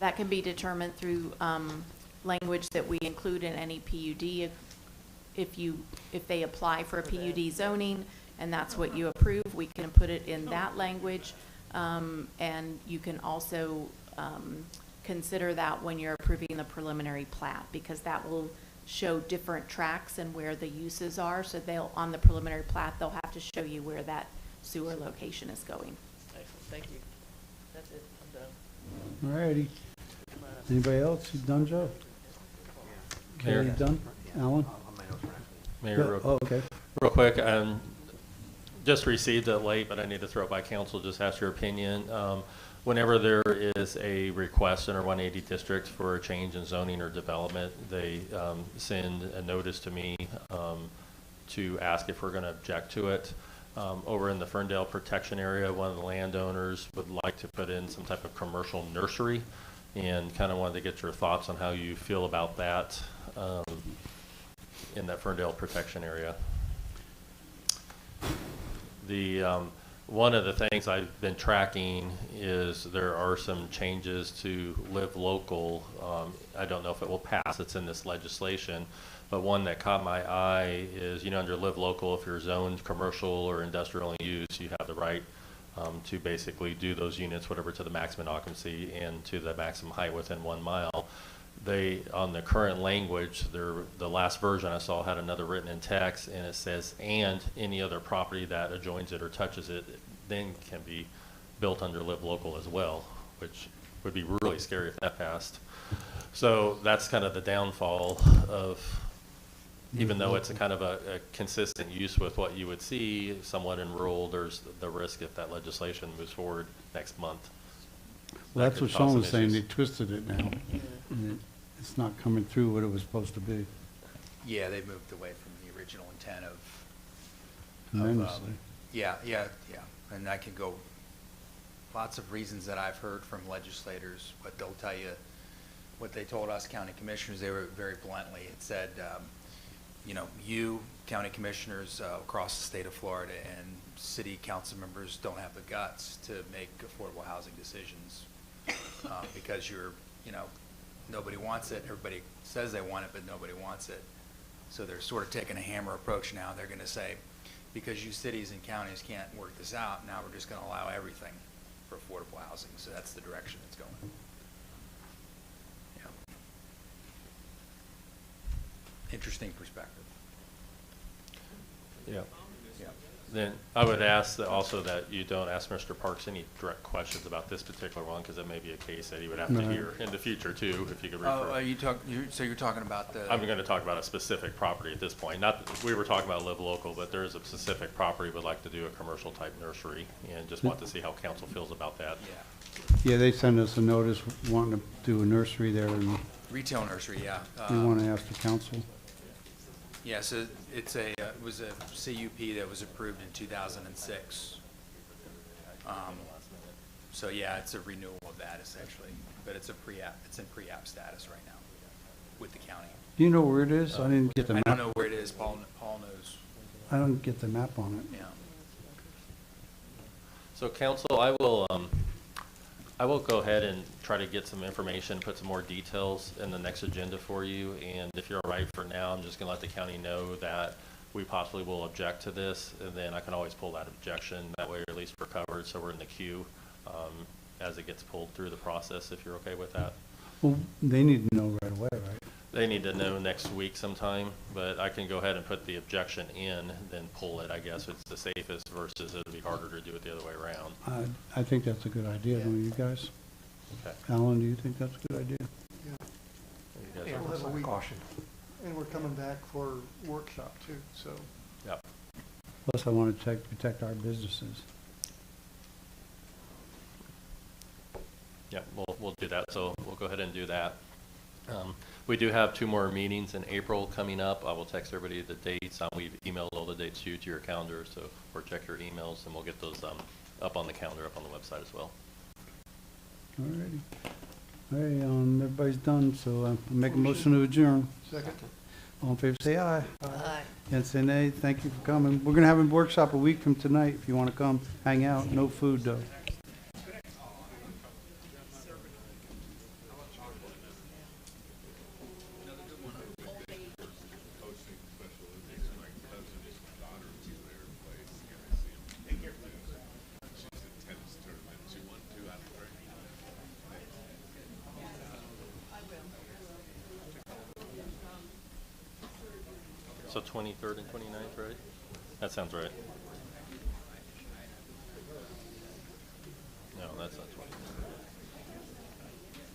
That can be determined through language that we include in any PUD. If they apply for a PUD zoning and that's what you approve, we can put it in that language. And you can also consider that when you're approving the preliminary plat, because that will show different tracks and where the uses are. So on the preliminary plat, they'll have to show you where that sewer location is going. Excellent, thank you. That's it, I'm done. Alrighty. Anybody else? You done, Joe? Okay, you done? Alan? Mayor, Oh, okay. real quick, just received it late, but I need to throw it by council, just ask your opinion. Whenever there is a request in our 180 district for a change in zoning or development, they send a notice to me to ask if we're going to object to it. Over in the Ferndale protection area, one of the landowners would like to put in some type of commercial nursery, and kind of wanted to get your thoughts on how you feel about that in that Ferndale protection area. One of the things I've been tracking is there are some changes to Live Local. I don't know if it will pass, it's in this legislation, but one that caught my eye is, you know, under Live Local, if you're zoned commercial or industrial use, you have the right to basically do those units, whatever, to the maximum occupancy and to the maximum height within 1 mile. They, on the current language, the last version I saw had another written in text, and it says, and any other property that adjoins it or touches it then can be built under Live Local as well, which would be really scary if that passed. So that's kind of the downfall of, even though it's a kind of a consistent use with what you would see somewhat in rural, there's the risk if that legislation moves forward next month. Well, that's what Sean was saying, they issues. twisted it now. And it's not coming through what it was supposed to be. Yeah, they moved away from the original intent of Tremendously. yeah, and I can go lots of reasons that I've heard from legislators, but they'll tell you what they told us county commissioners. They were very bluntly, it said, you know, you county commissioners across the state of Florida and city council members don't have the guts to make affordable housing decisions because you're, you know, nobody wants it. Everybody says they want it, but nobody wants it. So they're sort of taking a hammer approach now. They're going to say, because you cities and counties can't work this out, now we're just going to allow everything for affordable housing. So that's the direction it's going. Yeah. Interesting perspective. Yeah. Yeah. Then I would ask that also that you don't ask Mr. Parks any direct questions about this particular one, because it may be a case that he would have to hear in the future too, if you could refer. Oh, so you're talking about the... I'm going to talk about a specific property at this point. Not that we were talking about Live Local, but there is a specific property would like to do a commercial type nursery, and just want to see how council feels about that. Yeah. Yeah, they sent us a notice wanting to do a nursery there, and Retail nursery, yeah. we want to ask the council. Yeah, so it's it was a CUP that was approved in 2006. So yeah, it's a renewal of that essentially, but it's in pre-app status right now with the county. Do you know where it is? I didn't get the map. I don't know where it is. Paul knows. I don't get the map on it. Yeah. So council, I will go ahead and try to get some information, put some more details in the next agenda for you. And if you're all right for now, I'm just going to let the county know that we possibly will object to this. And then I can always pull that objection. That way, at least we're covered, so we're in the queue as it gets pulled through the process, if you're okay with that. Well, they need to know right away, right? They need to know next week sometime, but I can go ahead and put the objection in, then pull it, I guess. It's the safest versus it would be harder to do it the other way around. I think that's a good idea, don't you guys? Okay. Alan, do you think that's a good idea? Yeah. You guys Yeah, are- we'll have a week. Caution. And we're coming back for workshop too, so. Yep. Plus, I want to protect our businesses. Yeah, we'll do that. So we'll go ahead and do that. We do have 2 more meetings in April coming up. I will text everybody the dates. We've emailed all the dates to your calendar, so or check your emails, and we'll get those up on the calendar, up on the website as well. All righty. All right, everybody's done, so I'll make a motion to adjourn. Second. All in favor, say aye. Aye. And say nay. Thank you for coming. We're going to have a workshop a week from tonight if you want to come hang out. No food, though. So 23rd and 29th, right? That sounds right.